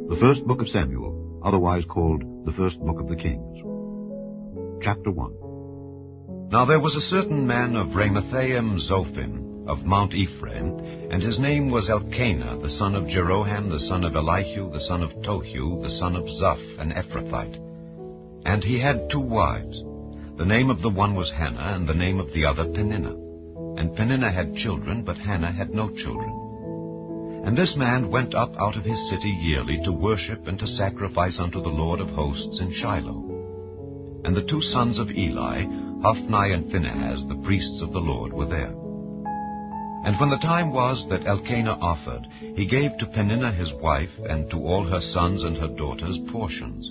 The first book of Samuel, otherwise called the first book of the Kings. Chapter 1. Now there was a certain man of Ramathaim Zophim, of Mount Ephraim, and his name was Elkanah, the son of Jeroham, the son of Elihu, the son of Tohu, the son of Zoph, an Ephrathite. And he had 2 wives. The name of the one was Hannah, and the name of the other Peninnah. And Peninnah had children, but Hannah had no children. And this man went up out of his city yearly to worship and to sacrifice unto the Lord of hosts in Shiloh. And the 2 sons of Eli, Hophni and Phinehas, the priests of the Lord, were there. And when the time was that Elkanah offered, he gave to Peninnah his wife, and to all her sons and her daughters portions.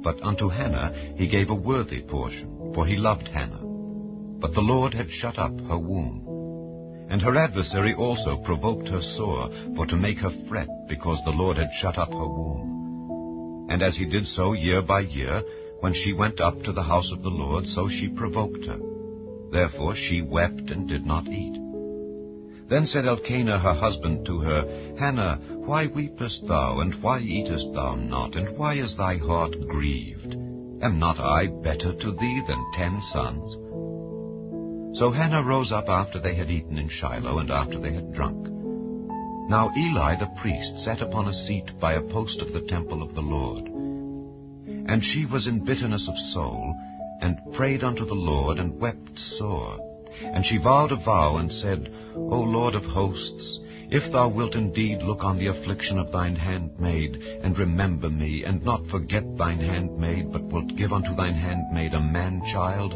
But unto Hannah he gave a worthy portion, for he loved Hannah. But the Lord had shut up her womb. And her adversary also provoked her sore, for to make her fret, because the Lord had shut up her womb. And as he did so year by year, when she went up to the house of the Lord, so she provoked her. Therefore she wept and did not eat. Then said Elkanah her husband to her, Hannah, why weepest thou, and why eatest thou not, and why is thy heart grieved? Am not I better to thee than 10 sons? So Hannah rose up after they had eaten in Shiloh, and after they had drunk. Now Eli the priest sat upon a seat by a post of the temple of the Lord. And she was in bitterness of soul, and prayed unto the Lord, and wept sore. And she vowed a vow, and said, O Lord of hosts, if thou wilt indeed look on the affliction of thine handmaid, and remember me, and not forget thine handmaid, but wilt give unto thine handmaid a man-child,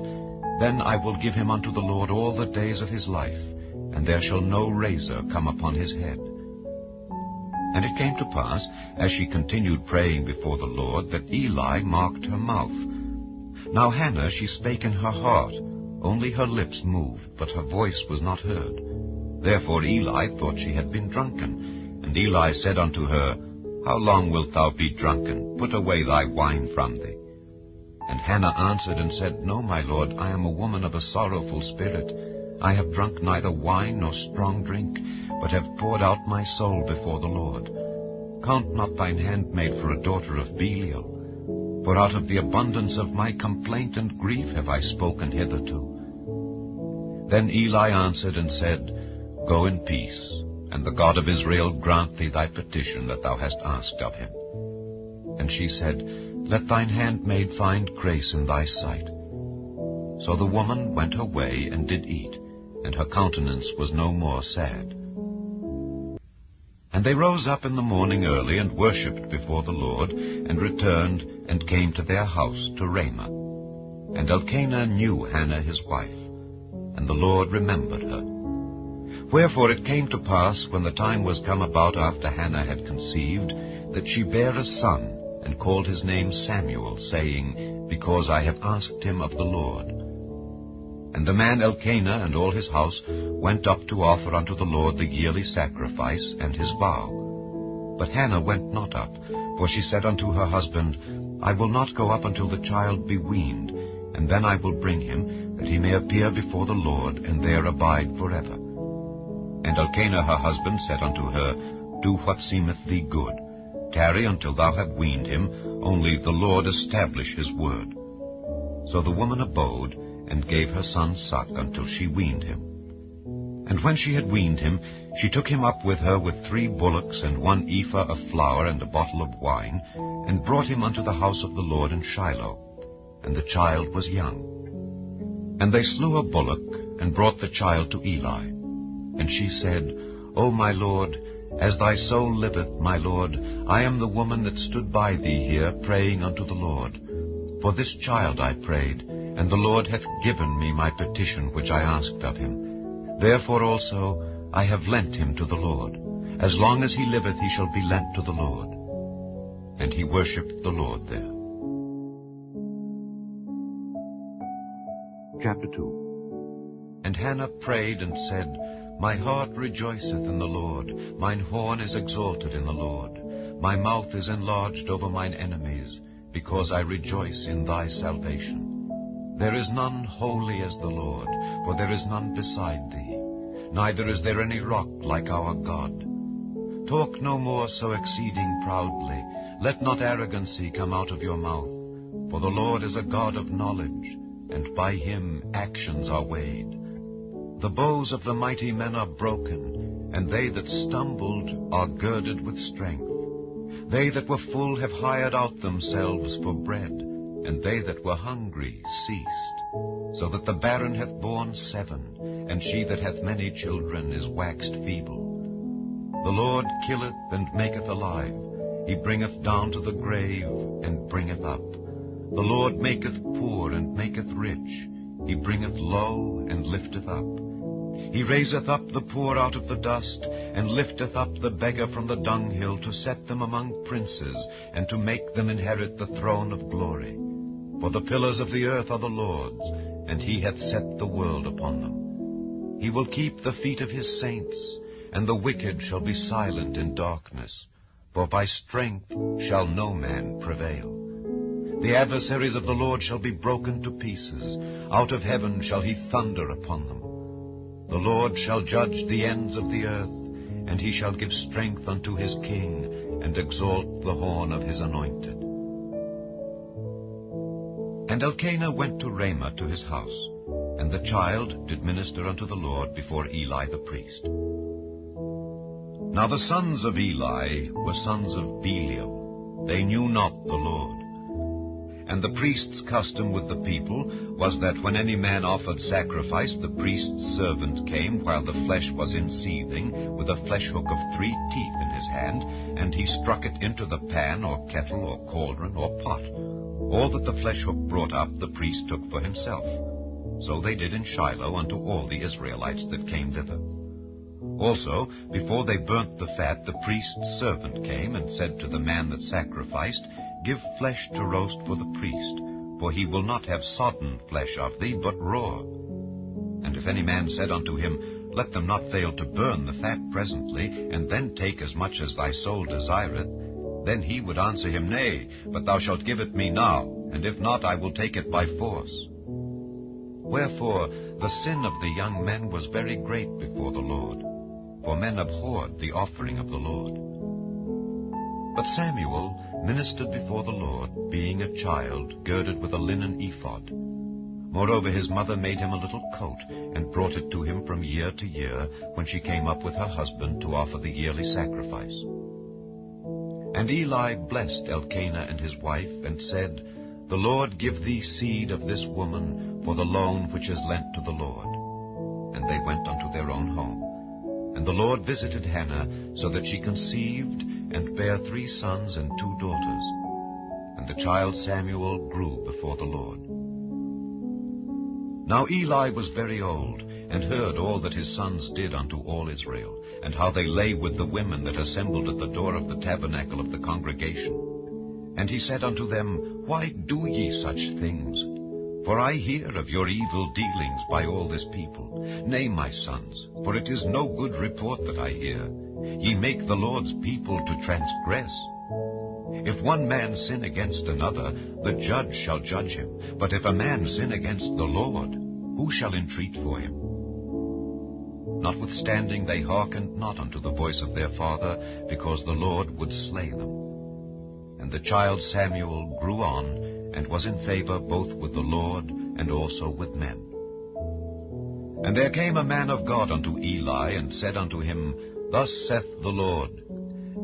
then I will give him unto the Lord all the days of his life, and there shall no razor come upon his head. And it came to pass, as she continued praying before the Lord, that Eli marked her mouth. Now Hannah she spake in her heart, only her lips moved, but her voice was not heard. Therefore Eli thought she had been drunken. And Eli said unto her, How long wilt thou be drunken? Put away thy wine from thee. And Hannah answered and said, No, my lord, I am a woman of a sorrowful spirit. I have drunk neither wine nor strong drink, but have poured out my soul before the Lord. Count not thine handmaid for a daughter of Belial, for out of the abundance of my complaint and grief have I spoken hitherto. Then Eli answered and said, Go in peace, and the God of Israel grant thee thy petition that thou hast asked of him. And she said, Let thine handmaid find grace in thy sight. So the woman went her way and did eat, and her countenance was no more sad. And they rose up in the morning early, and worshipped before the Lord, and returned, and came to their house to Ramah. And Elkanah knew Hannah his wife, and the Lord remembered her. Wherefore it came to pass, when the time was come about after Hannah had conceived, that she bare a son, and called his name Samuel, saying, Because I have asked him of the Lord. And the man Elkanah and all his house went up to offer unto the Lord the yearly sacrifice and his vow. But Hannah went not up, for she said unto her husband, I will not go up until the child be weaned, and then I will bring him, that he may appear before the Lord, and there abide forever. And Elkanah her husband said unto her, Do what seemeth thee good. Tarry until thou have weaned him, only the Lord establish his word. So the woman abode, and gave her son suck until she weaned him. And when she had weaned him, she took him up with her with 3 bullocks, and 1 ephah of flour, and a bottle of wine, and brought him unto the house of the Lord in Shiloh. And the child was young. And they slew a bullock, and brought the child to Eli. And she said, O my lord, as thy soul liveth, my lord, I am the woman that stood by thee here, praying unto the Lord. For this child I prayed, and the Lord hath given me my petition which I asked of him. Therefore also I have lent him to the Lord. As long as he liveth he shall be lent to the Lord. And he worshipped the Lord there. Chapter 2. And Hannah prayed and said, My heart rejoiceth in the Lord, mine horn is exalted in the Lord. My mouth is enlarged over mine enemies, because I rejoice in thy salvation. There is none holy as the Lord, for there is none beside thee. Neither is there any rock like our God. Talk no more so exceeding proudly, let not arrogancy come out of your mouth. For the Lord is a God of knowledge, and by him actions are weighed. The bows of the mighty men are broken, and they that stumbled are girded with strength. They that were full have hired out themselves for bread, and they that were hungry ceased. So that the barren hath borne 7, and she that hath many children is waxed feeble. The Lord killeth and maketh alive. He bringeth down to the grave, and bringeth up. The Lord maketh poor, and maketh rich. He bringeth low, and lifteth up. He raiseth up the poor out of the dust, and lifteth up the beggar from the dunghill, to set them among princes, and to make them inherit the throne of glory. For the pillars of the earth are the Lord's, and he hath set the world upon them. He will keep the feet of his saints, and the wicked shall be silent in darkness. For by strength shall no man prevail. The adversaries of the Lord shall be broken to pieces. Out of heaven shall he thunder upon them. The Lord shall judge the ends of the earth, and he shall give strength unto his king, and exalt the horn of his anointed. And Elkanah went to Ramah to his house, and the child did minister unto the Lord before Eli the priest. Now the sons of Eli were sons of Belial. They knew not the Lord. And the priest's custom with the people was that when any man offered sacrifice, the priest's servant came while the flesh was in seething, with a flesh hook of 3 teeth in his hand, and he struck it into the pan or kettle or cauldron or pot. All that the flesh hook brought up the priest took for himself. So they did in Shiloh unto all the Israelites that came thither. Also, before they burnt the fat, the priest's servant came and said to the man that sacrificed, Give flesh to roast for the priest, for he will not have sodden flesh of thee, but raw. And if any man said unto him, Let them not fail to burn the fat presently, and then take as much as thy soul desireth, then he would answer him, Nay, but thou shalt give it me now, and if not, I will take it by force. Wherefore the sin of the young men was very great before the Lord, for men abhorred the offering of the Lord. But Samuel ministered before the Lord, being a child, girded with a linen ephod. Moreover his mother made him a little coat, and brought it to him from year to year, when she came up with her husband to offer the yearly sacrifice. And Eli blessed Elkanah and his wife, and said, The Lord give thee seed of this woman for the loan which is lent to the Lord. And they went unto their own home. And the Lord visited Hannah, so that she conceived, and bare 3 sons and 2 daughters. And the child Samuel grew before the Lord. Now Eli was very old, and heard all that his sons did unto all Israel, and how they lay with the women that assembled at the door of the tabernacle of the congregation. And he said unto them, Why do ye such things? For I hear of your evil dealings by all this people. Nay, my sons, for it is no good report that I hear. Ye make the Lord's people to transgress. If one man sin against another, the judge shall judge him. But if a man sin against the Lord, who shall entreat for him? Notwithstanding they hearkened not unto the voice of their father, because the Lord would slay them. And the child Samuel grew on, and was in favor both with the Lord and also with men. And there came a man of God unto Eli, and said unto him, Thus saith the Lord,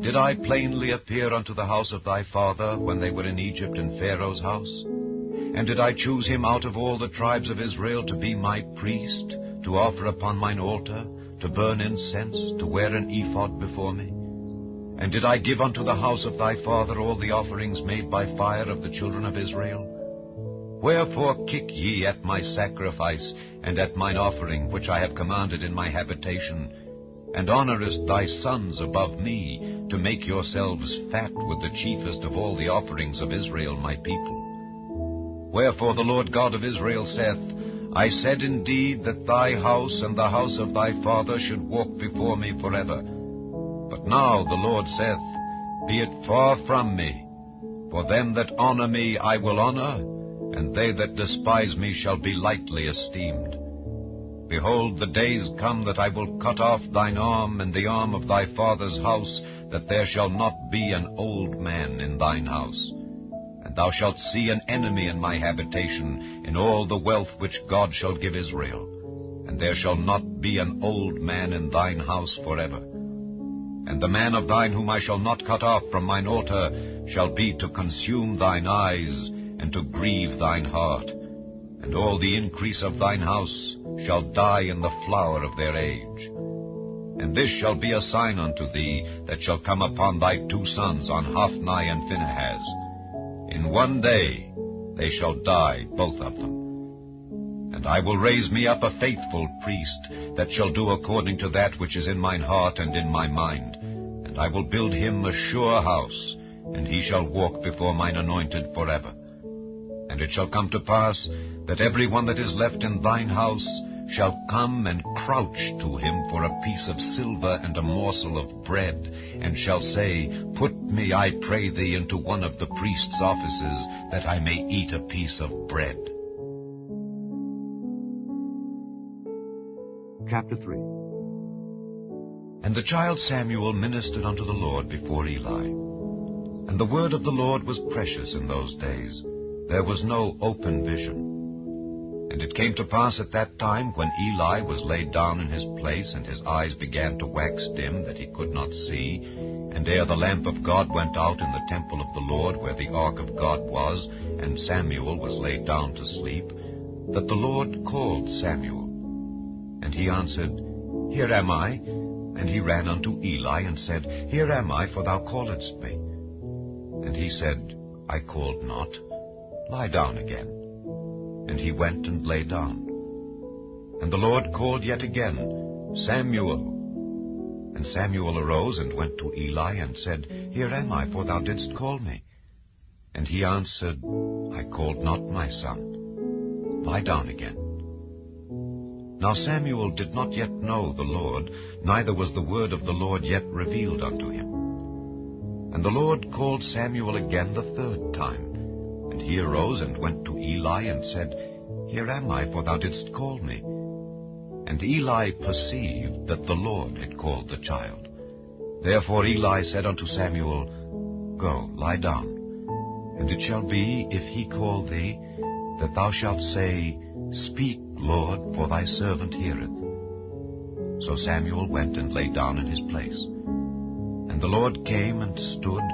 Did I plainly appear unto the house of thy father, when they were in Egypt in Pharaoh's house? And did I choose him out of all the tribes of Israel to be my priest, to offer upon mine altar, to burn incense, to wear an ephod before me? And did I give unto the house of thy father all the offerings made by fire of the children of Israel? Wherefore kick ye at my sacrifice, and at mine offering, which I have commanded in my habitation, and honourest thy sons above me, to make yourselves fat with the chiefest of all the offerings of Israel my people? Wherefore the Lord God of Israel saith, I said indeed that thy house and the house of thy father should walk before me forever. But now the Lord saith, Be it far from me, for them that honour me I will honour, and they that despise me shall be lightly esteemed. Behold, the days come that I will cut off thine arm and the arm of thy father's house, that there shall not be an old man in thine house. And thou shalt see an enemy in my habitation, in all the wealth which God shall give Israel. And there shall not be an old man in thine house forever. And the man of thine whom I shall not cut off from mine altar shall be to consume thine eyes, and to grieve thine heart. And all the increase of thine house shall die in the flower of their age. And this shall be a sign unto thee, that shall come upon thy 2 sons, on Hophni and Phinehas. In one day they shall die, both of them. And I will raise me up a faithful priest, that shall do according to that which is in mine heart and in my mind. And I will build him a sure house, and he shall walk before mine anointed forever. And it shall come to pass, that every one that is left in thine house shall come and crouch to him for a piece of silver and a morsel of bread, and shall say, Put me, I pray thee, into one of the priest's offices, that I may eat a piece of bread. Chapter 3. And the child Samuel ministered unto the Lord before Eli. And the word of the Lord was precious in those days. There was no open vision. And it came to pass at that time, when Eli was laid down in his place, and his eyes began to wax dim, that he could not see, and ere the lamp of God went out in the temple of the Lord, where the ark of God was, and Samuel was laid down to sleep, that the Lord called Samuel. And he answered, Here am I. And he ran unto Eli, and said, Here am I, for thou calledst me. And he said, I called not. Lie down again. And he went and lay down. And the Lord called yet again, Samuel. And Samuel arose and went to Eli, and said, Here am I, for thou didst call me. And he answered, I called not, my son. Lie down again. Now Samuel did not yet know the Lord, neither was the word of the Lord yet revealed unto him. And the Lord called Samuel again the 3rd time. And he arose and went to Eli, and said, Here am I, for thou didst call me. And Eli perceived that the Lord had called the child. Therefore Eli said unto Samuel, Go, lie down. And it shall be, if he call thee, that thou shalt say, Speak, Lord, for thy servant heareth. So Samuel went and lay down in his place. And the Lord came and stood,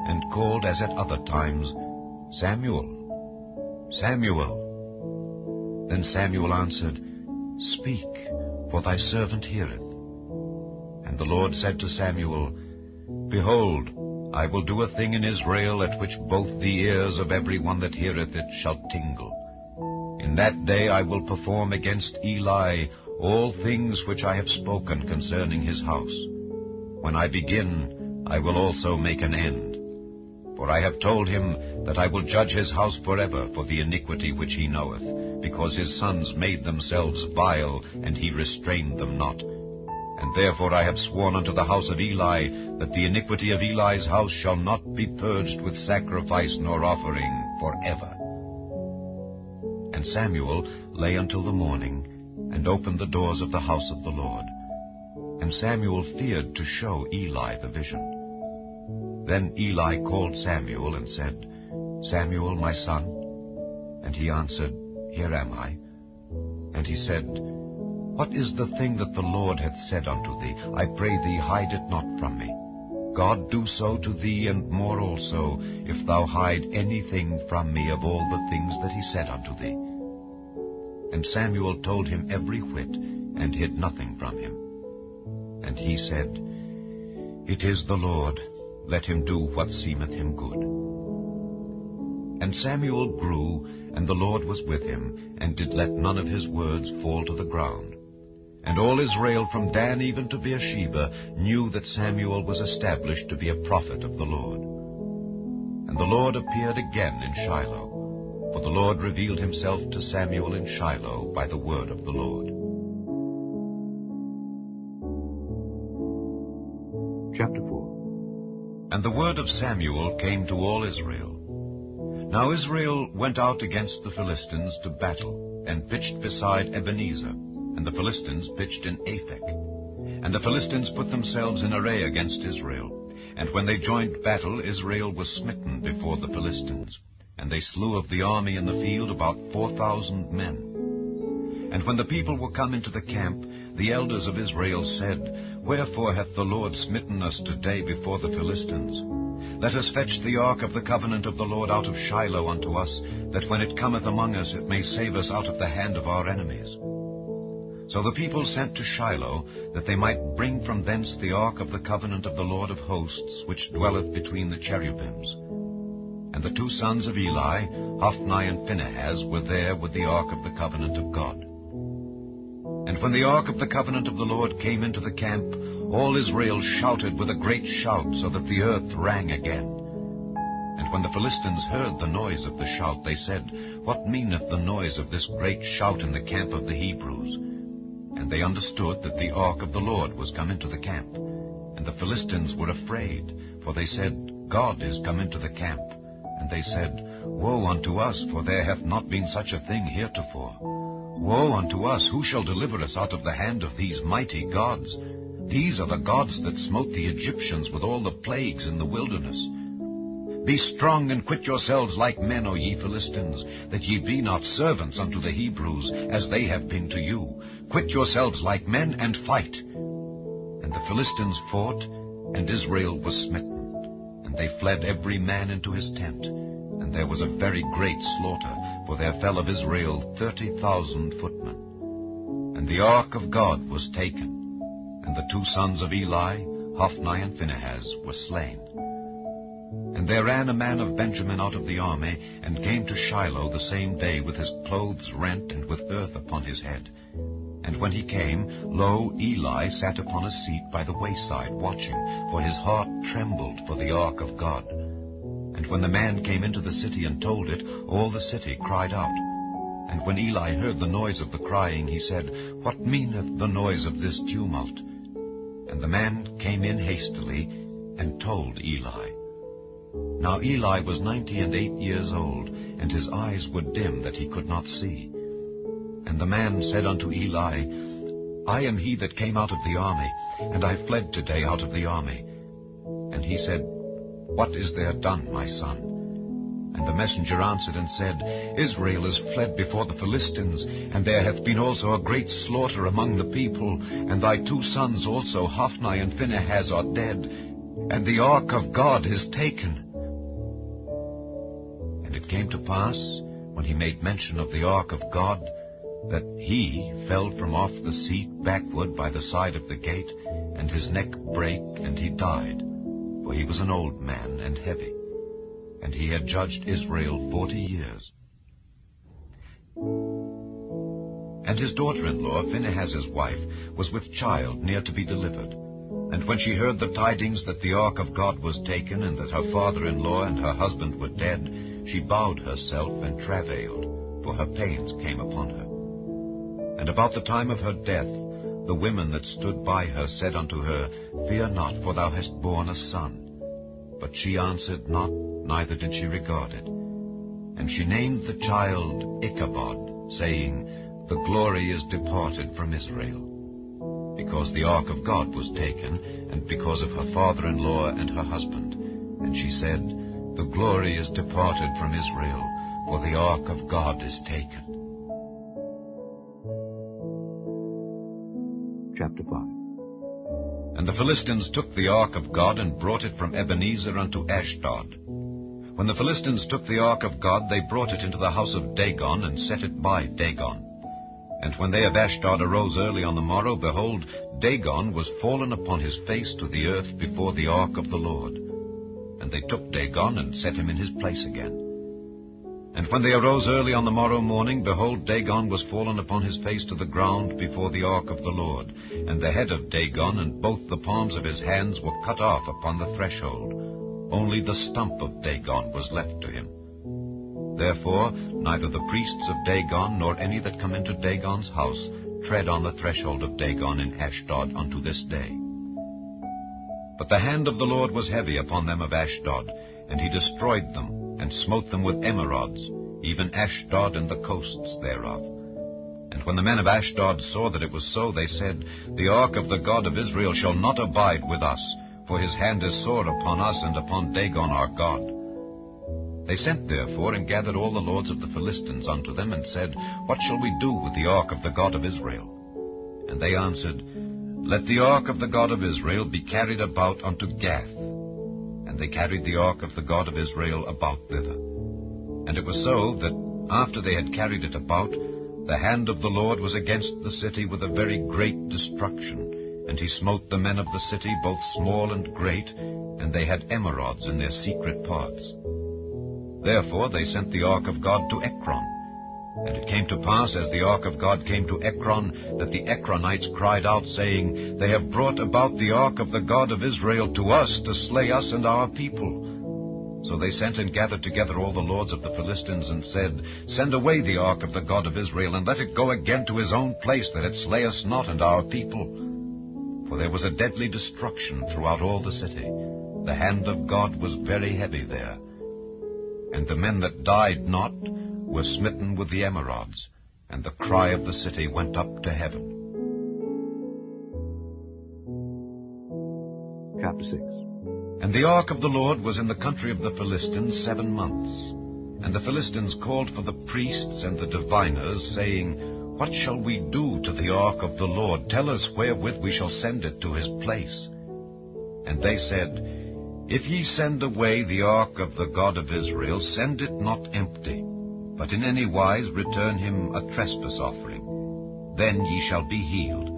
and called as at other times, Samuel, Samuel. Then Samuel answered, Speak, for thy servant heareth. And the Lord said to Samuel, Behold, I will do a thing in Israel, at which both the ears of every one that heareth it shall tingle. In that day I will perform against Eli all things which I have spoken concerning his house. When I begin, I will also make an end. For I have told him that I will judge his house forever for the iniquity which he knoweth, because his sons made themselves vile, and he restrained them not. And therefore I have sworn unto the house of Eli, that the iniquity of Eli's house shall not be purged with sacrifice nor offering forever. And Samuel lay until the morning, and opened the doors of the house of the Lord. And Samuel feared to show Eli the vision. Then Eli called Samuel, and said, Samuel, my son? And he answered, Here am I. And he said, What is the thing that the Lord hath said unto thee? I pray thee, hide it not from me. God do so to thee, and more also, if thou hide anything from me of all the things that he said unto thee. And Samuel told him every whit, and hid nothing from him. And he said, It is the Lord, let him do what seemeth him good. And Samuel grew, and the Lord was with him, and did let none of his words fall to the ground. And all Israel from Dan even to Beersheba knew that Samuel was established to be a prophet of the Lord. And the Lord appeared again in Shiloh, for the Lord revealed himself to Samuel in Shiloh by the word of the Lord. Chapter 4. And the word of Samuel came to all Israel. Now Israel went out against the Philistines to battle, and pitched beside Ebenezer. and the Philistines pitched in Aphek. And the Philistines put themselves in array against Israel. And when they joined battle, Israel was smitten before the Philistines. And they slew of the army in the field about 4,000 men. And when the people were come into the camp, the elders of Israel said, Wherefore hath the Lord smitten us today before the Philistines? Let us fetch the ark of the covenant of the Lord out of Shiloh unto us, that when it cometh among us it may save us out of the hand of our enemies. So the people sent to Shiloh, that they might bring from thence the ark of the covenant of the Lord of hosts, which dwelleth between the cherubims. And the two sons of Eli, Hophni and Phinehas, were there with the ark of the covenant of God. And when the ark of the covenant of the Lord came into the camp, all Israel shouted with a great shout, so that the earth rang again. And when the Philistines heard the noise of the shout, they said, What meaneth the noise of this great shout in the camp of the Hebrews? And they understood that the ark of the Lord was come into the camp. And the Philistines were afraid, for they said, God is come into the camp. And they said, Woe unto us, for there hath not been such a thing heretofore. Woe unto us, who shall deliver us out of the hand of these mighty gods? These are the gods that smote the Egyptians with all the plagues in the wilderness. Be strong and quit yourselves like men, O ye Philistines, that ye be not servants unto the Hebrews, as they have been to you. Quit yourselves like men, and fight. And the Philistines fought, and Israel was smitten. And they fled every man into his tent. And there was a very great slaughter, for there fell of Israel 30,000 footmen. And the ark of God was taken, and the two sons of Eli, Hophni and Phinehas, were slain. And there ran a man of Benjamin out of the army, and came to Shiloh the same day with his clothes rent and with earth upon his head. And when he came, lo, Eli sat upon a seat by the wayside, watching, for his heart trembled for the ark of God. And when the man came into the city and told it, all the city cried out. And when Eli heard the noise of the crying, he said, What meaneth the noise of this tumult? And the man came in hastily, and told Eli. Now Eli was 98 years old, and his eyes were dim that he could not see. And the man said unto Eli, I am he that came out of the army, and I fled today out of the army. And he said, What is there done, my son? And the messenger answered and said, Israel is fled before the Philistines, and there hath been also a great slaughter among the people, and thy two sons also, Hophni and Phinehas, are dead, and the ark of God is taken. And it came to pass, when he made mention of the ark of God, that he fell from off the seat backward by the side of the gate, and his neck brake, and he died, for he was an old man and heavy. And he had judged Israel 40 years. And his daughter-in-law, Phinehas' wife, was with child near to be delivered. And when she heard the tidings that the ark of God was taken, and that her father-in-law and her husband were dead, she bowed herself and travailed, for her pains came upon her. And about the time of her death, the women that stood by her said unto her, Fear not, for thou hast borne a son. But she answered not, neither did she regard it. And she named the child Ichabod, saying, The glory is departed from Israel. Because the ark of God was taken, and because of her father-in-law and her husband. And she said, The glory is departed from Israel, for the ark of God is taken. Chapter 5. And the Philistines took the ark of God, and brought it from Ebenezer unto Ashdod. When the Philistines took the ark of God, they brought it into the house of Dagon, and set it by Dagon. And when they of Ashdod arose early on the morrow, behold, Dagon was fallen upon his face to the earth before the ark of the Lord. And they took Dagon, and set him in his place again. And when they arose early on the morrow morning, behold, Dagon was fallen upon his face to the ground before the ark of the Lord. And the head of Dagon and both the palms of his hands were cut off upon the threshold. Only the stump of Dagon was left to him. Therefore neither the priests of Dagon nor any that come into Dagon's house tread on the threshold of Dagon in Ashdod unto this day. But the hand of the Lord was heavy upon them of Ashdod, and he destroyed them, and smote them with emerods, even Ashdod and the coasts thereof. And when the men of Ashdod saw that it was so, they said, The ark of the God of Israel shall not abide with us, for his hand is sore upon us and upon Dagon our God. They sent therefore and gathered all the lords of the Philistines unto them, and said, What shall we do with the ark of the God of Israel? And they answered, Let the ark of the God of Israel be carried about unto Gath. And they carried the ark of the God of Israel about thither. And it was so that after they had carried it about, the hand of the Lord was against the city with a very great destruction, and he smote the men of the city, both small and great, and they had emerods in their secret parts. Therefore they sent the ark of God to Ekron. And it came to pass, as the ark of God came to Ekron, that the Ekronites cried out, saying, They have brought about the ark of the God of Israel to us, to slay us and our people. So they sent and gathered together all the lords of the Philistines, and said, Send away the ark of the God of Israel, and let it go again to his own place, that it slay us not and our people. For there was a deadly destruction throughout all the city. The hand of God was very heavy there. And the men that died not were smitten with the emerods, and the cry of the city went up to heaven. Chapter 6. And the ark of the Lord was in the country of the Philistines 7 months. And the Philistines called for the priests and the diviners, saying, What shall we do to the ark of the Lord? Tell us wherewith we shall send it to his place. And they said, If ye send away the ark of the God of Israel, send it not empty, but in any wise return him a trespass offering. Then ye shall be healed,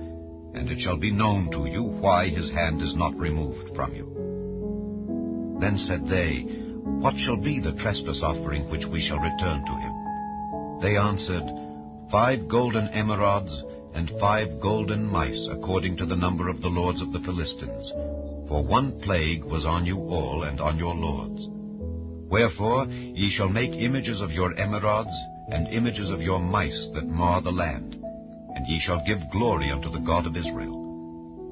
and it shall be known to you why his hand is not removed from you. Then said they, What shall be the trespass offering which we shall return to him? They answered, 5 golden emerods, and 5 golden mice, according to the number of the lords of the Philistines. For one plague was on you all, and on your lords. Wherefore ye shall make images of your emerods, and images of your mice that mar the land, and ye shall give glory unto the God of Israel.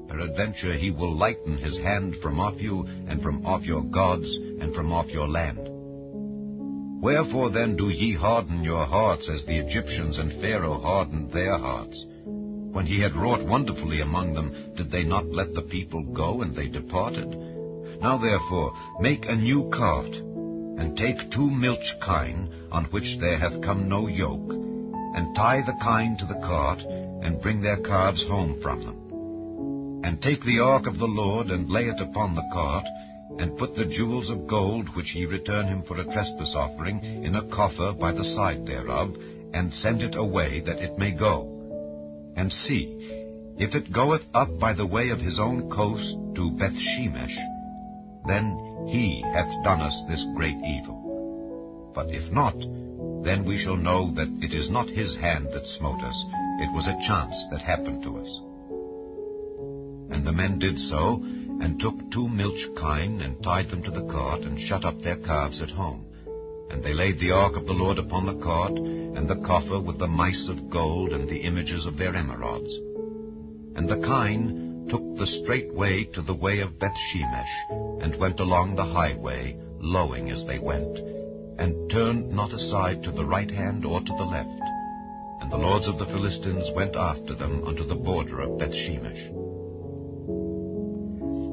Peradventure he will lighten his hand from off you, and from off your gods, and from off your land. Wherefore then do ye harden your hearts, as the Egyptians and Pharaoh hardened their hearts? When he had wrought wonderfully among them, did they not let the people go, and they departed? Now therefore make a new cart, and take 2 milch kine, on which there hath come no yoke, and tie the kine to the cart, and bring their calves home from them. And take the ark of the Lord, and lay it upon the cart, and put the jewels of gold, which ye return him for a trespass offering, in a coffer by the side thereof, and send it away, that it may go. And see, if it goeth up by the way of his own coast to Bethshemesh, then he hath done us this great evil. But if not, then we shall know that it is not his hand that smote us, it was a chance that happened to us. And the men did so, and took 2 milch kine, and tied them to the cart, and shut up their calves at home. And they laid the ark of the Lord upon the cart, and the coffer with the mice of gold, and the images of their emerods. And the kine took the straight way to the way of Bethshemesh, and went along the highway, lowing as they went, and turned not aside to the right hand or to the left. And the lords of the Philistines went after them unto the border of Bethshemesh.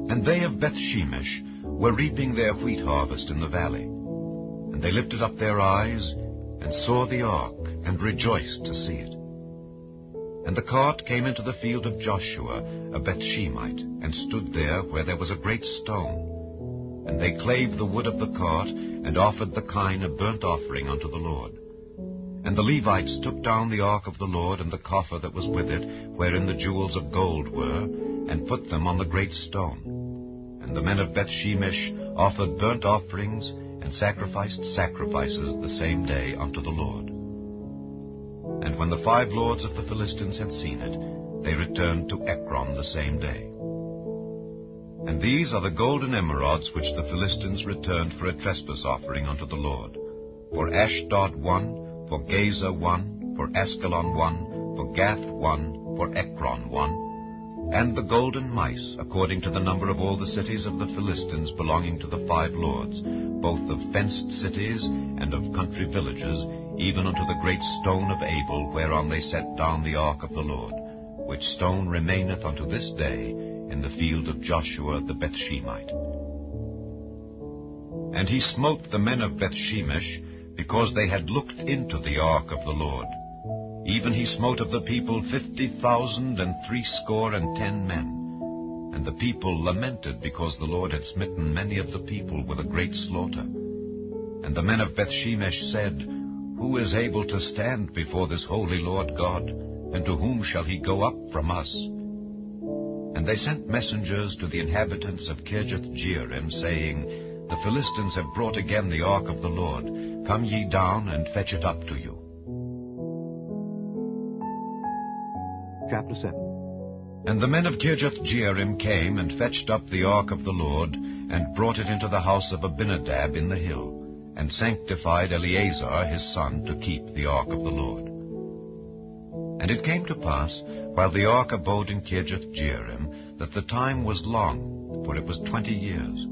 And they of Bethshemesh were reaping their wheat harvest in the valley. And they lifted up their eyes, and saw the ark, and rejoiced to see it. And the cart came into the field of Joshua, a Bethshemite, and stood there where there was a great stone. And they clave the wood of the cart, and offered the kine a burnt offering unto the Lord. And the Levites took down the ark of the Lord, and the coffer that was with it, wherein the jewels of gold were, and put them on the great stone. And the men of Bethshemesh offered burnt offerings, and sacrificed sacrifices the same day unto the Lord. And when the 5 lords of the Philistines had seen it, they returned to Ekron the same day. And these are the golden emerods which the Philistines returned for a trespass offering unto the Lord. For Ashdod 1, for Gaza 1, for Askelon 1, for Gath 1, for Ekron 1, and the golden mice, according to the number of all the cities of the Philistines belonging to the 5 lords, both of fenced cities and of country villages, even unto the great stone of Abel, whereon they set down the ark of the Lord, which stone remaineth unto this day in the field of Joshua the Bethshemite. And he smote the men of Bethshemesh, because they had looked into the ark of the Lord. Even he smote of the people 50,060 men. And the people lamented, because the Lord had smitten many of the people with a great slaughter. And the men of Bethshemesh said, Who is able to stand before this holy Lord God? And to whom shall he go up from us? And they sent messengers to the inhabitants of Kirjath-jearim, saying, The Philistines have brought again the ark of the Lord. Come ye down, and fetch it up to you. Chapter 7. And the men of Kirjath-jearim came and fetched up the ark of the Lord, and brought it into the house of Abinadab in the hill, and sanctified Eleazar his son to keep the ark of the Lord. And it came to pass, while the ark abode in Kirjath-jearim, that the time was long, for it was 20 years.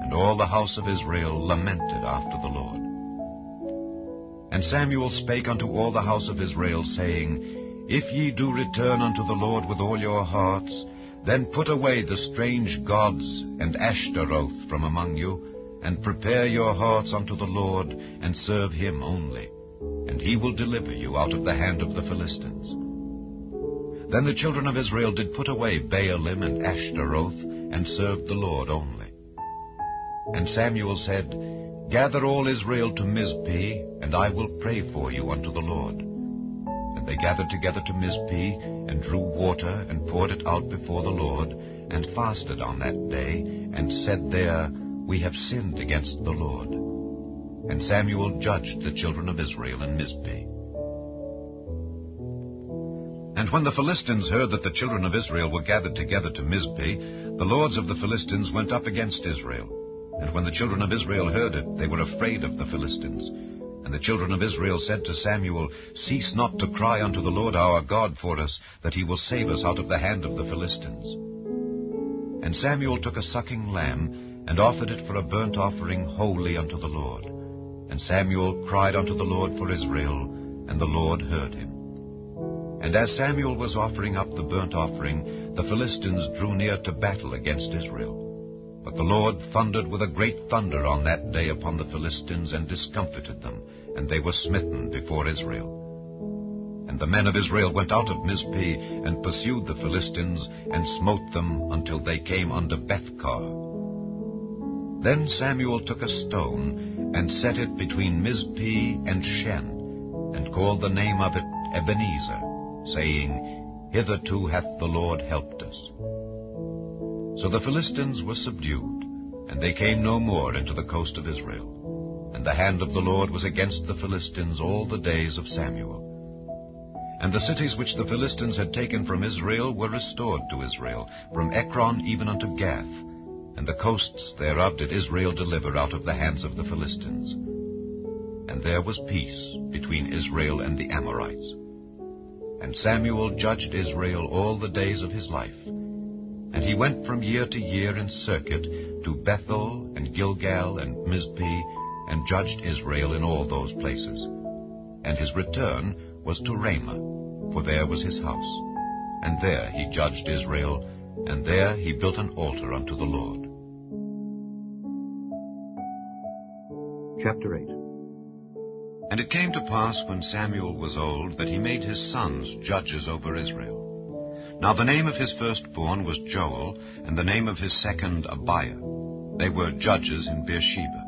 And all the house of Israel lamented after the Lord. And Samuel spake unto all the house of Israel, saying, If ye do return unto the Lord with all your hearts, then put away the strange gods and Ashtaroth from among you, and prepare your hearts unto the Lord, and serve him only, and he will deliver you out of the hand of the Philistines. Then the children of Israel did put away Baalim and Ashtaroth, and served the Lord only. And Samuel said, Gather all Israel to Mizpeh, and I will pray for you unto the Lord. And they gathered together to Mizpeh, and drew water, and poured it out before the Lord, and fasted on that day, and said there, We have sinned against the Lord. And Samuel judged the children of Israel in Mizpeh. And when the Philistines heard that the children of Israel were gathered together to Mizpeh, the lords of the Philistines went up against Israel. And when the children of Israel heard it, they were afraid of the Philistines. And the children of Israel said to Samuel, Cease not to cry unto the Lord our God for us, that he will save us out of the hand of the Philistines. And Samuel took a sucking lamb, and offered it for a burnt offering wholly unto the Lord. And Samuel cried unto the Lord for Israel, and the Lord heard him. And as Samuel was offering up the burnt offering, the Philistines drew near to battle against Israel. But the Lord thundered with a great thunder on that day upon the Philistines, and discomfited them, and they were smitten before Israel. And the men of Israel went out of Mizpeh, and pursued the Philistines, and smote them until they came unto Bethkar. Then Samuel took a stone, and set it between Mizpeh and Shen, and called the name of it Ebenezer, saying, Hitherto hath the Lord helped us. So the Philistines were subdued, and they came no more into the coast of Israel. And the hand of the Lord was against the Philistines all the days of Samuel. And the cities which the Philistines had taken from Israel were restored to Israel, from Ekron even unto Gath, and the coasts thereof did Israel deliver out of the hands of the Philistines. And there was peace between Israel and the Amorites. And Samuel judged Israel all the days of his life. And he went from year to year in circuit to Bethel and Gilgal and Mizpeh, and judged Israel in all those places. And his return was to Ramah, for there was his house. And there he judged Israel, and there he built an altar unto the Lord. Chapter 8. And it came to pass, when Samuel was old, that he made his sons judges over Israel. Now the name of his firstborn was Joel, and the name of his second Abiah. They were judges in Beersheba.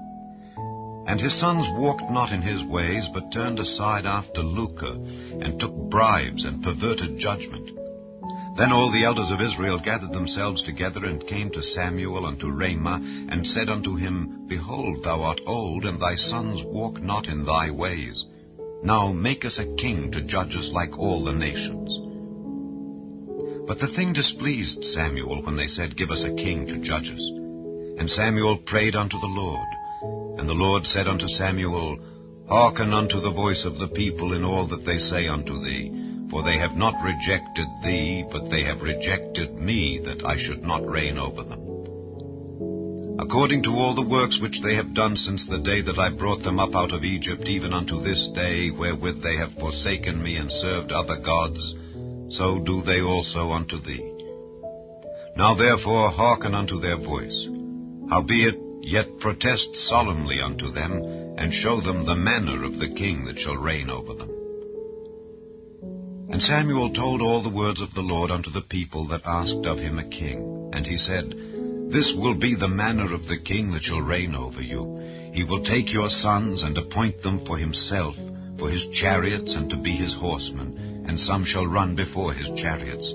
And his sons walked not in his ways, but turned aside after lucre, and took bribes, and perverted judgment. Then all the elders of Israel gathered themselves together, and came to Samuel unto Ramah, and said unto him, Behold, thou art old, and thy sons walk not in thy ways. Now make us a king to judge us like all the nations. But the thing displeased Samuel when they said, Give us a king to judge us. And Samuel prayed unto the Lord. And the Lord said unto Samuel, Hearken unto the voice of the people in all that they say unto thee, for they have not rejected thee, but they have rejected me, that I should not reign over them. according to all the works which they have done since the day that I brought them up out of Egypt, even unto this day, wherewith they have forsaken me and served other gods, so do they also unto thee. Now therefore hearken unto their voice. Howbeit, yet protest solemnly unto them, and show them the manner of the king that shall reign over them. And Samuel told all the words of the Lord unto the people that asked of him a king. And he said, This will be the manner of the king that shall reign over you. He will take your sons, and appoint them for himself, for his chariots, and to be his horsemen, and some shall run before his chariots.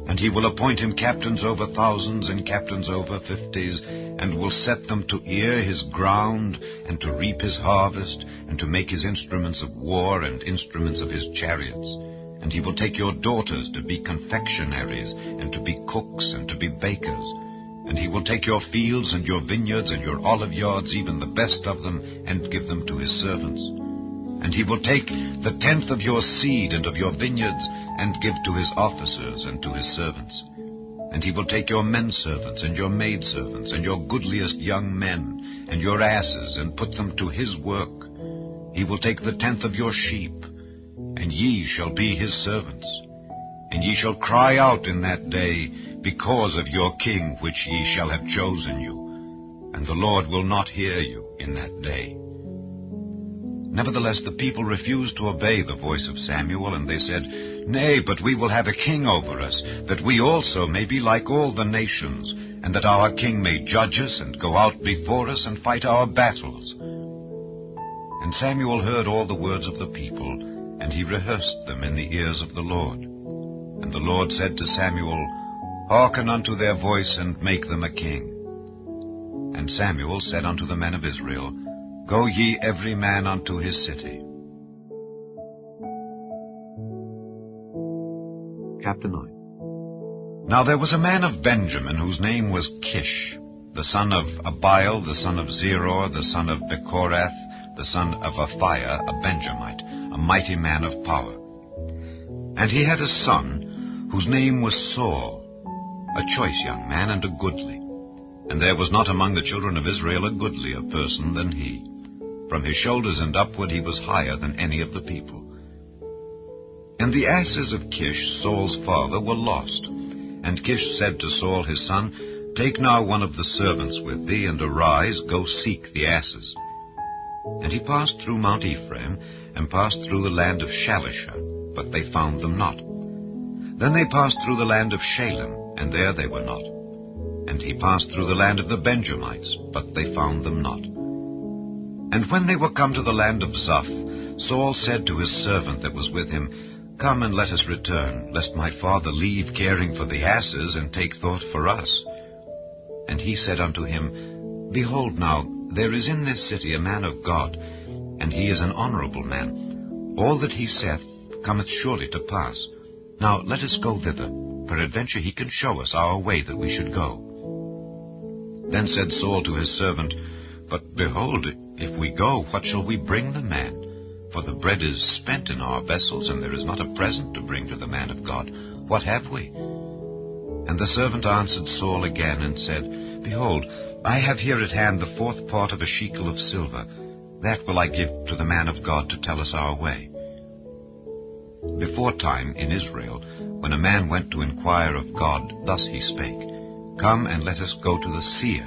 And he will appoint him captains over thousands, and captains over 50s, and will set them to ear his ground, and to reap his harvest, and to make his instruments of war, and instruments of his chariots. And he will take your daughters to be confectionaries, and to be cooks, and to be bakers. And he will take your fields, and your vineyards, and your olive yards, even the best of them, and give them to his servants. And he will take the 10th of your seed and of your vineyards, and give to his officers and to his servants. And he will take your menservants, and your maidservants, and your goodliest young men, and your asses, and put them to his work. He will take the 10th of your sheep, and ye shall be his servants. And ye shall cry out in that day, because of your king which ye shall have chosen you. And the Lord will not hear you in that day. Nevertheless the people refused to obey the voice of Samuel, and they said, Nay, but we will have a king over us, that we also may be like all the nations, and that our king may judge us, and go out before us, and fight our battles. And Samuel heard all the words of the people, and he rehearsed them in the ears of the Lord. And the Lord said to Samuel, Hearken unto their voice, and make them a king. And Samuel said unto the men of Israel, Go ye every man unto his city. Chapter 9. Now there was a man of Benjamin, whose name was Kish, the son of Abiel, the son of Zeror, the son of Bechorath, the son of Aphiah, a Benjamite, a mighty man of power. And he had a son, whose name was Saul, a choice young man, and a goodly. And there was not among the children of Israel a goodlier person than he. From his shoulders and upward he was higher than any of the people. And the asses of Kish, Saul's father, were lost. And Kish said to Saul his son, Take now one of the servants with thee, and arise, go seek the asses. And he passed through Mount Ephraim, and passed through the land of Shalisha, but they found them not. Then they passed through the land of Shalem, and there they were not. And he passed through the land of the Benjamites, but they found them not. And when they were come to the land of Zuph, Saul said to his servant that was with him, Come and let us return, lest my father leave caring for the asses, and take thought for us. And he said unto him, Behold now, there is in this city a man of God, and he is an honorable man. All that he saith cometh surely to pass. Now let us go thither. Peradventure he can show us our way that we should go. Then said Saul to his servant, But behold, if we go, what shall we bring the man? For the bread is spent in our vessels, and there is not a present to bring to the man of God. What have we? And the servant answered Saul again, and said, Behold, I have here at hand the 4th part of a shekel of silver. That will I give to the man of God to tell us our way. Beforetime in Israel, when a man went to inquire of God, thus he spake, Come and let us go to the seer.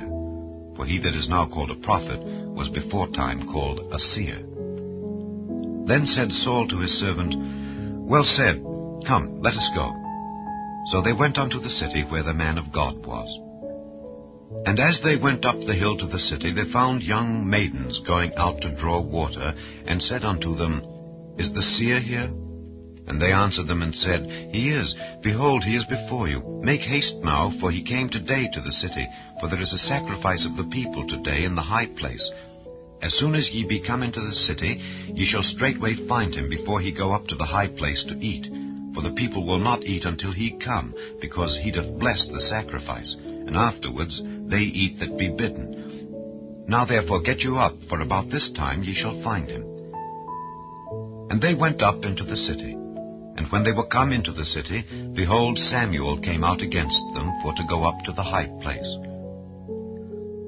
For he that is now called a prophet was beforetime called a seer. Then said Saul to his servant, Well said, come, let us go. So they went unto the city where the man of God was. And as they went up the hill to the city, they found young maidens going out to draw water, and said unto them, Is the seer here? And they answered them and said, He is. Behold, he is before you. Make haste now, for he came today to the city, for there is a sacrifice of the people today in the high place. As soon as ye be come into the city, ye shall straightway find him before he go up to the high place to eat. For the people will not eat until he come, because he doth bless the sacrifice, and afterwards they eat that be bidden. Now therefore get you up, for about this time ye shall find him. And they went up into the city. And when they were come into the city, behold, Samuel came out against them for to go up to the high place.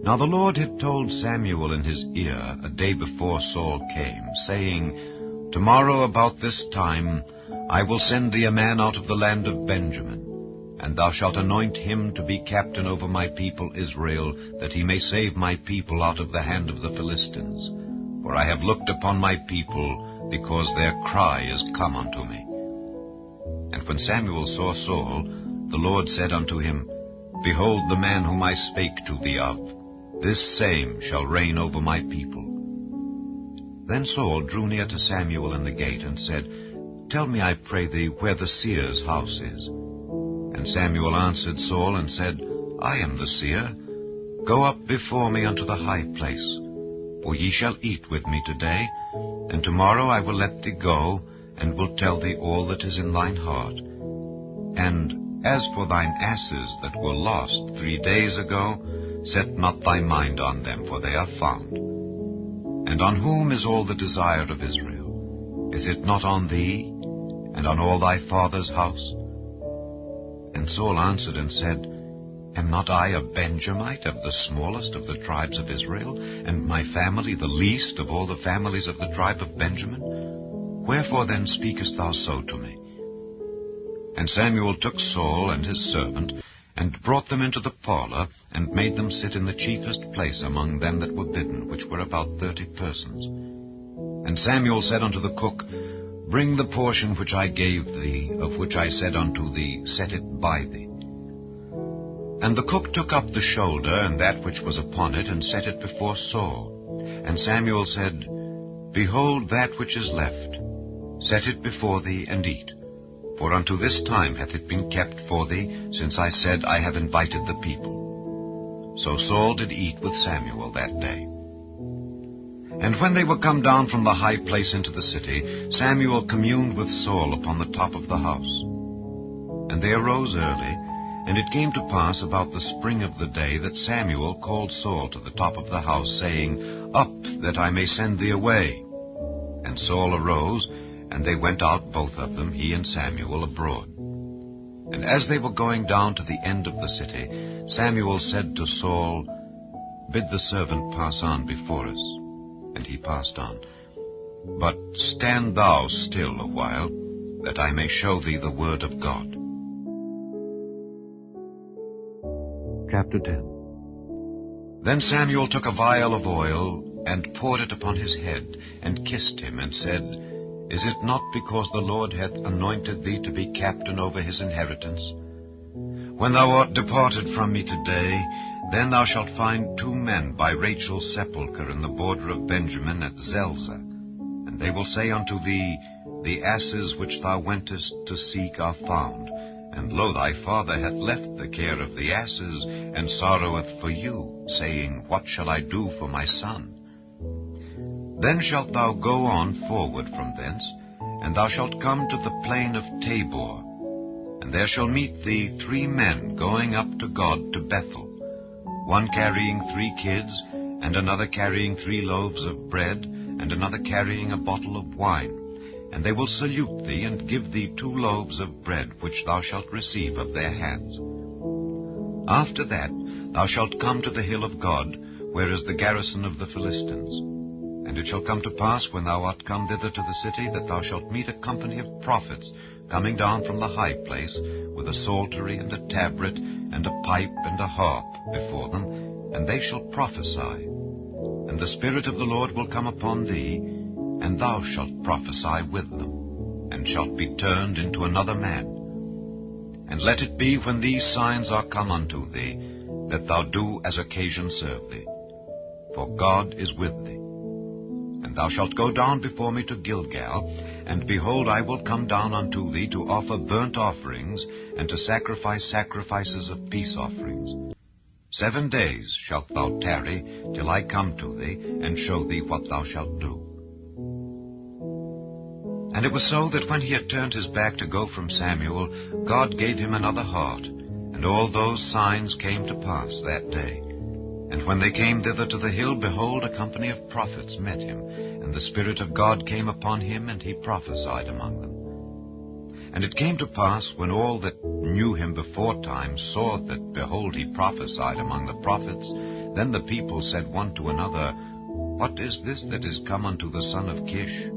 Now the Lord had told Samuel in his ear a day before Saul came, saying, Tomorrow about this time I will send thee a man out of the land of Benjamin, and thou shalt anoint him to be captain over my people Israel, that he may save my people out of the hand of the Philistines. For I have looked upon my people, because their cry is come unto me. And when Samuel saw Saul, the Lord said unto him, Behold the man whom I spake to thee of, this same shall reign over my people. Then Saul drew near to Samuel in the gate, and said, Tell me, I pray thee, where the seer's house is. And Samuel answered Saul, and said, I am the seer. Go up before me unto the high place, for ye shall eat with me today, and tomorrow I will let thee go, and will tell thee all that is in thine heart. And as for thine asses that were lost 3 days ago, set not thy mind on them, for they are found. And on whom is all the desire of Israel? Is it not on thee, and on all thy father's house? And Saul answered and said, Am not I a Benjamite, of the smallest of the tribes of Israel, and my family the least of all the families of the tribe of Benjamin? Wherefore then speakest thou so to me? And Samuel took Saul and his servant, and brought them into the parlor, and made them sit in the chiefest place among them that were bidden, which were about 30 persons. And Samuel said unto the cook, Bring the portion which I gave thee, of which I said unto thee, Set it by thee. And the cook took up the shoulder, and that which was upon it, and set it before Saul. And Samuel said, Behold that which is left, set it before thee, and eat. For unto this time hath it been kept for thee, since I said, I have invited the people. So Saul did eat with Samuel that day. And when they were come down from the high place into the city, Samuel communed with Saul upon the top of the house. And they arose early, and it came to pass about the spring of the day that Samuel called Saul to the top of the house, saying, Up, that I may send thee away. And Saul arose, and they went out both of them, he and Samuel, abroad. And as they were going down to the end of the city, Samuel said to Saul, Bid the servant pass on before us. And he passed on. But stand thou still a while, that I may show thee the word of God. Chapter 10. Then Samuel took a vial of oil, and poured it upon his head, and kissed him, and said, Is it not because the Lord hath anointed thee to be captain over his inheritance? When thou art departed from me today, then thou shalt find 2 men by Rachel's sepulchre in the border of Benjamin at Zelzah. And they will say unto thee, The asses which thou wentest to seek are found. And lo, thy father hath left the care of the asses, and sorroweth for you, saying, What shall I do for my son? Then shalt thou go on forward from thence, and thou shalt come to the plain of Tabor. And there shall meet thee 3 men going up to God to Bethel, one carrying 3 kids, and another carrying 3 loaves of bread, and another carrying a bottle of wine. And they will salute thee, and give thee 2 loaves of bread, which thou shalt receive of their hands. After that thou shalt come to the hill of God, where is the garrison of the Philistines. And it shall come to pass, when thou art come thither to the city, that thou shalt meet a company of prophets, coming down from the high place, with a psaltery and a tabret, and a pipe and a harp before them, and they shall prophesy. And the Spirit of the Lord will come upon thee, and thou shalt prophesy with them, and shalt be turned into another man. And let it be, when these signs are come unto thee, that thou do as occasion serve thee. For God is with thee. And thou shalt go down before me to Gilgal, and behold, I will come down unto thee to offer burnt offerings, and to sacrifice sacrifices of peace offerings. 7 days shalt thou tarry, till I come to thee, and show thee what thou shalt do. And it was so that when he had turned his back to go from Samuel, God gave him another heart, and all those signs came to pass that day. And when they came thither to the hill, behold, a company of prophets met him, and the Spirit of God came upon him, and he prophesied among them. And it came to pass, when all that knew him beforetime saw that, behold, he prophesied among the prophets, Then the people said one to another, What is this that is come unto the son of Kish?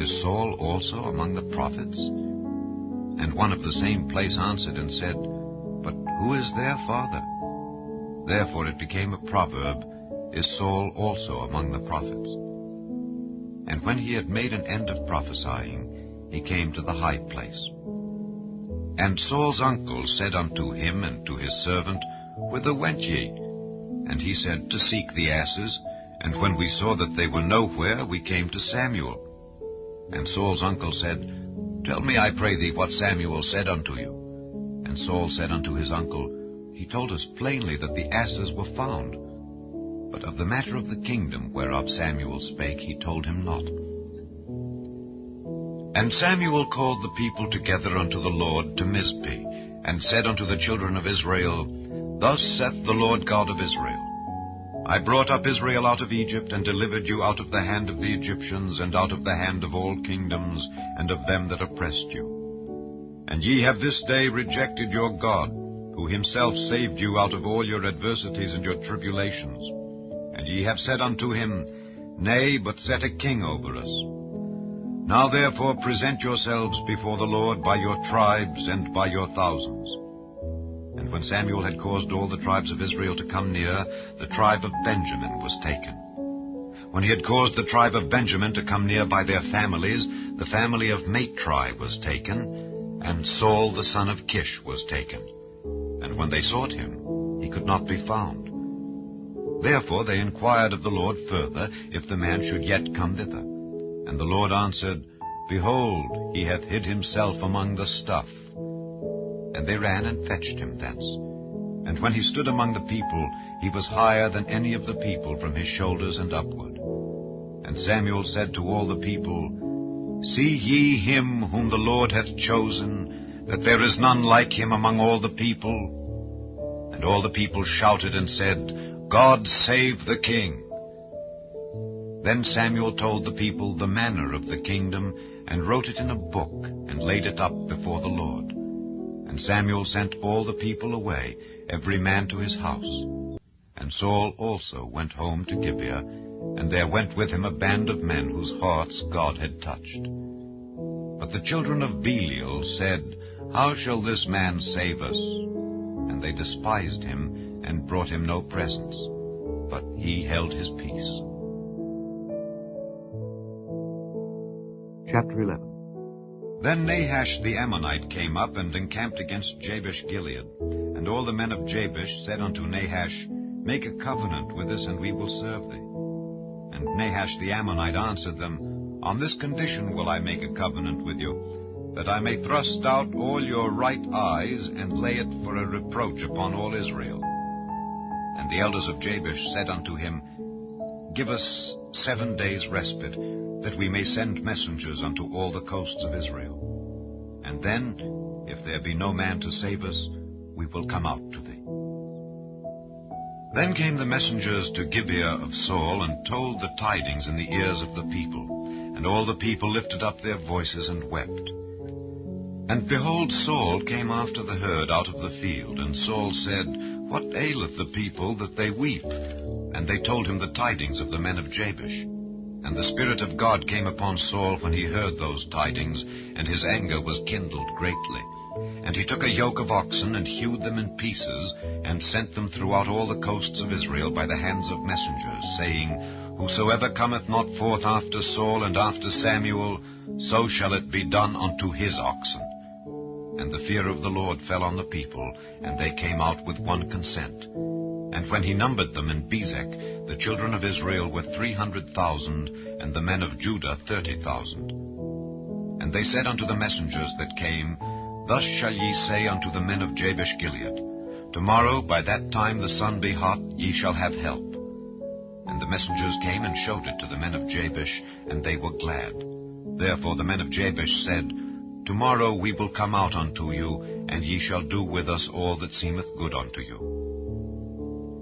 Is Saul also among the prophets? And one of the same place answered and said, But who is their father? Therefore it became a proverb, Is Saul also among the prophets? And when he had made an end of prophesying, he came to the high place. And Saul's uncle said unto him and to his servant, Whither went ye? And he said, To seek the asses. And when we saw that they were nowhere, we came to Samuel. And Saul's uncle said, Tell me, I pray thee, what Samuel said unto you. And Saul said unto his uncle, He told us plainly that the asses were found. But of the matter of the kingdom whereof Samuel spake, he told him not. And Samuel called the people together unto the Lord to Mizpeh, and said unto the children of Israel, Thus saith the Lord God of Israel, I brought up Israel out of Egypt, and delivered you out of the hand of the Egyptians, and out of the hand of all kingdoms, and of them that oppressed you. And ye have this day rejected your God, who himself saved you out of all your adversities and your tribulations. And ye have said unto him, Nay, but set a king over us. Now therefore present yourselves before the Lord by your tribes and by your thousands. And when Samuel had caused all the tribes of Israel to come near, the tribe of Benjamin was taken. When he had caused the tribe of Benjamin to come near by their families, the family of Matri was taken, and Saul the son of Kish was taken. And when they sought him, he could not be found. Therefore they inquired of the Lord further, if the man should yet come thither. And the Lord answered, Behold, he hath hid himself among the stuff. And they ran and fetched him thence. And when he stood among the people, he was higher than any of the people from his shoulders and upward. And Samuel said to all the people, See ye him whom the Lord hath chosen, that there is none like him among all the people? And all the people shouted and said, God save the king. Then Samuel told the people the manner of the kingdom, and wrote it in a book, and laid it up before the Lord. And Samuel sent all the people away, every man to his house. And Saul also went home to Gibeah, and there went with him a band of men whose hearts God had touched. But the children of Belial said, How shall this man save us? And they despised him, and brought him no presents, but he held his peace. Chapter 11. Then Nahash the Ammonite came up and encamped against Jabesh-Gilead. And all the men of Jabesh said unto Nahash, Make a covenant with us, and we will serve thee. And Nahash the Ammonite answered them, On this condition will I make a covenant with you, that I may thrust out all your right eyes, and lay it for a reproach upon all Israel. And the elders of Jabesh said unto him, Give us 7 days' respite, that we may send messengers unto all the coasts of Israel. And then, if there be no man to save us, we will come out to thee. Then came the messengers to Gibeah of Saul, and told the tidings in the ears of the people. And all the people lifted up their voices and wept. And behold, Saul came after the herd out of the field. And Saul said, What aileth the people that they weep? And they told him the tidings of the men of Jabesh. And the Spirit of God came upon Saul when he heard those tidings, and his anger was kindled greatly. And he took a yoke of oxen, and hewed them in pieces, and sent them throughout all the coasts of Israel by the hands of messengers, saying, Whosoever cometh not forth after Saul and after Samuel, so shall it be done unto his oxen. And the fear of the Lord fell on the people, and they came out with one consent. And when he numbered them in Bezek, the children of Israel were 300,000, and the men of Judah 30,000. And they said unto the messengers that came, Thus shall ye say unto the men of Jabesh-Gilead, Tomorrow by that time the sun be hot, ye shall have help. And the messengers came and showed it to the men of Jabesh, and they were glad. Therefore the men of Jabesh said, Tomorrow we will come out unto you, and ye shall do with us all that seemeth good unto you.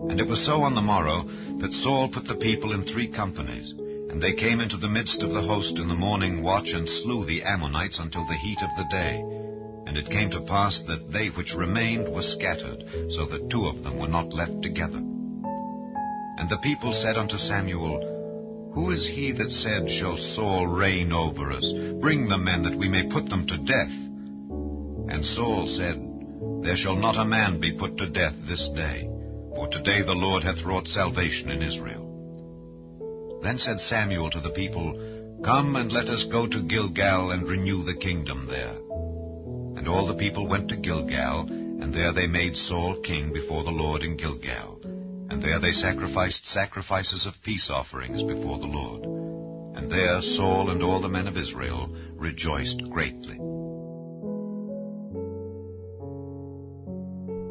And it was so on the morrow, that Saul put the people in 3 companies, and they came into the midst of the host in the morning watch, and slew the Ammonites until the heat of the day. And it came to pass that they which remained were scattered, so that 2 of them were not left together. And the people said unto Samuel, Who is he that said, Shall Saul reign over us? Bring the men, that we may put them to death. And Saul said, There shall not a man be put to death this day, for today the Lord hath wrought salvation in Israel. Then said Samuel to the people, Come, and let us go to Gilgal, and renew the kingdom there. And all the people went to Gilgal, and there they made Saul king before the Lord in Gilgal. And there they sacrificed sacrifices of peace offerings before the Lord. And there Saul and all the men of Israel rejoiced greatly.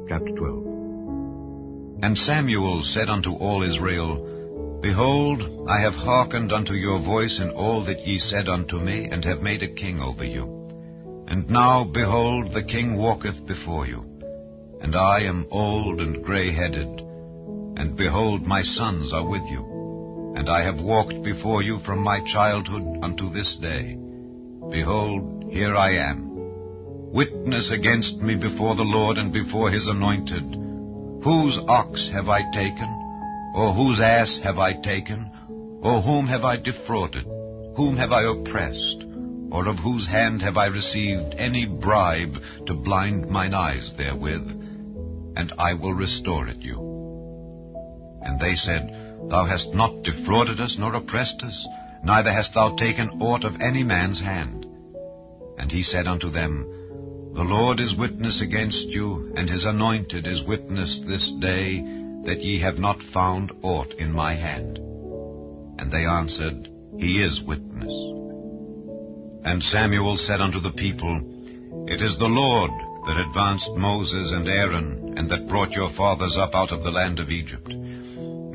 Chapter 12. And Samuel said unto all Israel, Behold, I have hearkened unto your voice in all that ye said unto me, and have made a king over you. And now, behold, the king walketh before you. And I am old and grey-headed, and behold, my sons are with you. And I have walked before you from my childhood unto this day. Behold, here I am. Witness against me before the Lord and before his anointed. Whose ox have I taken? Or whose ass have I taken? Or whom have I defrauded? Whom have I oppressed? Or of whose hand have I received any bribe to blind mine eyes therewith? And I will restore it you. And they said, Thou hast not defrauded us, nor oppressed us, neither hast thou taken aught of any man's hand. And he said unto them, The Lord is witness against you, and his anointed is witness this day, that ye have not found aught in my hand. And they answered, He is witness. And Samuel said unto the people, It is the Lord that advanced Moses and Aaron, and that brought your fathers up out of the land of Egypt.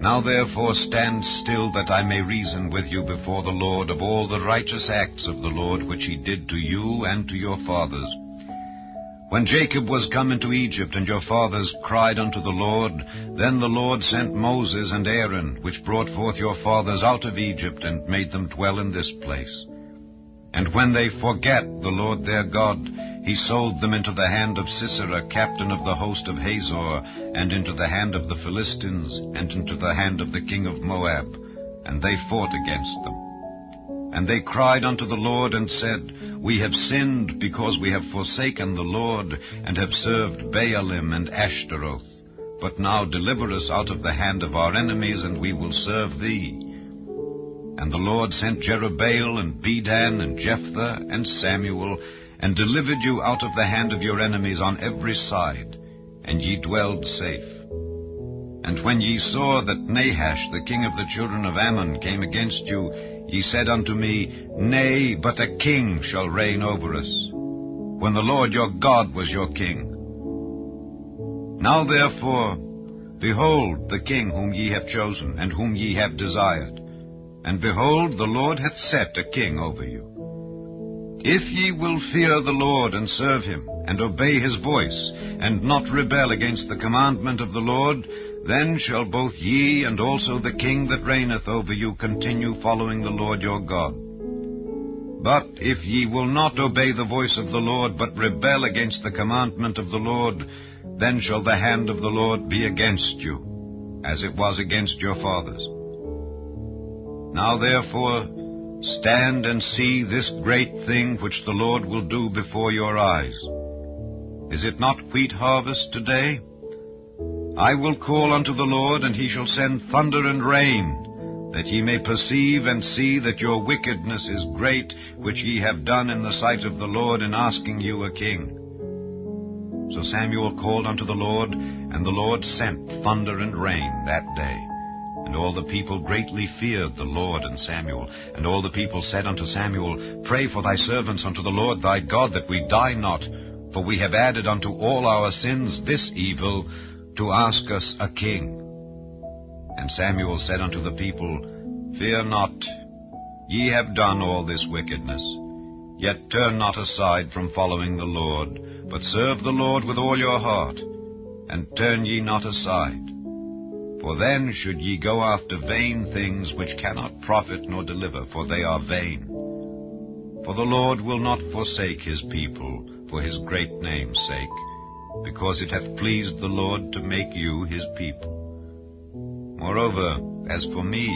Now therefore stand still, that I may reason with you before the Lord of all the righteous acts of the Lord which he did to you and to your fathers. When Jacob was come into Egypt, and your fathers cried unto the Lord, then the Lord sent Moses and Aaron, which brought forth your fathers out of Egypt, and made them dwell in this place. And when they forgat the Lord their God, he sold them into the hand of Sisera, captain of the host of Hazor, and into the hand of the Philistines, and into the hand of the king of Moab, and they fought against them. And they cried unto the Lord, and said, We have sinned, because we have forsaken the Lord, and have served Baalim and Ashtaroth. But now deliver us out of the hand of our enemies, and we will serve thee. And the Lord sent Jerubbaal, and Bedan, and Jephthah, and Samuel, and delivered you out of the hand of your enemies on every side, and ye dwelled safe. And when ye saw that Nahash, the king of the children of Ammon, came against you, ye said unto me, Nay, but a king shall reign over us, when the Lord your God was your king. Now therefore, behold the king whom ye have chosen, and whom ye have desired. And behold, the Lord hath set a king over you. If ye will fear the Lord, and serve him, and obey his voice, and not rebel against the commandment of the Lord, then shall both ye and also the king that reigneth over you continue following the Lord your God. But if ye will not obey the voice of the Lord, but rebel against the commandment of the Lord, then shall the hand of the Lord be against you, as it was against your fathers. Now therefore, stand and see this great thing which the Lord will do before your eyes. Is it not wheat harvest today? I will call unto the Lord, and he shall send thunder and rain, that ye may perceive and see that your wickedness is great, which ye have done in the sight of the Lord in asking you a king. So Samuel called unto the Lord, and the Lord sent thunder and rain that day. And all the people greatly feared the Lord and Samuel. And all the people said unto Samuel, Pray for thy servants unto the Lord thy God, that we die not. For we have added unto all our sins this evil, to ask us a king. And Samuel said unto the people, Fear not, ye have done all this wickedness. Yet turn not aside from following the Lord, but serve the Lord with all your heart, and turn ye not aside. For then should ye go after vain things which cannot profit nor deliver, for they are vain. For the Lord will not forsake his people for his great name's sake, because it hath pleased the Lord to make you his people. Moreover, as for me,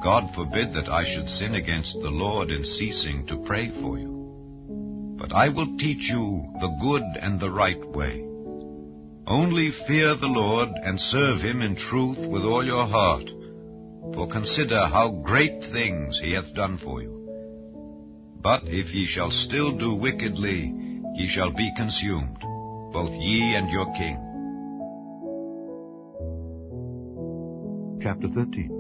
God forbid that I should sin against the Lord in ceasing to pray for you. But I will teach you the good and the right way. Only fear the Lord and serve him in truth with all your heart. For consider how great things he hath done for you. But if ye shall still do wickedly, ye shall be consumed, both ye and your king. Chapter 13.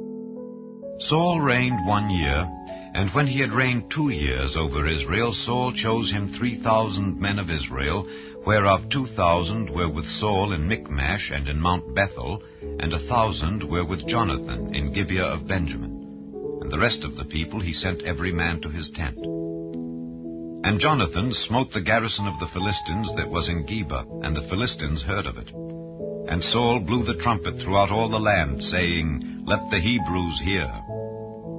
Saul reigned 1 year, and when he had reigned 2 years over Israel, Saul chose him 3,000 men of Israel, whereof 2,000 were with Saul in Michmash and in Mount Bethel, and 1,000 were with Jonathan in Gibeah of Benjamin. And the rest of the people he sent every man to his tent. And Jonathan smote the garrison of the Philistines that was in Geba, and the Philistines heard of it. And Saul blew the trumpet throughout all the land, saying, Let the Hebrews hear.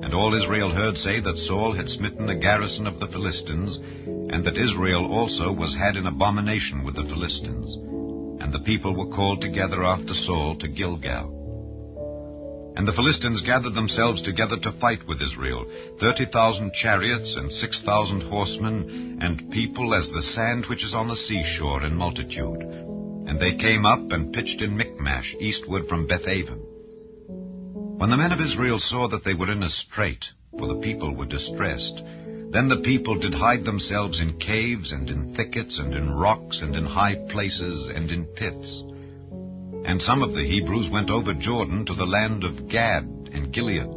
And all Israel heard say that Saul had smitten the garrison of the Philistines, and that Israel also was had in abomination with the Philistines. And the people were called together after Saul to Gilgal. And the Philistines gathered themselves together to fight with Israel, 30,000 chariots and 6,000 horsemen, and people as the sand which is on the seashore in multitude. And they came up and pitched in Michmash, eastward from Bethaven. When the men of Israel saw that they were in a strait, for the people were distressed, then the people did hide themselves in caves, and in thickets, and in rocks, and in high places, and in pits. And some of the Hebrews went over Jordan to the land of Gad and Gilead.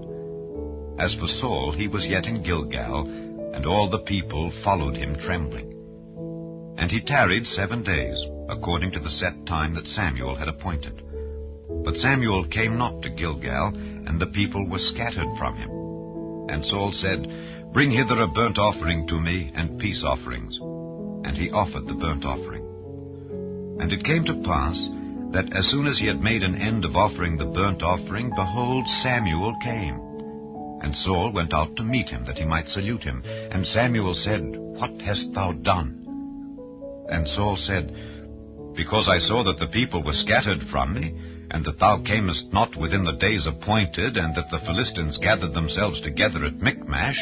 As for Saul, he was yet in Gilgal, and all the people followed him trembling. And he tarried 7 days, according to the set time that Samuel had appointed. But Samuel came not to Gilgal, and the people were scattered from him. And Saul said, Bring hither a burnt offering to me, and peace offerings. And he offered the burnt offering. And it came to pass, that as soon as he had made an end of offering the burnt offering, behold, Samuel came. And Saul went out to meet him, that he might salute him. And Samuel said, What hast thou done? And Saul said, Because I saw that the people were scattered from me, and that thou camest not within the days appointed, and that the Philistines gathered themselves together at Michmash,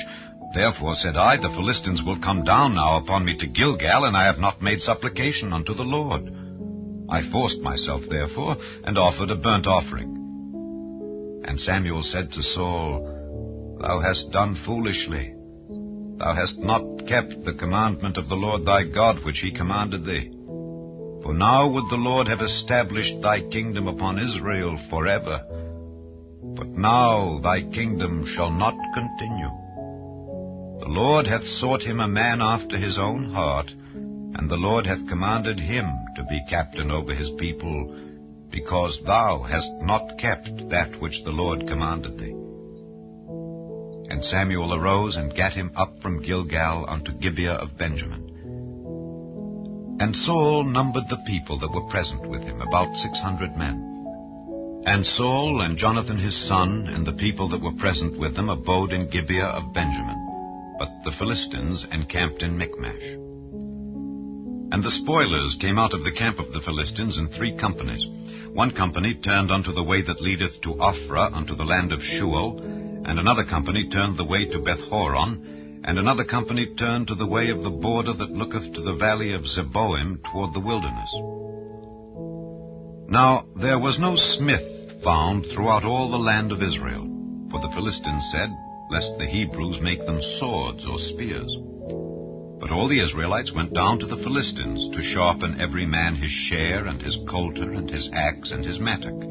therefore said I, The Philistines will come down now upon me to Gilgal, and I have not made supplication unto the Lord. I forced myself, therefore, and offered a burnt offering. And Samuel said to Saul, Thou hast done foolishly. Thou hast not kept the commandment of the Lord thy God, which he commanded thee. For now would the Lord have established thy kingdom upon Israel forever. But now thy kingdom shall not continue. The Lord hath sought him a man after his own heart, and the Lord hath commanded him to be captain over his people, because thou hast not kept that which the Lord commanded thee. And Samuel arose and gat him up from Gilgal unto Gibeah of Benjamin. And Saul numbered the people that were present with him, about 600 men. And Saul and Jonathan his son and the people that were present with them abode in Gibeah of Benjamin, but the Philistines encamped in Michmash. And the spoilers came out of the camp of the Philistines in 3 companies. 1 company turned unto the way that leadeth to Ophrah, unto the land of Shual, and another company turned the way to Bethhoron, and another company turned to the way of the border that looketh to the valley of Zeboim toward the wilderness. Now there was no smith found throughout all the land of Israel, for the Philistines said, Lest the Hebrews make them swords or spears. But all the Israelites went down to the Philistines to sharpen every man his share, and his coulter, and his axe, and his mattock.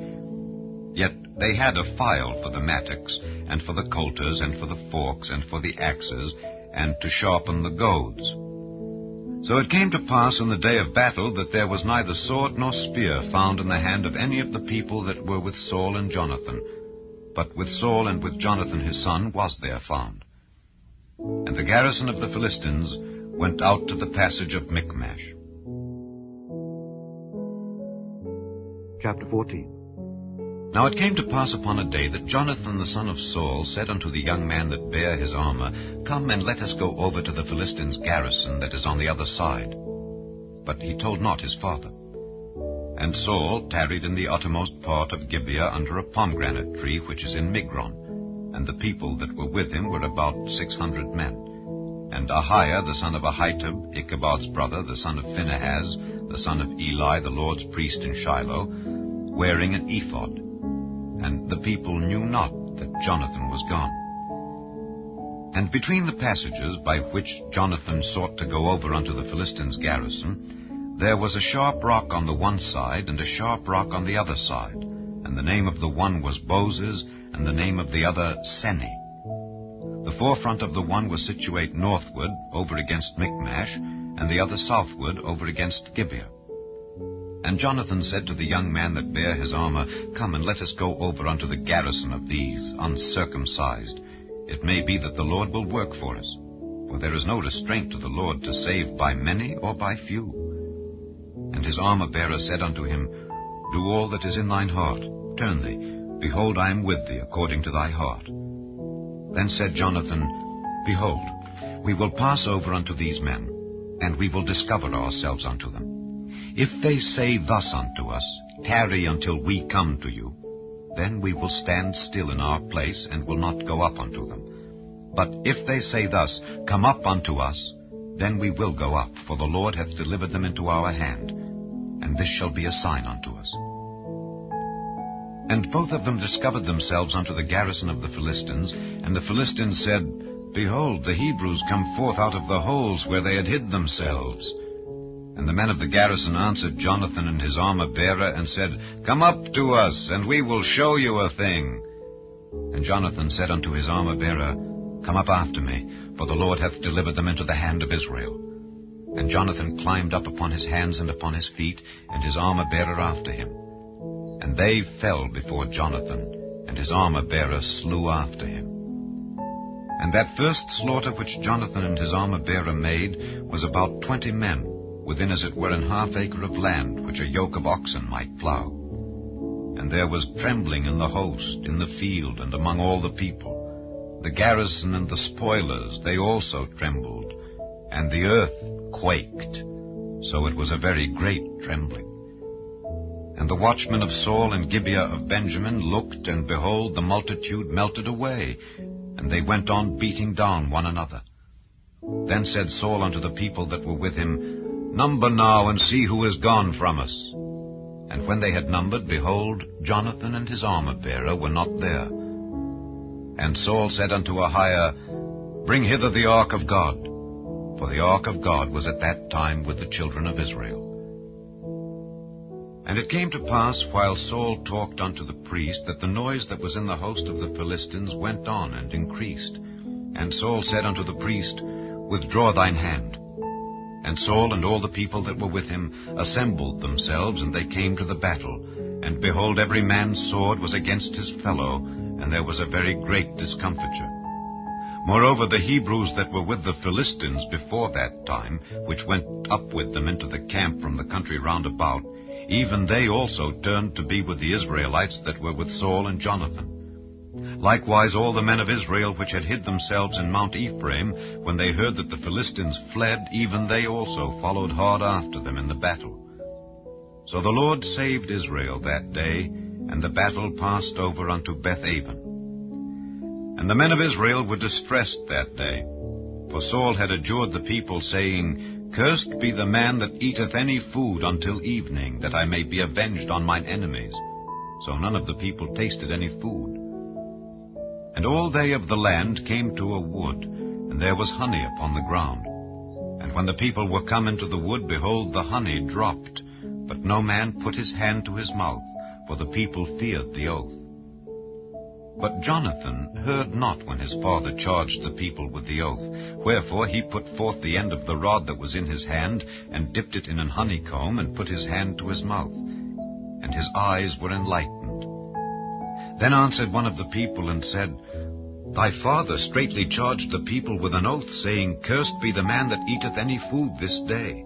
Yet they had a file for the mattocks, and for the coulters, and for the forks, and for the axes, and to sharpen the goads. So it came to pass in the day of battle that there was neither sword nor spear found in the hand of any of the people that were with Saul and Jonathan, but with Saul and with Jonathan his son was there found. And the garrison of the Philistines went out to the passage of Michmash. Chapter 14. Now it came to pass upon a day that Jonathan the son of Saul said unto the young man that bare his armor, Come and let us go over to the Philistines' garrison that is on the other side. But he told not his father. And Saul tarried in the uttermost part of Gibeah under a pomegranate tree which is in Migron. And the people that were with him were about 600 men. And Ahiah the son of Ahitub, Ichabod's brother, the son of Phinehas, the son of Eli, the Lord's priest in Shiloh, wearing an ephod. And the people knew not that Jonathan was gone. And between the passages by which Jonathan sought to go over unto the Philistines' garrison, there was a sharp rock on the one side, and a sharp rock on the other side. And the name of the one was Boses, and the name of the other Seni. The forefront of the one was situate northward, over against Michmash, and the other southward, over against Gibeah. And Jonathan said to the young man that bare his armor, Come, and let us go over unto the garrison of these uncircumcised. It may be that the Lord will work for us. For there is no restraint to the Lord to save by many or by few. And his armor-bearer said unto him, Do all that is in thine heart. Turn thee. Behold, I am with thee, according to thy heart. Then said Jonathan, Behold, we will pass over unto these men, and we will discover ourselves unto them. If they say thus unto us, Tarry until we come to you, then we will stand still in our place, and will not go up unto them. But if they say thus, Come up unto us, then we will go up, for the Lord hath delivered them into our hand, and this shall be a sign unto us. And both of them discovered themselves unto the garrison of the Philistines, and the Philistines said, Behold, the Hebrews come forth out of the holes where they had hid themselves. And the men of the garrison answered Jonathan and his armor-bearer, and said, Come up to us, and we will show you a thing. And Jonathan said unto his armor-bearer, Come up after me, for the Lord hath delivered them into the hand of Israel. And Jonathan climbed up upon his hands and upon his feet, and his armor-bearer after him. And they fell before Jonathan, and his armor-bearer slew after him. And that first slaughter which Jonathan and his armor-bearer made was about 20 men, within as it were an half acre of land, which a yoke of oxen might plough. And there was trembling in the host, in the field, and among all the people. The garrison and the spoilers, they also trembled, and the earth quaked. So it was a very great trembling. And the watchmen of Saul and Gibeah of Benjamin looked, and behold, the multitude melted away, and they went on beating down one another. Then said Saul unto the people that were with him, Number now, and see who is gone from us. And when they had numbered, behold, Jonathan and his armor-bearer were not there. And Saul said unto Ahiah, Bring hither the ark of God. For the ark of God was at that time with the children of Israel. And it came to pass, while Saul talked unto the priest, that the noise that was in the host of the Philistines went on and increased. And Saul said unto the priest, Withdraw thine hand. And Saul and all the people that were with him assembled themselves, and they came to the battle. And behold, every man's sword was against his fellow, and there was a very great discomfiture. Moreover, the Hebrews that were with the Philistines before that time, which went up with them into the camp from the country round about, even they also turned to be with the Israelites that were with Saul and Jonathan. Likewise all the men of Israel which had hid themselves in Mount Ephraim, when they heard that the Philistines fled, even they also followed hard after them in the battle. So the Lord saved Israel that day, and the battle passed over unto Beth-aven. And the men of Israel were distressed that day, for Saul had adjured the people, saying, Cursed be the man that eateth any food until evening, that I may be avenged on mine enemies. So none of the people tasted any food. And all they of the land came to a wood, and there was honey upon the ground. And when the people were come into the wood, behold, the honey dropped, but no man put his hand to his mouth, for the people feared the oath. But Jonathan heard not when his father charged the people with the oath. Wherefore he put forth the end of the rod that was in his hand, and dipped it in an honeycomb, and put his hand to his mouth. And his eyes were enlightened. Then answered one of the people, and said, Thy father straitly charged the people with an oath, saying, Cursed be the man that eateth any food this day.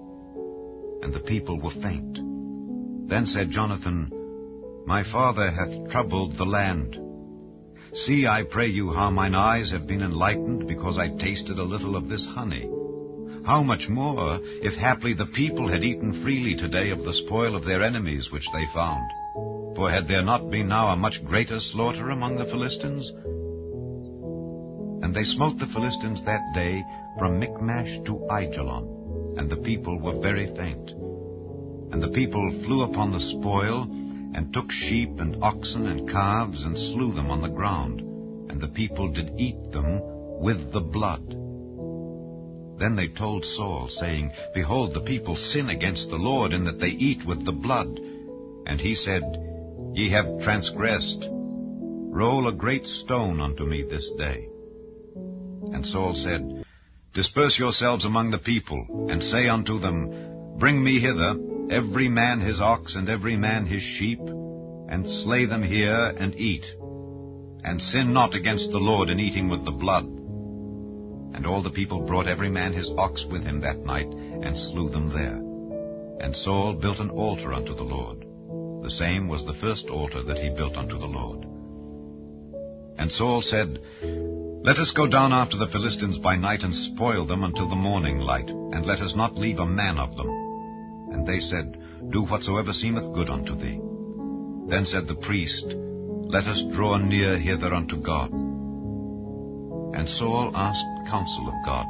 And the people were faint. Then said Jonathan, My father hath troubled the land. See, I pray you, how mine eyes have been enlightened, because I tasted a little of this honey. how much more, if haply the people had eaten freely today of the spoil of their enemies which they found? For had there not been now a much greater slaughter among the Philistines? And they smote the Philistines that day from Michmash to Aijalon, and the people were very faint. And the people flew upon the spoil, and took sheep and oxen and calves, and slew them on the ground, and the people did eat them with the blood. Then they told Saul, saying, Behold, the people sin against the Lord, in that they eat with the blood. And he said, Ye have transgressed. Roll a great stone unto me this day. And Saul said, Disperse yourselves among the people, and say unto them, Bring me hither every man his ox, and every man his sheep, and slay them here, and eat. And sin not against the Lord in eating with the blood. And all the people brought every man his ox with him that night, and slew them there. And Saul built an altar unto the Lord. The same was the first altar that he built unto the Lord. And Saul said, Let us go down after the Philistines by night, and spoil them until the morning light, and let us not leave a man of them. And they said, Do whatsoever seemeth good unto thee. Then said the priest, Let us draw near hither unto God. And Saul asked counsel of God,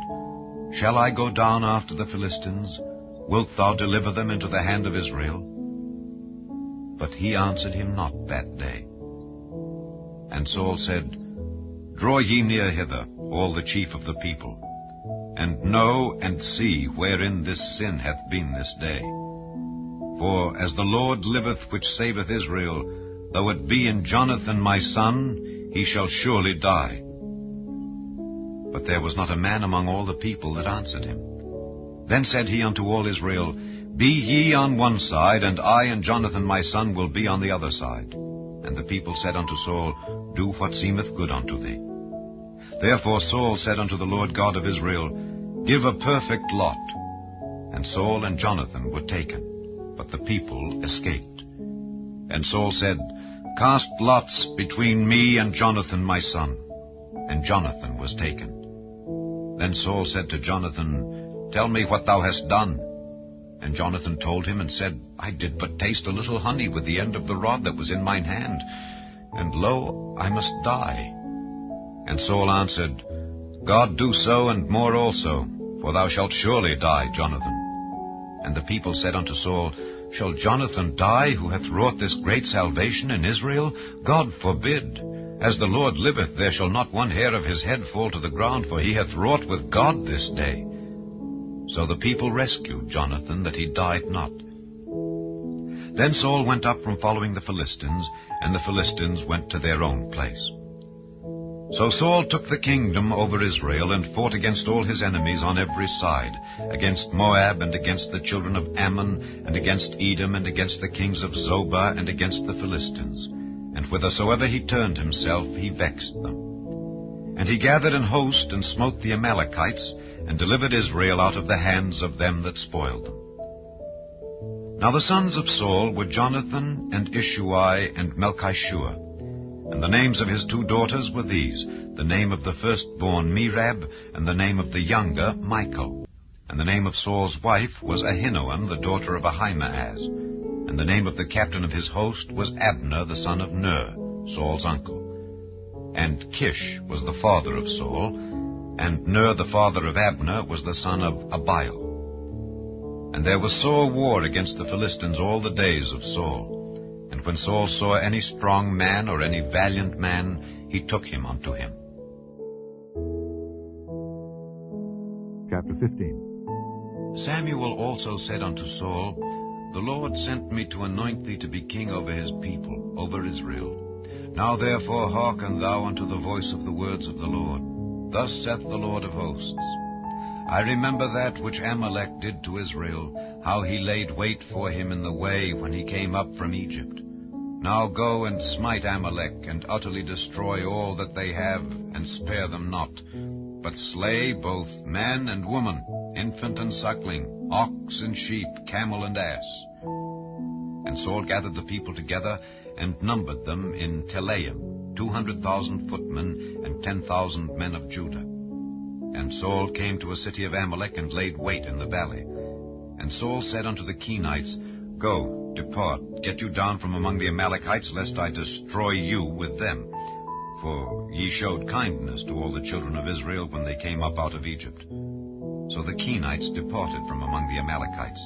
Shall I go down after the Philistines? Wilt thou deliver them into the hand of Israel? But he answered him not that day. And Saul said, Draw ye near hither, all the chief of the people, and know and see wherein this sin hath been this day. For as the Lord liveth which saveth Israel, though it be in Jonathan my son, he shall surely die. But there was not a man among all the people that answered him. Then said he unto all Israel, Be ye on one side, and I and Jonathan my son will be on the other side. And the people said unto Saul, Do what seemeth good unto thee. Therefore Saul said unto the Lord God of Israel, Give a perfect lot. And Saul and Jonathan were taken, but the people escaped. And Saul said, Cast lots between me and Jonathan my son. And Jonathan was taken. Then Saul said to Jonathan, Tell me what thou hast done. And Jonathan told him, and said, I did but taste a little honey with the end of the rod that was in mine hand, and lo, I must die. And Saul answered, God do so, and more also, for thou shalt surely die, Jonathan. And the people said unto Saul, Shall Jonathan die, who hath wrought this great salvation in Israel? God forbid. As the Lord liveth, there shall not one hair of his head fall to the ground, for he hath wrought with God this day. So the people rescued Jonathan, that he died not. Then Saul went up from following the Philistines, and the Philistines went to their own place. So Saul took the kingdom over Israel, and fought against all his enemies on every side, against Moab, and against the children of Ammon, and against Edom, and against the kings of Zobah, and against the Philistines. And whithersoever he turned himself, he vexed them. And he gathered an host, and smote the Amalekites, and delivered Israel out of the hands of them that spoiled them. Now the sons of Saul were Jonathan, and Ishuai, and Melchishua. And the names of his two daughters were these, the name of the firstborn Merab, and the name of the younger Michal. And the name of Saul's wife was Ahinoam, the daughter of Ahimaaz. And the name of the captain of his host was Abner, the son of Ner, Saul's uncle. And Kish was the father of Saul, and Ner the father of Abner was the son of Abiel. And there was sore war against the Philistines all the days of Saul. And when Saul saw any strong man or any valiant man, he took him unto him. Chapter 15. Samuel also said unto Saul, The Lord sent me to anoint thee to be king over his people, over Israel. Now therefore hearken thou unto the voice of the words of the Lord. Thus saith the Lord of hosts, I remember that which Amalek did to Israel, how he laid wait for him in the way when he came up from Egypt. Now go and smite Amalek, and utterly destroy all that they have, and spare them not, but slay both man and woman, infant and suckling, ox and sheep, camel and ass. And Saul gathered the people together, and numbered them in Telaim, 200,000 footmen, and 10,000 men of Judah. And Saul came to a city of Amalek, and laid wait in the valley. And Saul said unto the Kenites, Go, depart, get you down from among the Amalekites, lest I destroy you with them. For ye showed kindness to all the children of Israel when they came up out of Egypt. So the Kenites departed from among the Amalekites.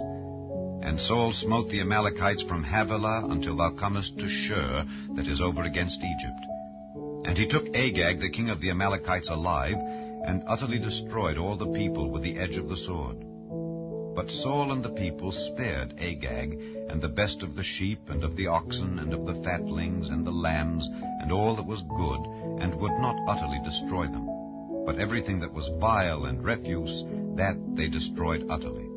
And Saul smote the Amalekites from Havilah until thou comest to Shur, that is over against Egypt. And he took Agag the king of the Amalekites alive, and utterly destroyed all the people with the edge of the sword. But Saul and the people spared Agag, and the best of the sheep, and of the oxen, and of the fatlings, and the lambs, and all that was good, and would not utterly destroy them. But everything that was vile and refuse, that they destroyed utterly.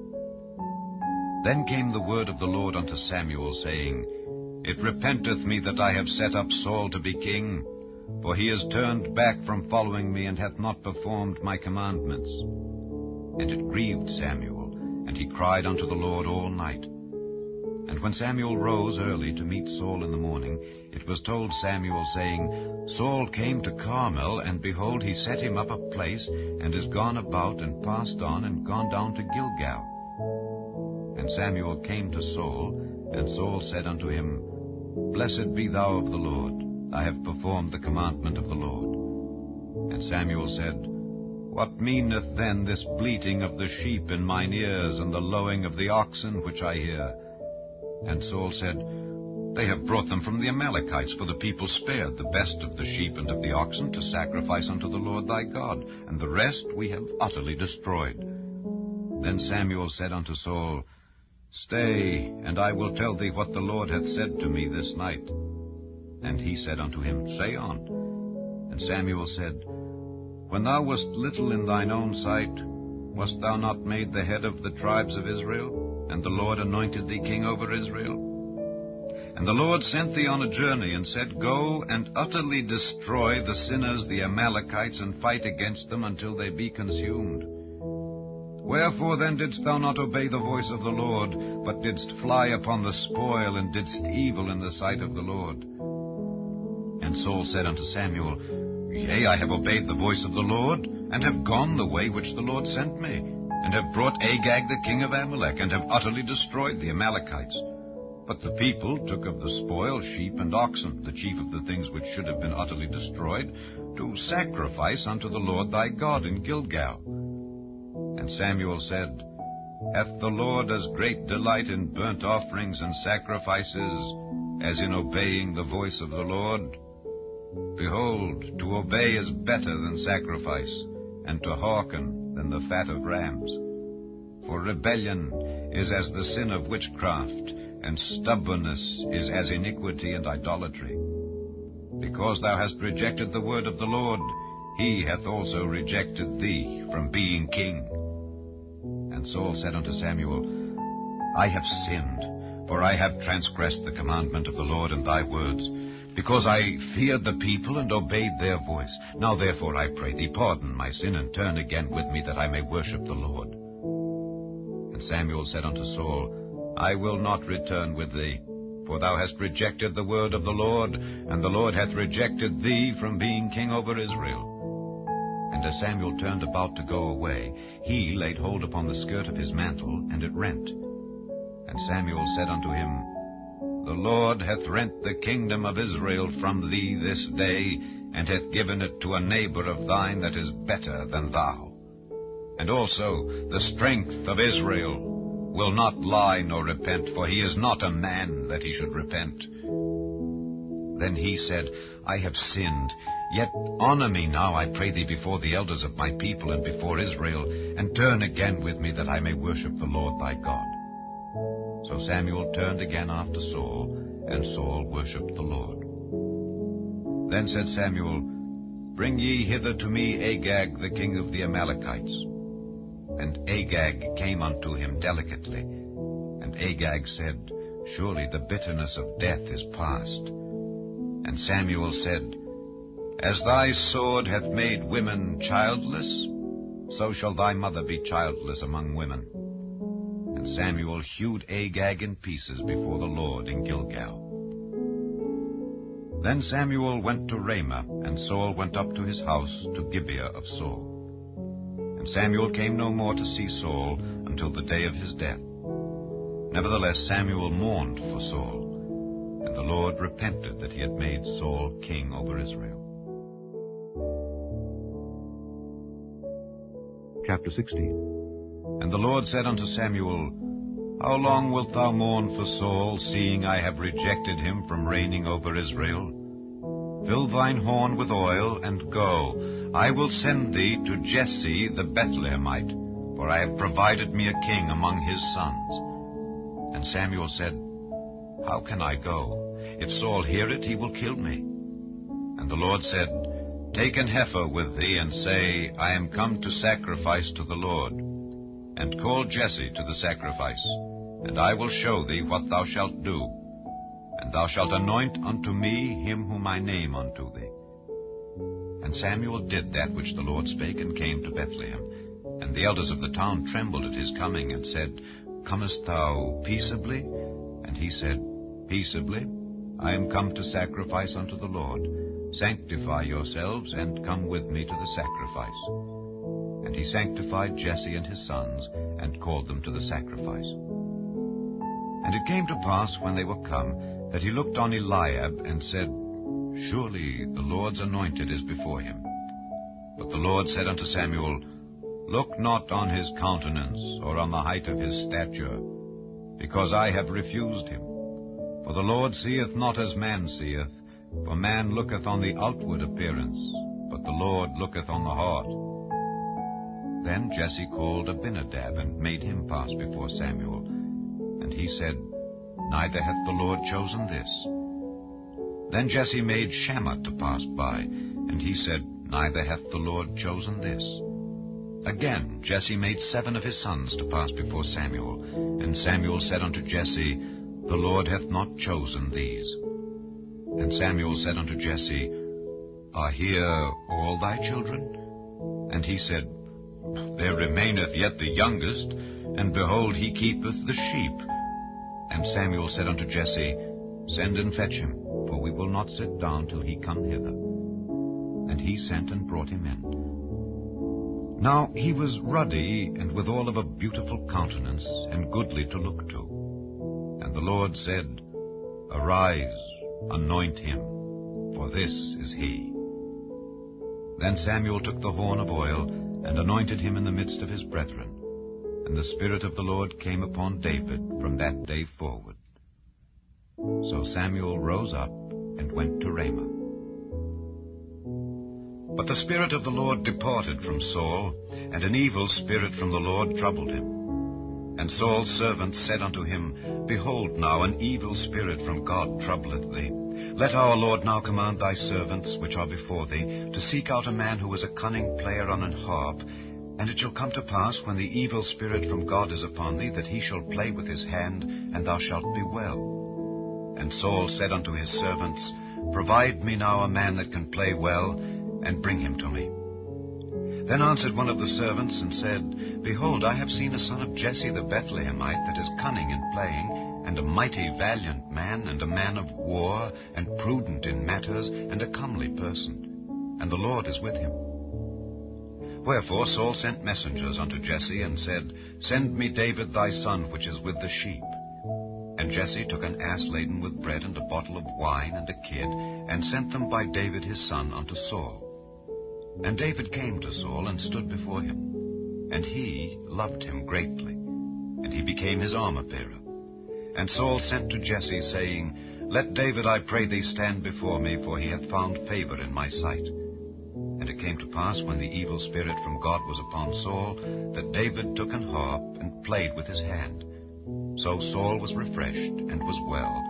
Then came the word of the Lord unto Samuel, saying, It repenteth me that I have set up Saul to be king, for he is turned back from following me, and hath not performed my commandments. And it grieved Samuel, and he cried unto the Lord all night. And when Samuel rose early to meet Saul in the morning, it was told Samuel, saying, Saul came to Carmel, and behold, he set him up a place, and is gone about, and passed on, and gone down to Gilgal. And Samuel came to Saul, and Saul said unto him, Blessed be thou of the Lord, I have performed the commandment of the Lord. And Samuel said, What meaneth then this bleating of the sheep in mine ears, and the lowing of the oxen which I hear? And Saul said, They have brought them from the Amalekites, for the people spared the best of the sheep and of the oxen to sacrifice unto the Lord thy God, and the rest we have utterly destroyed. Then Samuel said unto Saul, Stay, and I will tell thee what the Lord hath said to me this night. And he said unto him, Say on. And Samuel said, When thou wast little in thine own sight, wast thou not made the head of the tribes of Israel? And the Lord anointed thee king over Israel? And the Lord sent thee on a journey, and said, Go and utterly destroy the sinners, the Amalekites, and fight against them until they be consumed. Wherefore then didst thou not obey the voice of the Lord, but didst fly upon the spoil, and didst evil in the sight of the Lord? And Saul said unto Samuel, Yea, I have obeyed the voice of the Lord, and have gone the way which the Lord sent me, and have brought Agag the king of Amalek, and have utterly destroyed the Amalekites. But the people took of the spoil sheep and oxen, the chief of the things which should have been utterly destroyed, to sacrifice unto the Lord thy God in Gilgal. And Samuel said, Hath the Lord as great delight in burnt offerings and sacrifices as in obeying the voice of the Lord? Behold, to obey is better than sacrifice, and to hearken than the fat of rams. For rebellion is as the sin of witchcraft, and stubbornness is as iniquity and idolatry. Because thou hast rejected the word of the Lord, he hath also rejected thee from being king. And Saul said unto Samuel, I have sinned, for I have transgressed the commandment of the Lord and thy words, because I feared the people and obeyed their voice. Now therefore I pray thee, pardon my sin, and turn again with me, that I may worship the Lord. And Samuel said unto Saul, I will not return with thee, for thou hast rejected the word of the Lord, and the Lord hath rejected thee from being king over Israel. And as Samuel turned about to go away, he laid hold upon the skirt of his mantle, and it rent. And Samuel said unto him, The Lord hath rent the kingdom of Israel from thee this day, and hath given it to a neighbor of thine that is better than thou. And also the strength of Israel will not lie nor repent, for he is not a man that he should repent. Then he said, I have sinned. Yet honor me now, I pray thee, before the elders of my people and before Israel, and turn again with me, that I may worship the Lord thy God. So Samuel turned again after Saul, and Saul worshipped the Lord. Then said Samuel, Bring ye hither to me Agag the king of the Amalekites. And Agag came unto him delicately. And Agag said, Surely the bitterness of death is past. And Samuel said, As thy sword hath made women childless, so shall thy mother be childless among women. And Samuel hewed Agag in pieces before the Lord in Gilgal. Then Samuel went to Ramah, and Saul went up to his house to Gibeah of Saul. Samuel came no more to see Saul until the day of his death. Nevertheless, Samuel mourned for Saul, and the Lord repented that he had made Saul king over Israel. Chapter 16. And the Lord said unto Samuel, How long wilt thou mourn for Saul, seeing I have rejected him from reigning over Israel? Fill thine horn with oil, and go. I will send thee to Jesse the Bethlehemite, for I have provided me a king among his sons. And Samuel said, How can I go? If Saul hear it, he will kill me. And the Lord said, Take an heifer with thee, and say, I am come to sacrifice to the Lord. And call Jesse to the sacrifice, and I will show thee what thou shalt do. And thou shalt anoint unto me him whom I name unto thee. And Samuel did that which the Lord spake, and came to Bethlehem. And the elders of the town trembled at his coming, and said, Comest thou peaceably? And he said, Peaceably. I am come to sacrifice unto the Lord. Sanctify yourselves, and come with me to the sacrifice. And he sanctified Jesse and his sons, and called them to the sacrifice. And it came to pass, when they were come, that he looked on Eliab, and said, Surely the Lord's anointed is before him. But the Lord said unto Samuel, Look not on his countenance, or on the height of his stature, because I have refused him. For the Lord seeth not as man seeth, for man looketh on the outward appearance, but the Lord looketh on the heart. Then Jesse called Abinadab, and made him pass before Samuel. And he said, Neither hath the Lord chosen this. Then Jesse made Shammah to pass by, and he said, Neither hath the Lord chosen this. Again Jesse made 7 of his sons to pass before Samuel. And Samuel said unto Jesse, The Lord hath not chosen these. And Samuel said unto Jesse, Are here all thy children? And he said, There remaineth yet the youngest, and behold, he keepeth the sheep. And Samuel said unto Jesse, Send and fetch him, for we will not sit down till he come hither. And he sent and brought him in. Now he was ruddy, and withal of a beautiful countenance, and goodly to look to. And the Lord said, Arise, anoint him, for this is he. Then Samuel took the horn of oil, and anointed him in the midst of his brethren. And the Spirit of the Lord came upon David from that day forward. So Samuel rose up and went to Ramah. But the Spirit of the Lord departed from Saul, and an evil spirit from the Lord troubled him. And Saul's servants said unto him, Behold now, an evil spirit from God troubleth thee. Let our Lord now command thy servants, which are before thee, to seek out a man who is a cunning player on an harp. And it shall come to pass, when the evil spirit from God is upon thee, that he shall play with his hand, and thou shalt be well. And Saul said unto his servants, Provide me now a man that can play well, and bring him to me. Then answered one of the servants, and said, Behold, I have seen a son of Jesse the Bethlehemite, that is cunning in playing, and a mighty valiant man, and a man of war, and prudent in matters, and a comely person. And the Lord is with him. Wherefore Saul sent messengers unto Jesse, and said, Send me David thy son, which is with the sheep. And Jesse took an ass laden with bread, and a bottle of wine, and a kid, and sent them by David his son unto Saul. And David came to Saul, and stood before him. And he loved him greatly, and he became his armor-bearer. And Saul sent to Jesse, saying, Let David, I pray thee, stand before me, for he hath found favor in my sight. And it came to pass, when the evil spirit from God was upon Saul, that David took an harp, and played with his hand. So Saul was refreshed, and was well,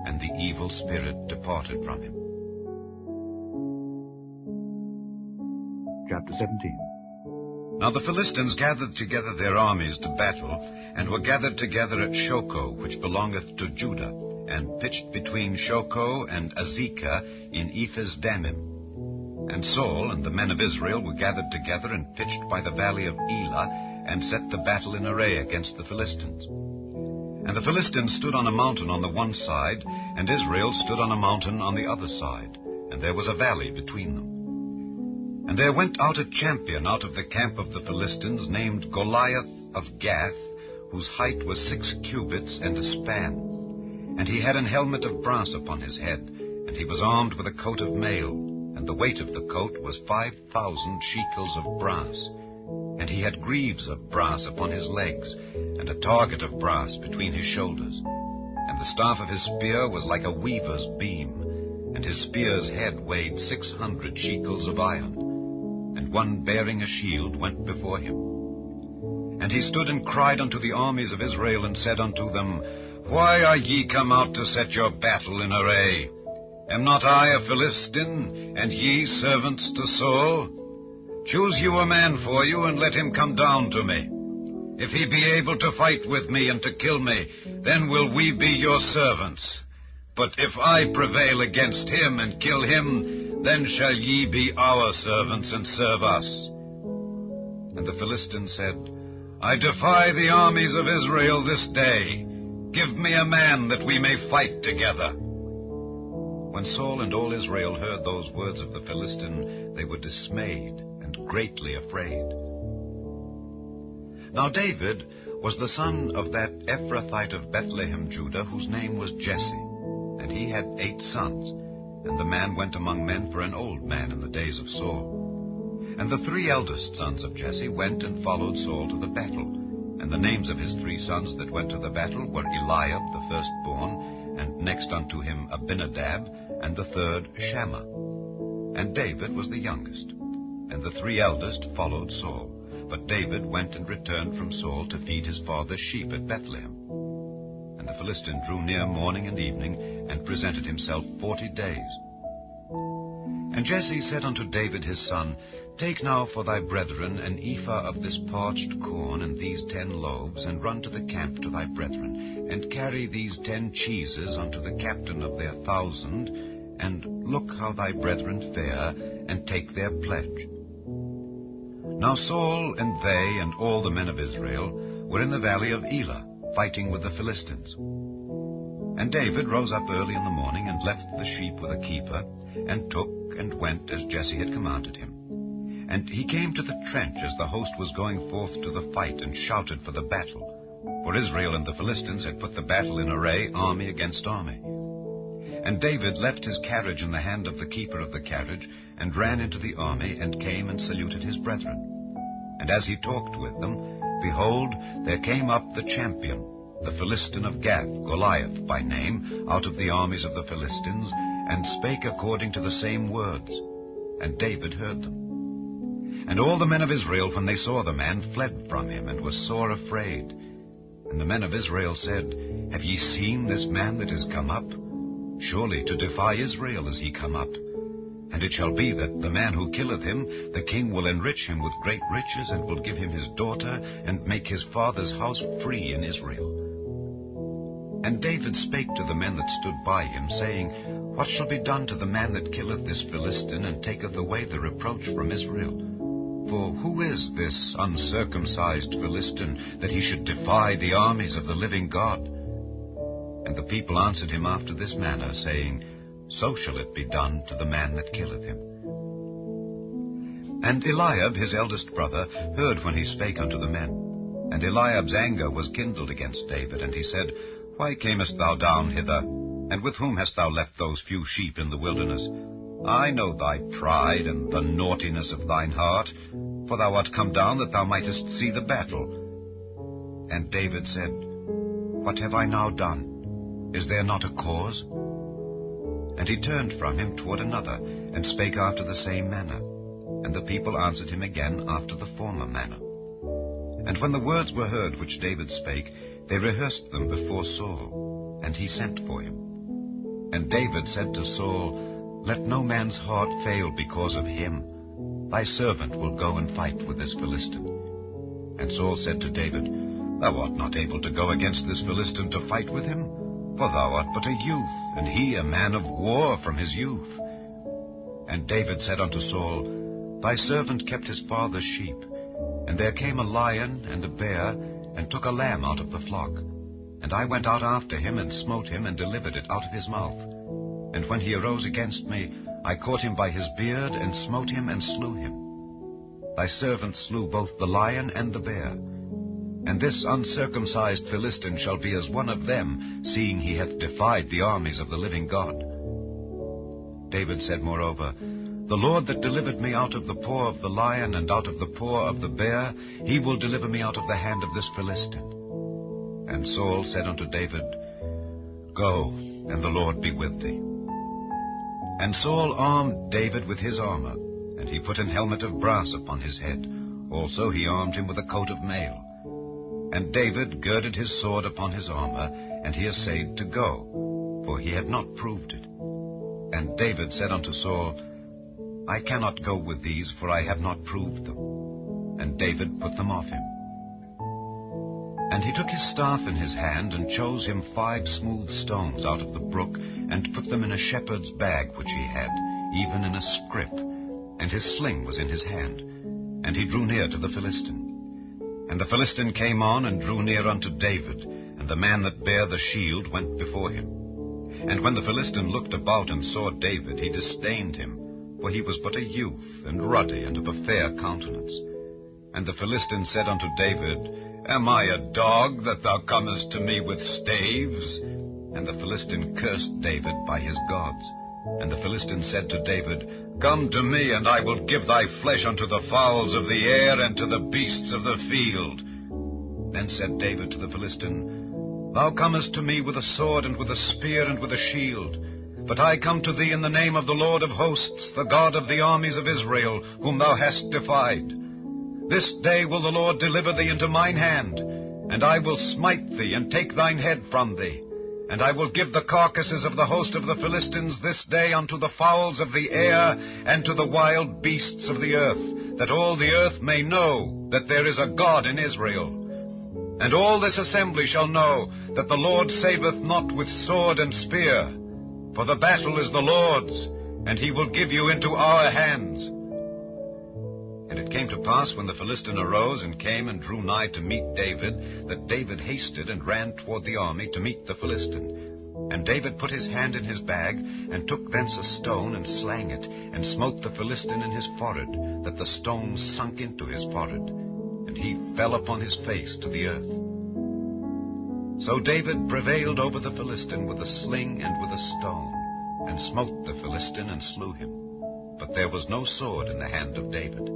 and the evil spirit departed from him. Chapter 17. Now the Philistines gathered together their armies to battle, and were gathered together at Shochoh, which belongeth to Judah, and pitched between Shochoh and Azekah in Ephes-dammim. And Saul and the men of Israel were gathered together, and pitched by the valley of Elah, and set the battle in array against the Philistines. And the Philistines stood on a mountain on the one side, and Israel stood on a mountain on the other side, and there was a valley between them. And there went out a champion out of the camp of the Philistines, named Goliath of Gath, whose height was 6 cubits and a span. And he had an helmet of brass upon his head, and he was armed with a coat of mail, and the weight of the coat was 5,000 shekels of brass. And he had greaves of brass upon his legs, and a target of brass between his shoulders. And the staff of his spear was like a weaver's beam, and his spear's head weighed 600 shekels of iron. And one bearing a shield went before him. And he stood and cried unto the armies of Israel, and said unto them, Why are ye come out to set your battle in array? Am not I a Philistine, and ye servants to Saul? Choose you a man for you, and let him come down to me. If he be able to fight with me and to kill me, then will we be your servants. But if I prevail against him and kill him, then shall ye be our servants and serve us. And the Philistine said, I defy the armies of Israel this day. Give me a man that we may fight together. When Saul and all Israel heard those words of the Philistine, they were dismayed and greatly afraid. Now David was the son of that Ephrathite of Bethlehem, Judah, whose name was Jesse. And he had 8 sons, and the man went among men for an old man in the days of Saul. And the 3 eldest sons of Jesse went and followed Saul to the battle. And the names of his 3 sons that went to the battle were Eliab the firstborn, and next unto him Abinadab, and the third Shammah. And David was the youngest. And the 3 eldest followed Saul. But David went and returned from Saul to feed his father's sheep at Bethlehem. And the Philistine drew near morning and evening, and presented himself 40 days. And Jesse said unto David his son, Take now for thy brethren an ephah of this parched corn, and these 10 loaves, and run to the camp to thy brethren, and carry these 10 cheeses unto the captain of their 1,000, and look how thy brethren fare, and take their pledge. Now Saul and they and all the men of Israel were in the valley of Elah, fighting with the Philistines. And David rose up early in the morning, and left the sheep with a keeper, and took and went as Jesse had commanded him. And he came to the trench as the host was going forth to the fight, and shouted for the battle. For Israel and the Philistines had put the battle in array, army against army. And David left his carriage in the hand of the keeper of the carriage, and ran into the army, and came and saluted his brethren. And as he talked with them, behold, there came up the champion, the Philistine of Gath, Goliath by name, out of the armies of the Philistines, and spake according to the same words. And David heard them. And all the men of Israel, when they saw the man, fled from him, and were sore afraid. And the men of Israel said, Have ye seen this man that is come up? Surely to defy Israel is he come up. And it shall be that the man who killeth him, the king will enrich him with great riches, and will give him his daughter, and make his father's house free in Israel. And David spake to the men that stood by him, saying, What shall be done to the man that killeth this Philistine, and taketh away the reproach from Israel? For who is this uncircumcised Philistine, that he should defy the armies of the living God? And the people answered him after this manner, saying, So shall it be done to the man that killeth him. And Eliab his eldest brother heard when he spake unto the men. And Eliab's anger was kindled against David, and he said, Why camest thou down hither? And with whom hast thou left those few sheep in the wilderness? I know thy pride and the naughtiness of thine heart, for thou art come down that thou mightest see the battle. And David said, What have I now done? Is there not a cause? And he turned from him toward another, and spake after the same manner. And the people answered him again after the former manner. And when the words were heard which David spake, they rehearsed them before Saul, and he sent for him. And David said to Saul, Let no man's heart fail because of him. Thy servant will go and fight with this Philistine. And Saul said to David, Thou art not able to go against this Philistine to fight with him, for thou art but a youth, and he a man of war from his youth. And David said unto Saul, Thy servant kept his father's sheep, and there came a lion and a bear, and took a lamb out of the flock. And I went out after him, and smote him, and delivered it out of his mouth. And when he arose against me, I caught him by his beard, and smote him, and slew him. Thy servant slew both the lion and the bear. And this uncircumcised Philistine shall be as one of them, seeing he hath defied the armies of the living God. David said moreover, The Lord that delivered me out of the paw of the lion and out of the paw of the bear, he will deliver me out of the hand of this Philistine. And Saul said unto David, Go, and the Lord be with thee. And Saul armed David with his armor, and he put an helmet of brass upon his head. Also he armed him with a coat of mail. And David girded his sword upon his armor, and he essayed to go, for he had not proved it. And David said unto Saul, I cannot go with these, for I have not proved them. And David put them off him. And he took his staff in his hand, and chose him 5 smooth stones out of the brook, and put them in a shepherd's bag which he had, even in a scrip, and his sling was in his hand. And he drew near to the Philistine. And the Philistine came on, and drew near unto David, and the man that bare the shield went before him. And when the Philistine looked about and saw David, he disdained him, for he was but a youth, and ruddy, and of a fair countenance. And the Philistine said unto David, Am I a dog, that thou comest to me with staves? And the Philistine cursed David by his gods. And the Philistine said to David, Come to me, and I will give thy flesh unto the fowls of the air, and to the beasts of the field. Then said David to the Philistine, Thou comest to me with a sword, and with a spear, and with a shield. But I come to thee in the name of the Lord of hosts, the God of the armies of Israel, whom thou hast defied. This day will the Lord deliver thee into mine hand, and I will smite thee, and take thine head from thee. And I will give the carcasses of the host of the Philistines this day unto the fowls of the air, and to the wild beasts of the earth, that all the earth may know that there is a God in Israel. And all this assembly shall know that the Lord saveth not with sword and spear, for the battle is the Lord's, and he will give you into our hands. And it came to pass, when the Philistine arose and came and drew nigh to meet David, that David hasted and ran toward the army to meet the Philistine. And David put his hand in his bag, and took thence a stone, and slang it, and smote the Philistine in his forehead, that the stone sunk into his forehead, and he fell upon his face to the earth. So David prevailed over the Philistine with a sling and with a stone, and smote the Philistine and slew him. But there was no sword in the hand of David.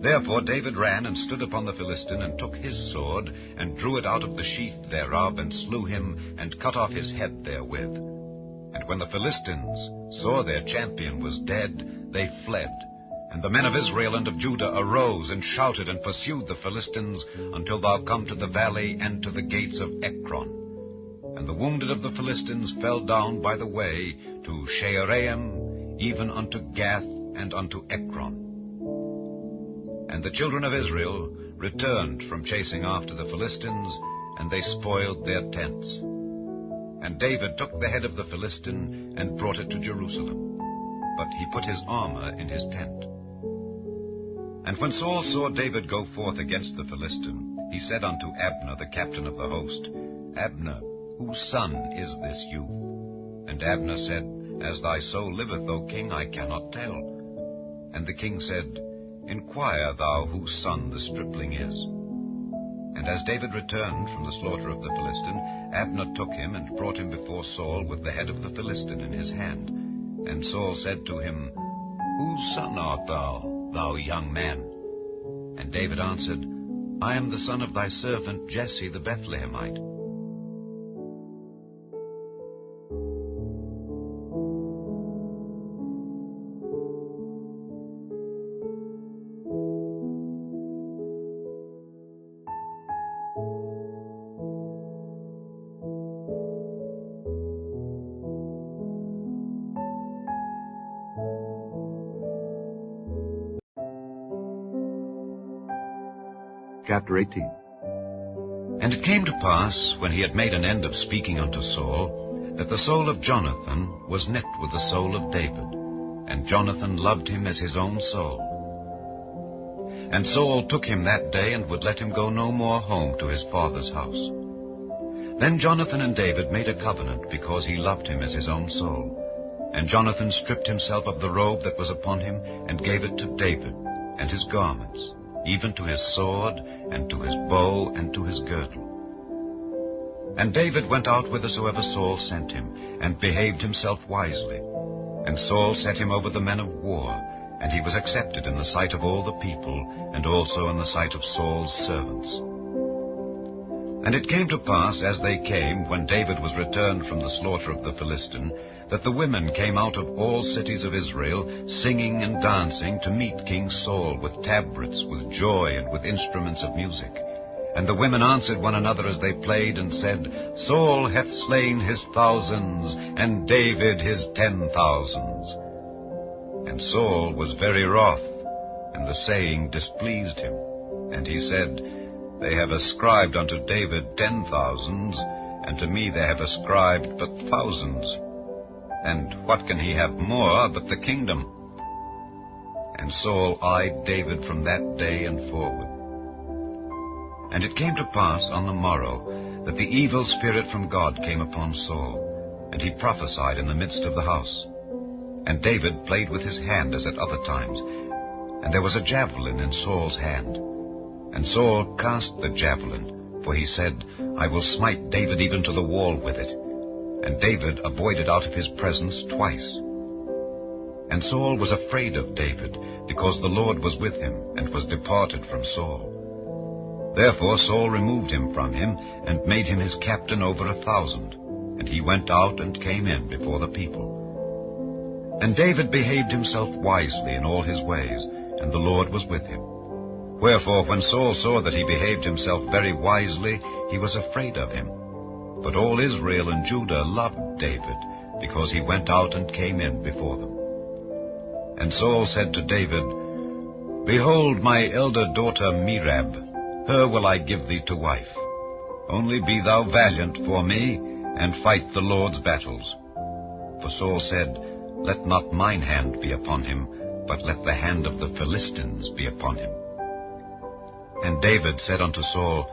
Therefore David ran and stood upon the Philistine, and took his sword, and drew it out of the sheath thereof, and slew him, and cut off his head therewith. And when the Philistines saw their champion was dead, they fled. And the men of Israel and of Judah arose, and shouted, and pursued the Philistines, until thou come to the valley, and to the gates of Ekron. And the wounded of the Philistines fell down by the way to Shaaraim, even unto Gath, and unto Ekron. And the children of Israel returned from chasing after the Philistines, and they spoiled their tents. And David took the head of the Philistine, and brought it to Jerusalem. But he put his armor in his tent. And when Saul saw David go forth against the Philistine, he said unto Abner, the captain of the host, Abner, whose son is this youth? And Abner said, As thy soul liveth, O king, I cannot tell. And the king said, Inquire thou whose son the stripling is. And as David returned from the slaughter of the Philistine, Abner took him, and brought him before Saul with the head of the Philistine in his hand. And Saul said to him, Whose son art thou, thou young man? And David answered, I am the son of thy servant Jesse the Bethlehemite. Chapter 18. And it came to pass, when he had made an end of speaking unto Saul, that the soul of Jonathan was knit with the soul of David, and Jonathan loved him as his own soul. And Saul took him that day, and would let him go no more home to his father's house. Then Jonathan and David made a covenant, because he loved him as his own soul. And Jonathan stripped himself of the robe that was upon him, and gave it to David, and his garments, even to his sword, and to his bow, and to his girdle. And David went out whithersoever Saul sent him, and behaved himself wisely. And Saul set him over the men of war, and he was accepted in the sight of all the people, and also in the sight of Saul's servants. And it came to pass, as they came, when David was returned from the slaughter of the Philistine, that the women came out of all cities of Israel, singing and dancing, to meet King Saul with tabrets, with joy, and with instruments of music. And the women answered one another as they played, and said, Saul hath slain his thousands, and David his 10,000s. And Saul was very wroth, and the saying displeased him. And he said, They have ascribed unto David 10,000s, and to me they have ascribed but thousands. And what can he have more but the kingdom? And Saul eyed David from that day and forward. And it came to pass on the morrow that the evil spirit from God came upon Saul, and he prophesied in the midst of the house. And David played with his hand as at other times, and there was a javelin in Saul's hand. And Saul cast the javelin, for he said, I will smite David even to the wall with it. And David avoided out of his presence twice. And Saul was afraid of David, because the Lord was with him, and was departed from Saul. Therefore Saul removed him from him, and made him his captain over 1,000. And he went out and came in before the people. And David behaved himself wisely in all his ways, and the Lord was with him. Wherefore when Saul saw that he behaved himself very wisely, he was afraid of him. But all Israel and Judah loved David, because he went out and came in before them. And Saul said to David, Behold, my elder daughter Merab, her will I give thee to wife. Only be thou valiant for me, and fight the Lord's battles. For Saul said, Let not mine hand be upon him, but let the hand of the Philistines be upon him. And David said unto Saul,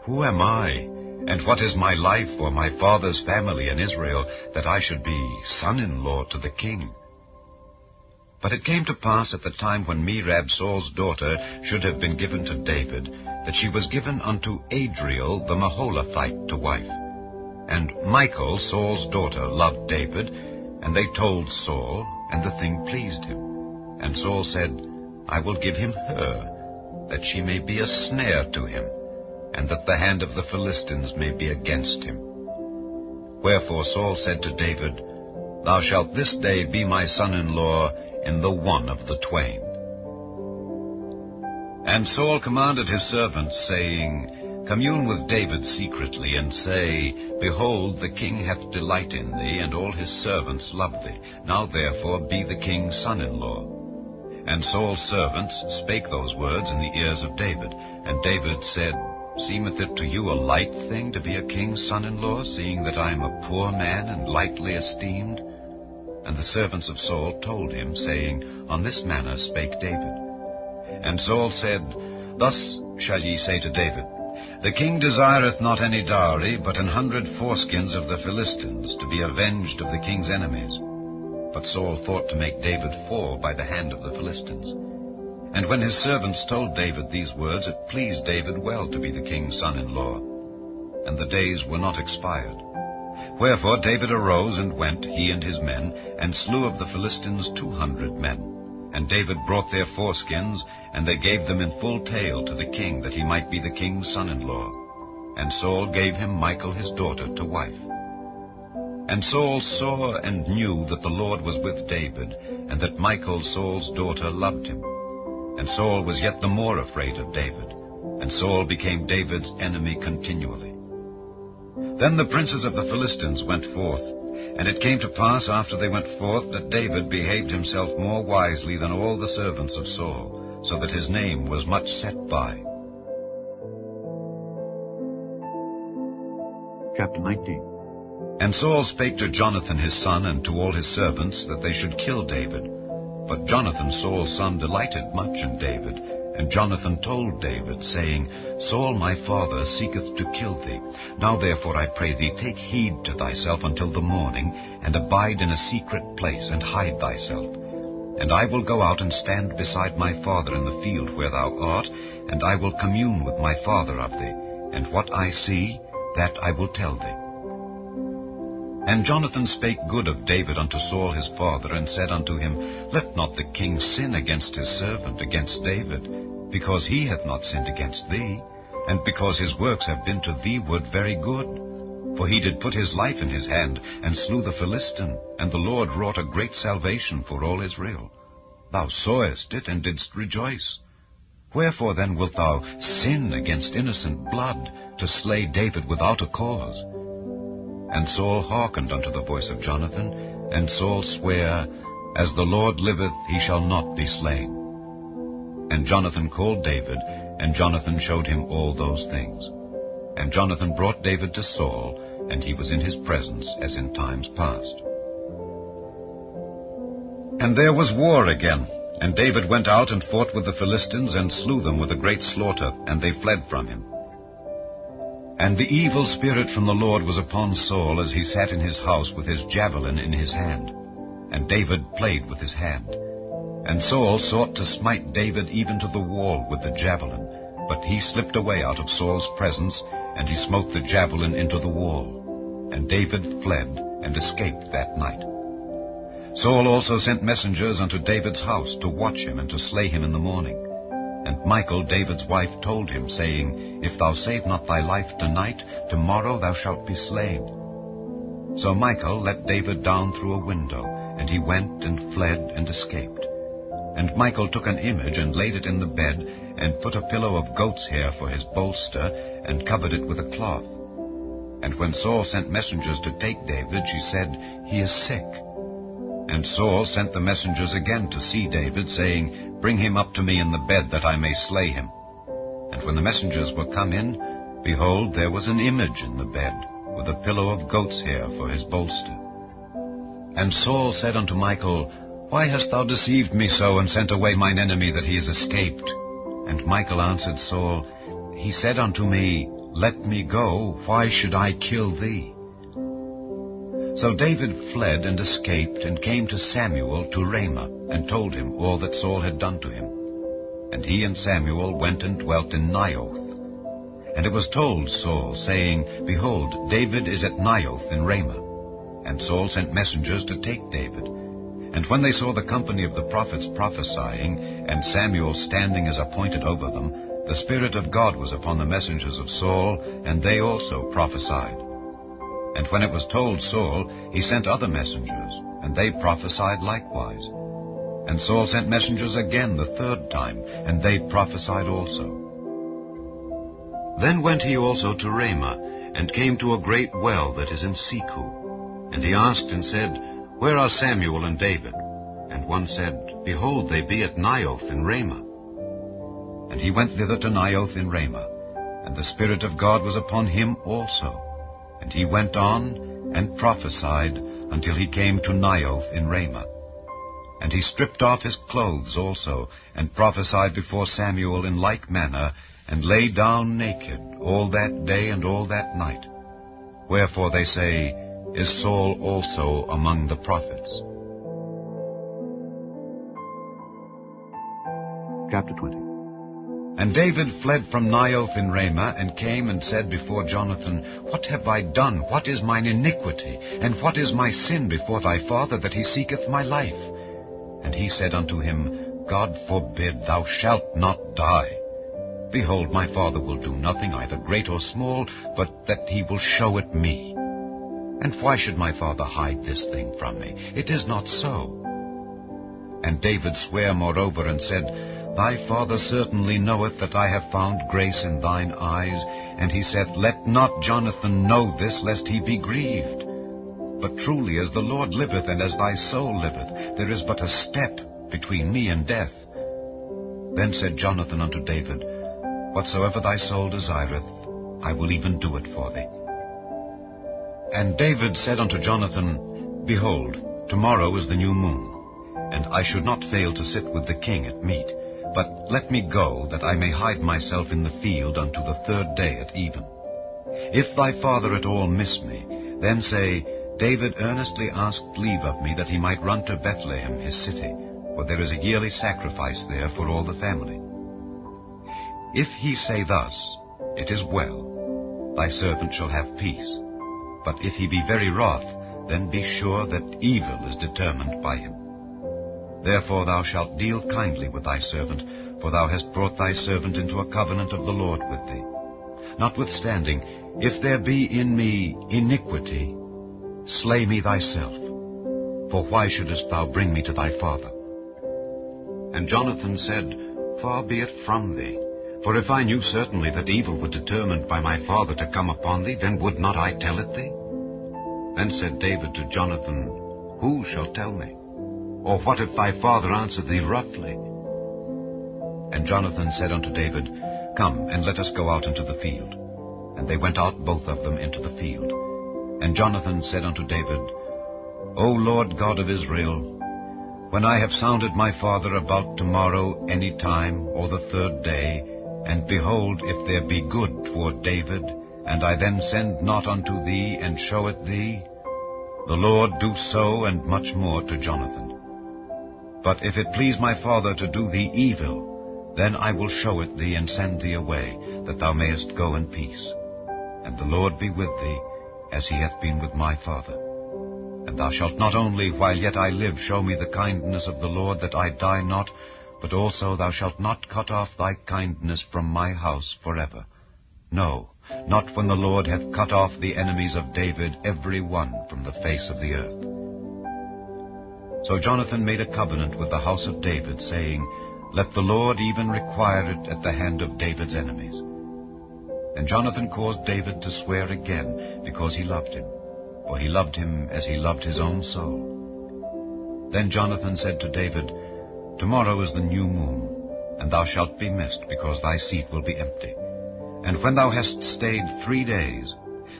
Who am I, and what is my life or my father's family in Israel, that I should be son-in-law to the king? But it came to pass at the time when Merab, Saul's daughter, should have been given to David, that she was given unto Adriel the Maholathite to wife. And Michal, Saul's daughter, loved David, and they told Saul, and the thing pleased him. And Saul said, I will give him her, that she may be a snare to him, and that the hand of the Philistines may be against him. Wherefore Saul said to David, Thou shalt this day be my son-in-law in the one of the twain. And Saul commanded his servants, saying, Commune with David secretly, and say, Behold, the king hath delight in thee, and all his servants love thee. Now therefore be the king's son-in-law. And Saul's servants spake those words in the ears of David. And David said, Seemeth it to you a light thing to be a king's son-in-law, seeing that I am a poor man and lightly esteemed? And the servants of Saul told him, saying, On this manner spake David. And Saul said, Thus shall ye say to David, The king desireth not any dowry, but 100 foreskins of the Philistines, to be avenged of the king's enemies. But Saul thought to make David fall by the hand of the Philistines. And when his servants told David these words, it pleased David well to be the king's son-in-law. And the days were not expired. Wherefore David arose and went, he and his men, and slew of the Philistines 200 men. And David brought their foreskins, and they gave them in full tale to the king, that he might be the king's son-in-law. And Saul gave him Michal his daughter to wife. And Saul saw and knew that the Lord was with David, and that Michal Saul's daughter loved him. And Saul was yet the more afraid of David, and Saul became David's enemy continually. Then the princes of the Philistines went forth, and it came to pass after they went forth that David behaved himself more wisely than all the servants of Saul, so that his name was much set by. Chapter 19. And Saul spake to Jonathan his son and to all his servants that they should kill David. But Jonathan Saul's son delighted much in David, And Jonathan told David, saying, Saul my father seeketh to kill thee. Now therefore I pray thee, take heed to thyself until the morning, and abide in a secret place, and hide thyself. And I will go out and stand beside my father in the field where thou art, and I will commune with my father of thee, and what I see, that I will tell thee. And Jonathan spake good of David unto Saul his father, and said unto him, Let not the king sin against his servant, against David, because he hath not sinned against thee, and because his works have been to thee ward very good. For he did put his life in his hand, and slew the Philistine, and the Lord wrought a great salvation for all Israel. Thou sawest it, and didst rejoice. Wherefore then wilt thou sin against innocent blood, to slay David without a cause? And Saul hearkened unto the voice of Jonathan, and Saul sware, As the Lord liveth, he shall not be slain. And Jonathan called David, and Jonathan showed him all those things. And Jonathan brought David to Saul, and he was in his presence as in times past. And there was war again, and David went out and fought with the Philistines, and slew them with a great slaughter, and they fled from him. And the evil spirit from the Lord was upon Saul, as he sat in his house with his javelin in his hand. And David played with his hand. And Saul sought to smite David even to the wall with the javelin, but he slipped away out of Saul's presence, and he smote the javelin into the wall. And David fled, and escaped that night. Saul also sent messengers unto David's house, to watch him, and to slay him in the morning. And Michal, David's wife, told him, saying, If thou save not thy life tonight, tomorrow thou shalt be slain. So Michal let David down through a window, and he went and fled and escaped. And Michal took an image, and laid it in the bed, and put a pillow of goat's hair for his bolster, and covered it with a cloth. And when Saul sent messengers to take David, she said, He is sick. And Saul sent the messengers again to see David, saying, Bring him up to me in the bed, that I may slay him. And when the messengers were come in, behold, there was an image in the bed, with a pillow of goat's hair for his bolster. And Saul said unto Michal, Why hast thou deceived me so, and sent away mine enemy, that he is escaped? And Michal answered Saul, He said unto me, Let me go, why should I kill thee? So David fled and escaped, and came to Samuel to Ramah, and told him all that Saul had done to him. And he and Samuel went and dwelt in Naioth. And it was told Saul, saying, Behold, David is at Naioth in Ramah. And Saul sent messengers to take David. And when they saw the company of the prophets prophesying, and Samuel standing as appointed over them, the Spirit of God was upon the messengers of Saul, and they also prophesied. And when it was told Saul, he sent other messengers, and they prophesied likewise. And Saul sent messengers again the third time, and they prophesied also. Then went he also to Ramah, and came to a great well that is in Seku. And he asked and said, Where are Samuel and David? And one said, Behold, they be at Naioth in Ramah. And he went thither to Naioth in Ramah, and the Spirit of God was upon him also. And he went on and prophesied until he came to Naioth in Ramah. And he stripped off his clothes also, and prophesied before Samuel in like manner, and lay down naked all that day and all that night. Wherefore they say, Is Saul also among the prophets? Chapter 20. And David fled from Naioth in Ramah, and came and said before Jonathan, What have I done? What is mine iniquity? And what is my sin before thy father, that he seeketh my life? And he said unto him, God forbid, thou shalt not die. Behold, my father will do nothing, either great or small, but that he will show it me. And why should my father hide this thing from me? It is not so. And David sware moreover, and said, Thy father certainly knoweth that I have found grace in thine eyes. And he saith, Let not Jonathan know this, lest he be grieved. But truly, as the Lord liveth, and as thy soul liveth, there is but a step between me and death. Then said Jonathan unto David, Whatsoever thy soul desireth, I will even do it for thee. And David said unto Jonathan, Behold, tomorrow is the new moon, and I should not fail to sit with the king at meat. But let me go, that I may hide myself in the field unto the 3rd day at even. If thy father at all miss me, then say, David earnestly asked leave of me that he might run to Bethlehem his city, for there is a yearly sacrifice there for all the family. If he say thus, It is well, thy servant shall have peace. But if he be very wroth, then be sure that evil is determined by him. Therefore thou shalt deal kindly with thy servant, for thou hast brought thy servant into a covenant of the Lord with thee. Notwithstanding, if there be in me iniquity, slay me thyself, for why shouldest thou bring me to thy father? And Jonathan said, Far be it from thee, for if I knew certainly that evil were determined by my father to come upon thee, then would not I tell it thee? Then said David to Jonathan, Who shall tell me? Or what if thy father answer thee roughly? And Jonathan said unto David, Come, and let us go out into the field. And they went out both of them into the field. And Jonathan said unto David, O Lord God of Israel, when I have sounded my father about tomorrow any time, or the 3rd day, and behold, if there be good toward David, and I then send not unto thee, and show it thee, the Lord do so, and much more to Jonathan. But if it please my father to do thee evil, then I will show it thee, and send thee away, that thou mayest go in peace. And the Lord be with thee, as he hath been with my father. And thou shalt not only, while yet I live, show me the kindness of the Lord, that I die not, but also thou shalt not cut off thy kindness from my house forever. No, not when the Lord hath cut off the enemies of David, every one from the face of the earth. So Jonathan made a covenant with the house of David, saying, Let the Lord even require it at the hand of David's enemies. And Jonathan caused David to swear again, because he loved him, for he loved him as he loved his own soul. Then Jonathan said to David, Tomorrow is the new moon, and thou shalt be missed, because thy seat will be empty. And when thou hast stayed 3 days,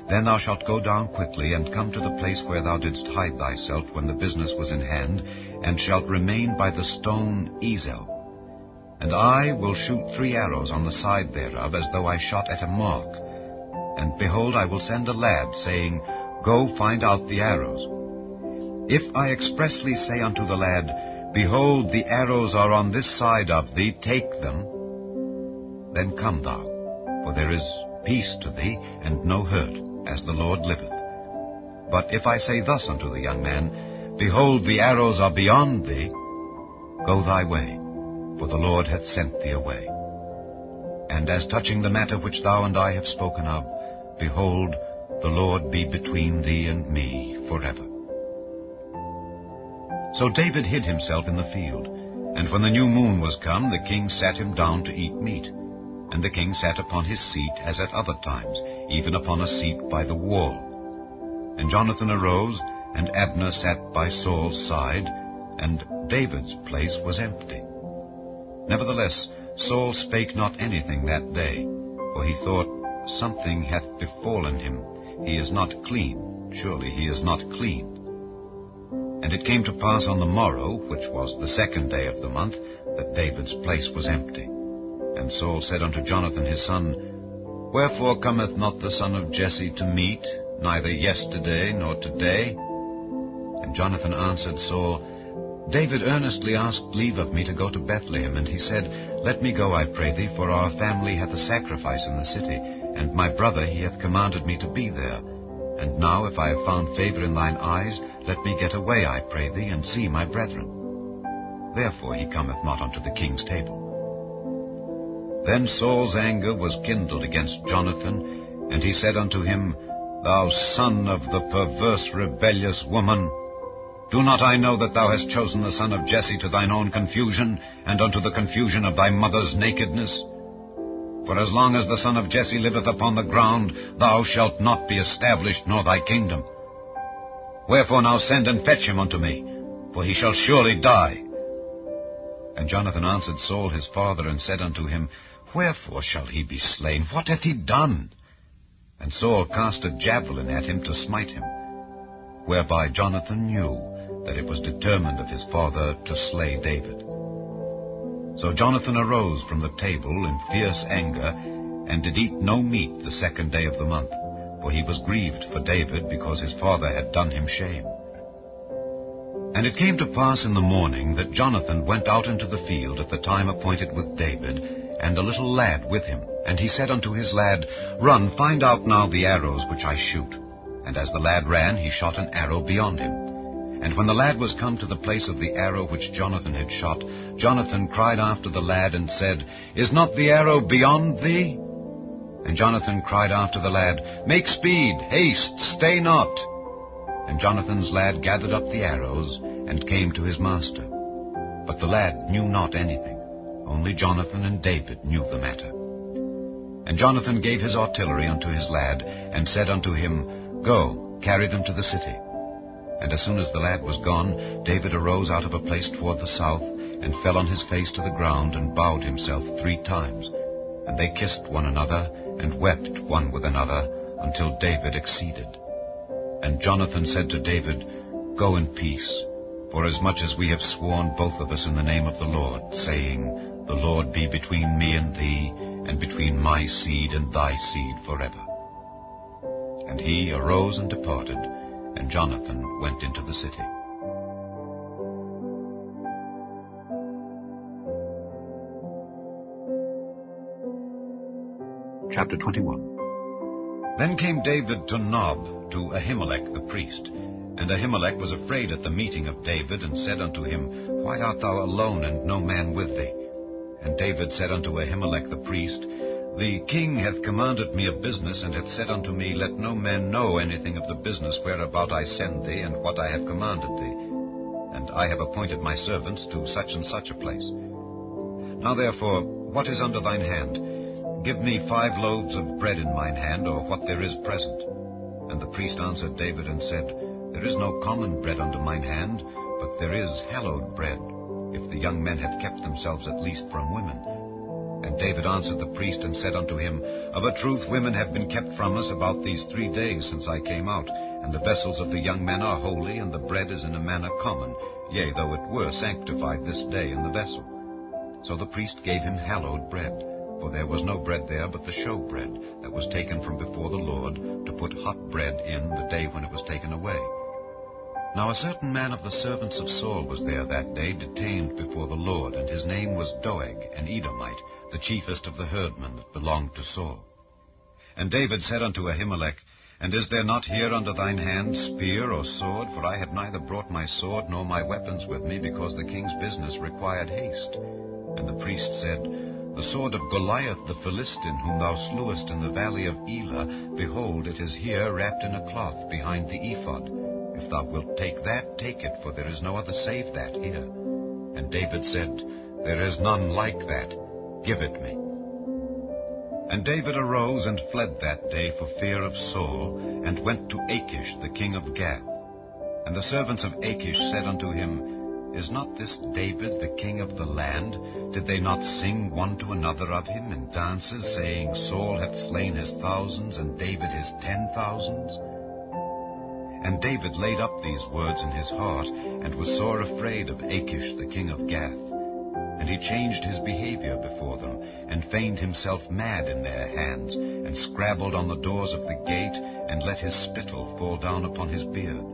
then thou shalt go down quickly, and come to the place where thou didst hide thyself when the business was in hand, and shalt remain by the stone Ezel. And I will shoot 3 arrows on the side thereof, as though I shot at a mark. And behold, I will send a lad, saying, Go find out the arrows. If I expressly say unto the lad, Behold, the arrows are on this side of thee, take them, then come thou, for there is peace to thee, and no hurt, as the Lord liveth. But if I say thus unto the young man, Behold, the arrows are beyond thee, go thy way, for the Lord hath sent thee away. And as touching the matter which thou and I have spoken of, behold, the Lord be between thee and me forever. So David hid himself in the field, and when the new moon was come, the king sat him down to eat meat. And the king sat upon his seat, as at other times, even upon a seat by the wall. And Jonathan arose, and Abner sat by Saul's side, and David's place was empty. Nevertheless, Saul spake not anything that day, for he thought, Something hath befallen him. He is not clean. Surely he is not clean. And it came to pass on the morrow, which was the 2nd day of the month, that David's place was empty. And Saul said unto Jonathan his son, Wherefore cometh not the son of Jesse to meat, neither yesterday nor today? And Jonathan answered Saul, David earnestly asked leave of me to go to Bethlehem, and he said, Let me go, I pray thee, for our family hath a sacrifice in the city, and my brother he hath commanded me to be there. And now, if I have found favor in thine eyes, let me get away, I pray thee, and see my brethren. Therefore he cometh not unto the king's table. Then Saul's anger was kindled against Jonathan, and he said unto him, Thou son of the perverse rebellious woman, do not I know that thou hast chosen the son of Jesse to thine own confusion, and unto the confusion of thy mother's nakedness? For as long as the son of Jesse liveth upon the ground, thou shalt not be established, nor thy kingdom. Wherefore now send and fetch him unto me, for he shall surely die. And Jonathan answered Saul his father, and said unto him, Wherefore shall he be slain? What hath he done? And Saul cast a javelin at him to smite him, whereby Jonathan knew that it was determined of his father to slay David. So Jonathan arose from the table in fierce anger, and did eat no meat the 2nd day of the month, for he was grieved for David, because his father had done him shame. And it came to pass in the morning that Jonathan went out into the field at the time appointed with David, and a little lad with him. And he said unto his lad, Run, find out now the arrows which I shoot. And as the lad ran, he shot an arrow beyond him. And when the lad was come to the place of the arrow which Jonathan had shot, Jonathan cried after the lad, and said, Is not the arrow beyond thee? And Jonathan cried after the lad, Make speed, haste, stay not. And Jonathan's lad gathered up the arrows, and came to his master. But the lad knew not anything, only Jonathan and David knew the matter. And Jonathan gave his artillery unto his lad, and said unto him, Go, carry them to the city. And as soon as the lad was gone, David arose out of a place toward the south, and fell on his face to the ground, and bowed himself 3 times. And they kissed one another, and wept one with another, until David exceeded. And Jonathan said to David, Go in peace, forasmuch as we have sworn both of us in the name of the Lord, saying, The Lord be between me and thee, and between my seed and thy seed forever. And he arose and departed, and Jonathan went into the city. Chapter 21. Then came David to Nob, to Ahimelech the priest. And Ahimelech was afraid at the meeting of David, and said unto him, Why art thou alone, and no man with thee? And David said unto Ahimelech the priest, The king hath commanded me a business, and hath said unto me, Let no man know anything of the business whereabout I send thee, and what I have commanded thee. And I have appointed my servants to such and such a place. Now therefore, what is under thine hand? Give me 5 loaves of bread in mine hand, or what there is present. And the priest answered David, and said, There is no common bread under mine hand, but there is hallowed bread, if the young men have kept themselves at least from women. And David answered the priest, and said unto him, Of a truth women have been kept from us about these 3 days since I came out, and the vessels of the young men are holy, and the bread is in a manner common, yea, though it were sanctified this day in the vessel. So the priest gave him hallowed bread, for there was no bread there but the show bread that was taken from before the Lord, to put hot bread in the day when it was taken away. Now a certain man of the servants of Saul was there that day, detained before the Lord, and his name was Doeg, an Edomite, the chiefest of the herdmen that belonged to Saul. And David said unto Ahimelech, And is there not here under thine hand spear or sword? For I have neither brought my sword nor my weapons with me, because the king's business required haste. And the priest said, The sword of Goliath the Philistine, whom thou slewest in the valley of Elah, behold, it is here wrapped in a cloth behind the ephod. If thou wilt take that, take it, for there is no other save that here. And David said, There is none like that. Give it me. And David arose and fled that day for fear of Saul, and went to Achish the king of Gath. And the servants of Achish said unto him, Is not this David the king of the land? Did they not sing one to another of him in dances, saying, Saul hath slain his thousands, and David his 10,000s? And David laid up these words in his heart, and was sore afraid of Achish the king of Gath. And he changed his behavior before them, and feigned himself mad in their hands, and scrabbled on the doors of the gate, and let his spittle fall down upon his beard.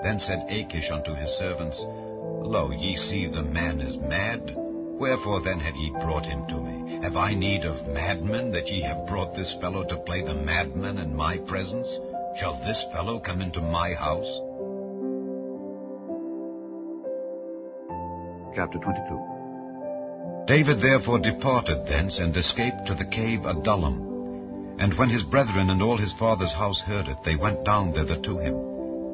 Then said Achish unto his servants, Lo, ye see the man is mad. Wherefore then have ye brought him to me? Have I need of madmen, that ye have brought this fellow to play the madman in my presence? Shall this fellow come into my house? Chapter 22. David therefore departed thence, and escaped to the cave Adullam. And when his brethren and all his father's house heard it, they went down thither to him.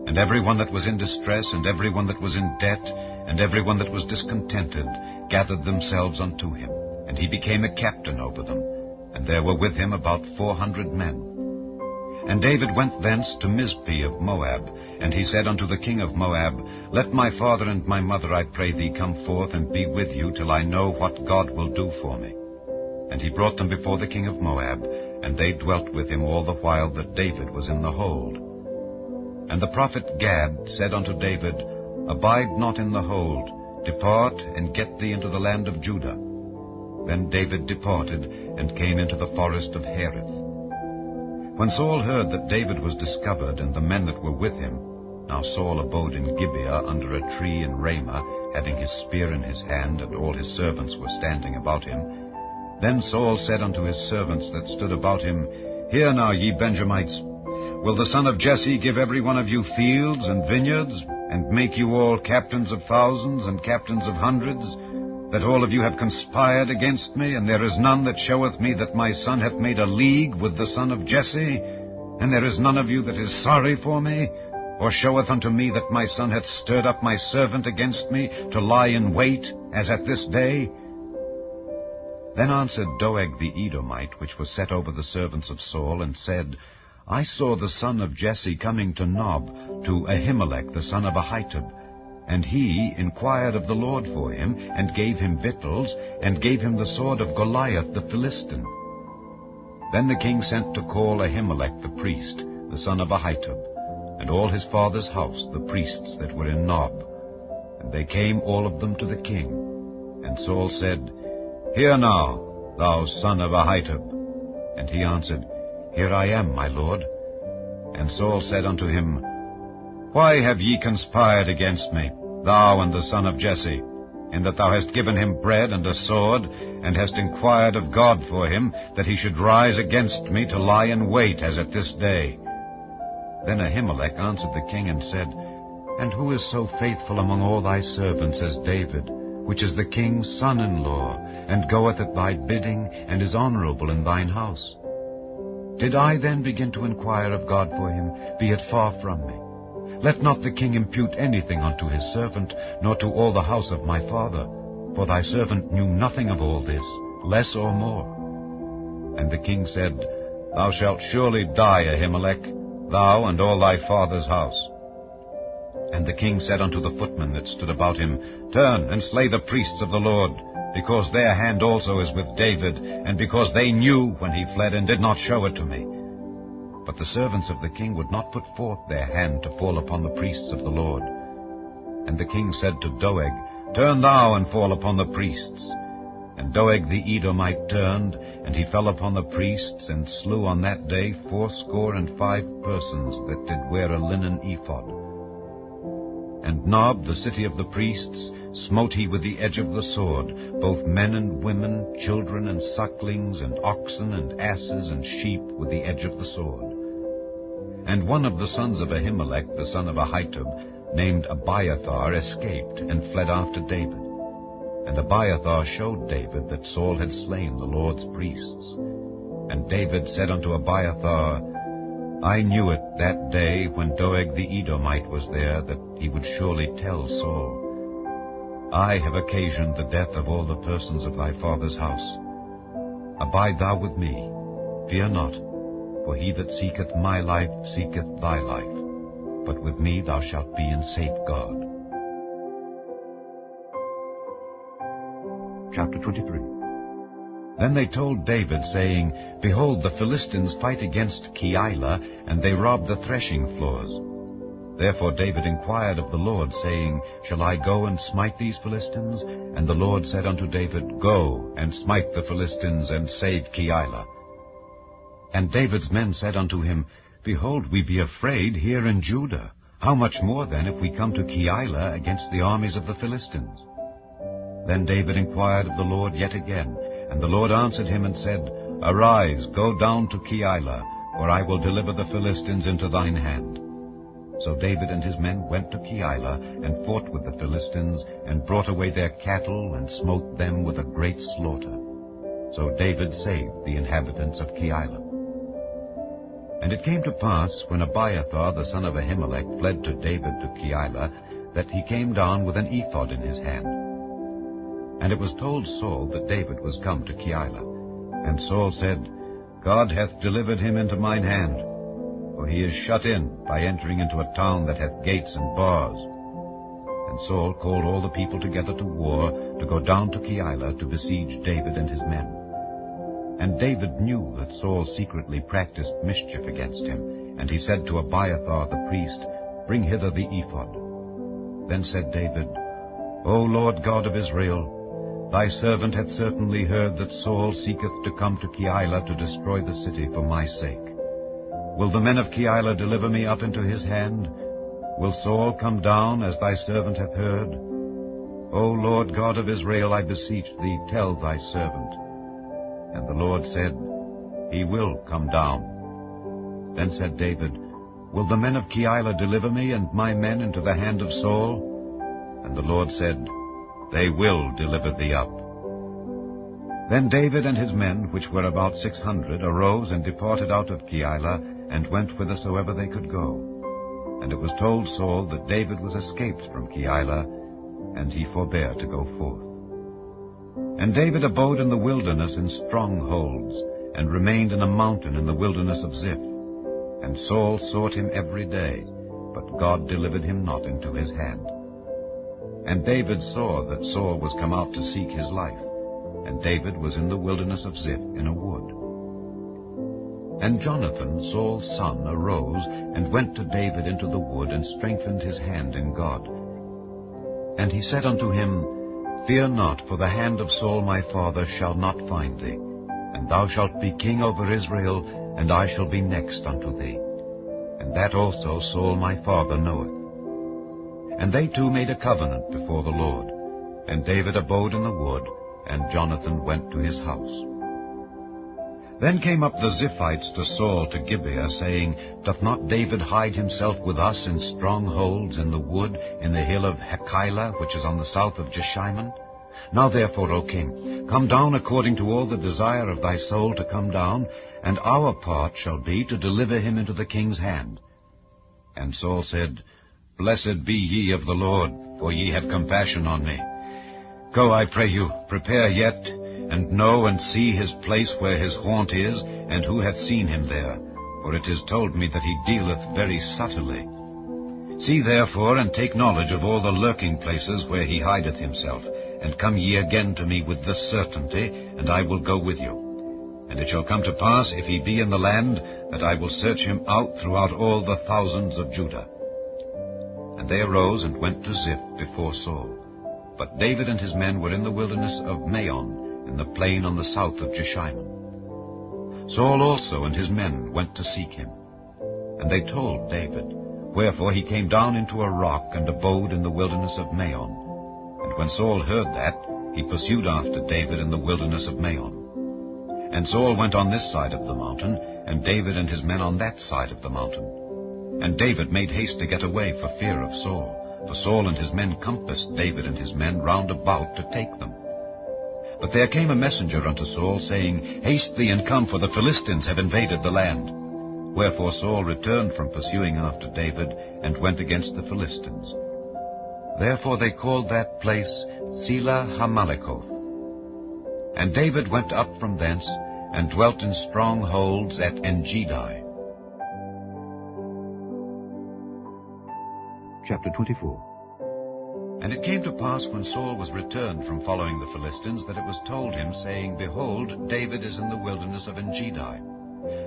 And every one that was in distress, and every one that was in debt, and every one that was discontented, gathered themselves unto him. And he became a captain over them. And there were with him about 400 men. And David went thence to Mizpeh of Moab. And he said unto the king of Moab, Let my father and my mother, I pray thee, come forth and be with you, till I know what God will do for me. And he brought them before the king of Moab, and they dwelt with him all the while that David was in the hold. And the prophet Gad said unto David, Abide not in the hold, Depart, and get thee into the land of Judah. Then David departed, and came into the forest of Hereth. When Saul heard that David was discovered, and the men that were with him, now Saul abode in Gibeah under a tree in Ramah, having his spear in his hand, and all his servants were standing about him. Then Saul said unto his servants that stood about him, Hear now, ye Benjamites, will the son of Jesse give every one of you fields and vineyards, and make you all captains of thousands and captains of hundreds, that all of you have conspired against me, and there is none that showeth me that my son hath made a league with the son of Jesse, and there is none of you that is sorry for me, or showeth unto me that my son hath stirred up my servant against me, to lie in wait, as at this day? Then answered Doeg the Edomite, which was set over the servants of Saul, and said, I saw the son of Jesse coming to Nob, to Ahimelech the son of Ahitub, and he inquired of the Lord for him, and gave him victuals, and gave him the sword of Goliath the Philistine. Then the king sent to call Ahimelech the priest, the son of Ahitub, and all his father's house, the priests that were in Nob. And they came all of them to the king. And Saul said, Hear now, thou son of Ahitub. And he answered, Here I am, my lord. And Saul said unto him, Why have ye conspired against me, thou and the son of Jesse, in that thou hast given him bread and a sword, and hast inquired of God for him, that he should rise against me to lie in wait, as at this day? Then Ahimelech answered the king and said, And who is so faithful among all thy servants as David, which is the king's son-in-law, and goeth at thy bidding, and is honorable in thine house? Did I then begin to inquire of God for him? Be it far from me. Let not the king impute anything unto his servant, nor to all the house of my father. For thy servant knew nothing of all this, less or more. And the king said, Thou shalt surely die, Ahimelech, thou and all thy father's house. And the king said unto the footmen that stood about him, Turn and slay the priests of the Lord, because their hand also is with David, and because they knew when he fled and did not show it to me. But the servants of the king would not put forth their hand to fall upon the priests of the Lord. And the king said to Doeg, Turn thou and fall upon the priests. And Doeg the Edomite turned, and he fell upon the priests, and slew on that day 75 persons that did wear a linen ephod. And Nob, the city of the priests, smote he with the edge of the sword, both men and women, children and sucklings, and oxen and asses and sheep with the edge of the sword. And one of the sons of Ahimelech, the son of Ahitub, named Abiathar, escaped, and fled after David. And Abiathar showed David that Saul had slain the Lord's priests. And David said unto Abiathar, I knew it that day when Doeg the Edomite was there, that he would surely tell Saul, I have occasioned the death of all the persons of thy father's house. Abide thou with me, fear not, for he that seeketh my life seeketh thy life, but with me thou shalt be in safeguard. Chapter 23. Then they told David, saying, Behold, the Philistines fight against Keilah, and they rob the threshing floors. Therefore David inquired of the Lord, saying, Shall I go and smite these Philistines? And the Lord said unto David, Go, and smite the Philistines, and save Keilah. And David's men said unto him, Behold, we be afraid here in Judah. How much more then if we come to Keilah against the armies of the Philistines? Then David inquired of the Lord yet again, and the Lord answered him and said, Arise, go down to Keilah, for I will deliver the Philistines into thine hand. So David and his men went to Keilah, and fought with the Philistines, and brought away their cattle, and smote them with a great slaughter. So David saved the inhabitants of Keilah. And it came to pass, when Abiathar the son of Ahimelech fled to David to Keilah, that he came down with an ephod in his hand. And it was told Saul that David was come to Keilah. And Saul said, God hath delivered him into mine hand, for he is shut in by entering into a town that hath gates and bars. And Saul called all the people together to war, to go down to Keilah to besiege David and his men. And David knew that Saul secretly practiced mischief against him, and he said to Abiathar the priest, Bring hither the ephod. Then said David, O Lord God of Israel, thy servant hath certainly heard that Saul seeketh to come to Keilah to destroy the city for my sake. Will the men of Keilah deliver me up into his hand? Will Saul come down, as thy servant hath heard? O Lord God of Israel, I beseech thee, tell thy servant. And the Lord said, He will come down. Then said David, Will the men of Keilah deliver me and my men into the hand of Saul? And the Lord said, They will deliver thee up. Then David and his men, which were about 600, arose and departed out of Keilah, and went whithersoever they could go. And it was told Saul that David was escaped from Keilah, and he forbare to go forth. And David abode in the wilderness in strongholds, and remained in a mountain in the wilderness of Ziph. And Saul sought him every day, but God delivered him not into his hand. And David saw that Saul was come out to seek his life, and David was in the wilderness of Ziph in a wood. And Jonathan, Saul's son, arose, and went to David into the wood, and strengthened his hand in God. And he said unto him, Fear not, for the hand of Saul my father shall not find thee, and thou shalt be king over Israel, and I shall be next unto thee. And that also Saul my father knoweth. And they two made a covenant before the Lord. And David abode in the wood, and Jonathan went to his house. Then came up the Ziphites to Saul to Gibeah, saying, Doth not David hide himself with us in strongholds in the wood, in the hill of Keilah, which is on the south of Jeshimon? Now therefore, O king, come down according to all the desire of thy soul to come down, and our part shall be to deliver him into the king's hand. And Saul said, Blessed be ye of the Lord, for ye have compassion on me. Go, I pray you, prepare yet, and know and see his place where his haunt is, and who hath seen him there. For it is told me that he dealeth very subtly. See therefore, and take knowledge of all the lurking places where he hideth himself, and come ye again to me with this certainty, and I will go with you. And it shall come to pass, if he be in the land, that I will search him out throughout all the thousands of Judah. And they arose and went to Ziph before Saul. But David and his men were in the wilderness of Maon, in the plain on the south of Jeshimon. Saul also and his men went to seek him. And they told David. Wherefore he came down into a rock, and abode in the wilderness of Maon. And when Saul heard that, he pursued after David in the wilderness of Maon. And Saul went on this side of the mountain, and David and his men on that side of the mountain. And David made haste to get away for fear of Saul, for Saul and his men compassed David and his men round about to take them. But there came a messenger unto Saul, saying, Haste thee and come, for the Philistines have invaded the land. Wherefore Saul returned from pursuing after David, and went against the Philistines. Therefore they called that place Selah Hamalekoth. And David went up from thence, and dwelt in strongholds at Engedi. Chapter 24. And it came to pass, when Saul was returned from following the Philistines, that it was told him, saying, Behold, David is in the wilderness of Engedi.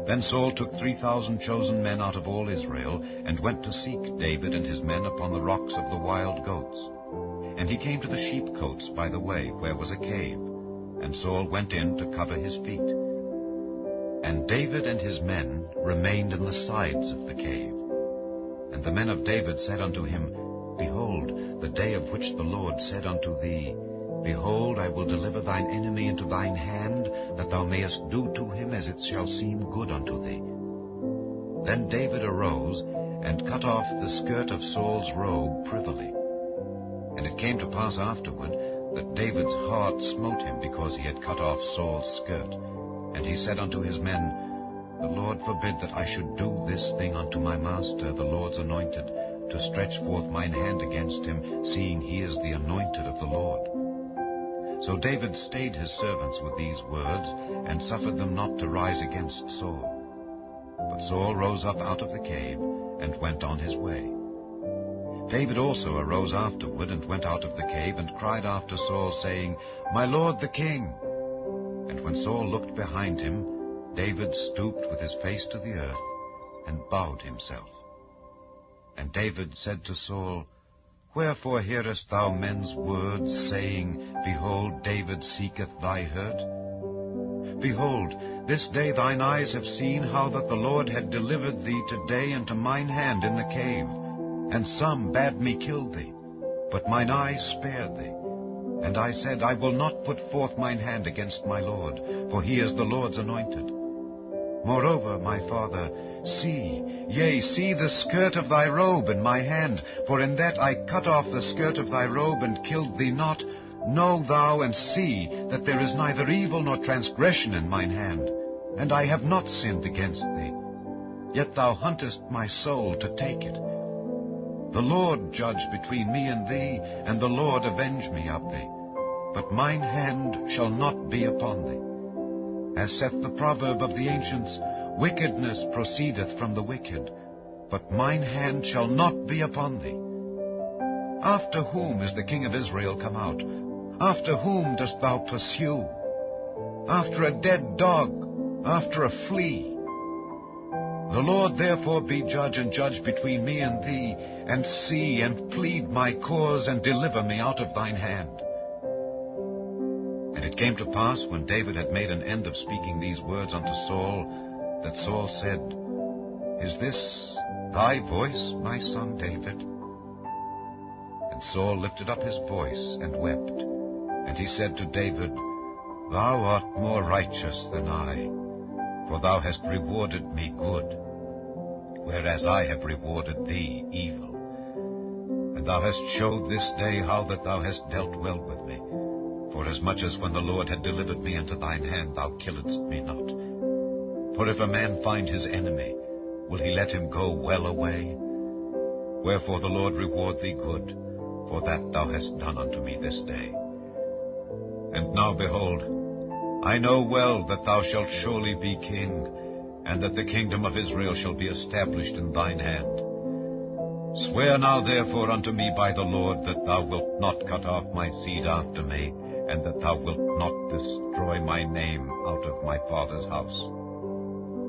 Then Saul took 3,000 chosen men out of all Israel, and went to seek David and his men upon the rocks of the wild goats. And he came to the sheepcotes by the way, where was a cave. And Saul went in to cover his feet. And David and his men remained in the sides of the cave. And the men of David said unto him, Behold, the day of which the Lord said unto thee, Behold, I will deliver thine enemy into thine hand, that thou mayest do to him as it shall seem good unto thee. Then David arose, and cut off the skirt of Saul's robe privily. And it came to pass afterward, that David's heart smote him, because he had cut off Saul's skirt. And he said unto his men, The Lord forbid that I should do this thing unto my master, the Lord's anointed, to stretch forth mine hand against him, seeing he is the anointed of the Lord. So David stayed his servants with these words, and suffered them not to rise against Saul. But Saul rose up out of the cave, and went on his way. David also arose afterward, and went out of the cave, and cried after Saul, saying, My lord the king. And when Saul looked behind him, David stooped with his face to the earth, and bowed himself. And David said to Saul, Wherefore hearest thou men's words, saying, Behold, David seeketh thy hurt? Behold, this day thine eyes have seen how that the Lord had delivered thee today into mine hand in the cave. And some bade me kill thee, but mine eyes spared thee. And I said, I will not put forth mine hand against my Lord, for he is the Lord's anointed. Moreover, my father, see the skirt of thy robe in my hand, for in that I cut off the skirt of thy robe and killed thee not. Know thou and see that there is neither evil nor transgression in mine hand, and I have not sinned against thee. Yet thou huntest my soul to take it. The Lord judge between me and thee, and the Lord avenge me of thee. But mine hand shall not be upon thee. As saith the proverb of the ancients, wickedness proceedeth from the wicked, but mine hand shall not be upon thee. After whom is the king of Israel come out? After whom dost thou pursue? After a dead dog, after a flea. The Lord therefore be judge, and judge between me and thee, and see and plead my cause, and deliver me out of thine hand. And it came to pass, when David had made an end of speaking these words unto Saul, that Saul said, Is this thy voice, my son David? And Saul lifted up his voice and wept. And he said to David, Thou art more righteous than I, for thou hast rewarded me good, whereas I have rewarded thee evil. And thou hast showed this day how that thou hast dealt well with me, forasmuch as when the Lord had delivered me into thine hand, thou killedst me not. For if a man find his enemy, will he let him go well away? Wherefore the Lord reward thee good, for that thou hast done unto me this day. And now, behold, I know well that thou shalt surely be king, and that the kingdom of Israel shall be established in thine hand. Swear now therefore unto me by the Lord that thou wilt not cut off my seed after me, and that thou wilt not destroy my name out of my father's house.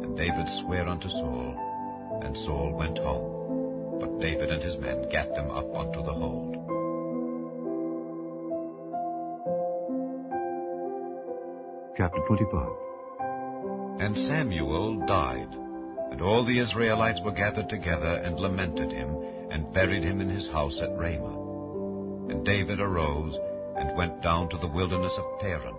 And David sware unto Saul, and Saul went home. But David and his men gat them up unto the hold. Chapter 25. And Samuel died, and all the Israelites were gathered together, and lamented him, and buried him in his house at Ramah. And David arose, and went down to the wilderness of Paran.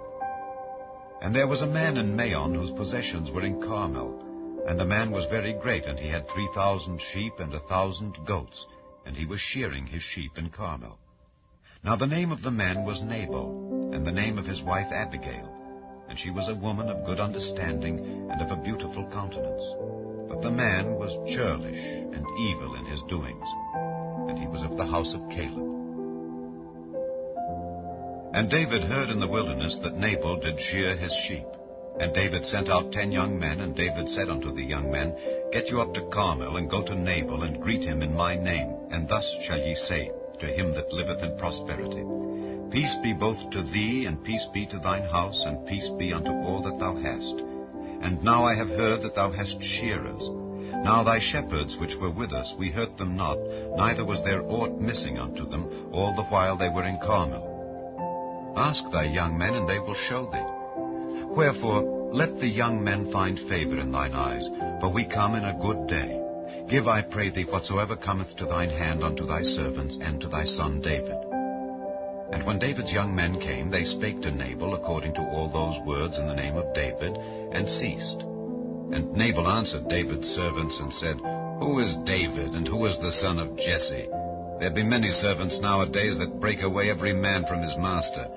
And there was a man in Maon, whose possessions were in Carmel. And the man was very great, and he had 3,000 sheep and 1,000 goats, and he was shearing his sheep in Carmel. Now the name of the man was Nabal, and the name of his wife Abigail. And she was a woman of good understanding, and of a beautiful countenance. But the man was churlish and evil in his doings, and he was of the house of Caleb. And David heard in the wilderness that Nabal did shear his sheep. And David sent out 10 young men, and David said unto the young men, Get you up to Carmel, and go to Nabal, and greet him in my name, and thus shall ye say to him that liveth in prosperity, Peace be both to thee, and peace be to thine house, and peace be unto all that thou hast. And now I have heard that thou hast shearers. Now thy shepherds which were with us, we hurt them not, neither was there aught missing unto them, all the while they were in Carmel. Ask thy young men, and they will show thee. Wherefore, let the young men find favor in thine eyes, for we come in a good day. Give, I pray thee, whatsoever cometh to thine hand unto thy servants, and to thy son David. And when David's young men came, they spake to Nabal according to all those words in the name of David, and ceased. And Nabal answered David's servants, and said, Who is David, and who is the son of Jesse? There be many servants nowadays that break away every man from his master.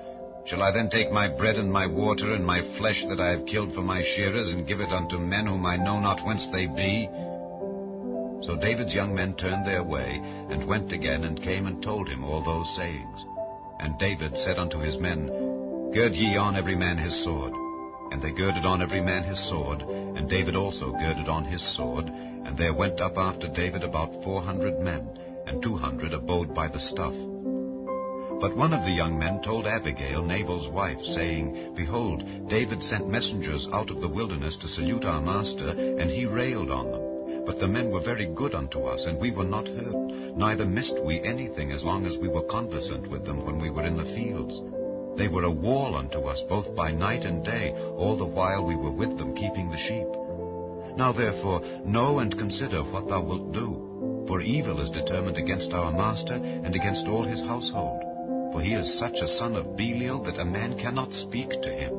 Shall I then take my bread and my water and my flesh that I have killed for my shearers, and give it unto men whom I know not whence they be? So David's young men turned their way, and went again, and came and told him all those sayings. And David said unto his men, Gird ye on every man his sword. And they girded on every man his sword, and David also girded on his sword. And there went up after David about 400 men, and 200 abode by the stuff. But one of the young men told Abigail, Nabal's wife, saying, Behold, David sent messengers out of the wilderness to salute our master, and he railed on them. But the men were very good unto us, and we were not hurt, neither missed we anything as long as we were conversant with them when we were in the fields. They were a wall unto us both by night and day, all the while we were with them keeping the sheep. Now therefore know and consider what thou wilt do, for evil is determined against our master and against all his household. For he is such a son of Belial that a man cannot speak to him.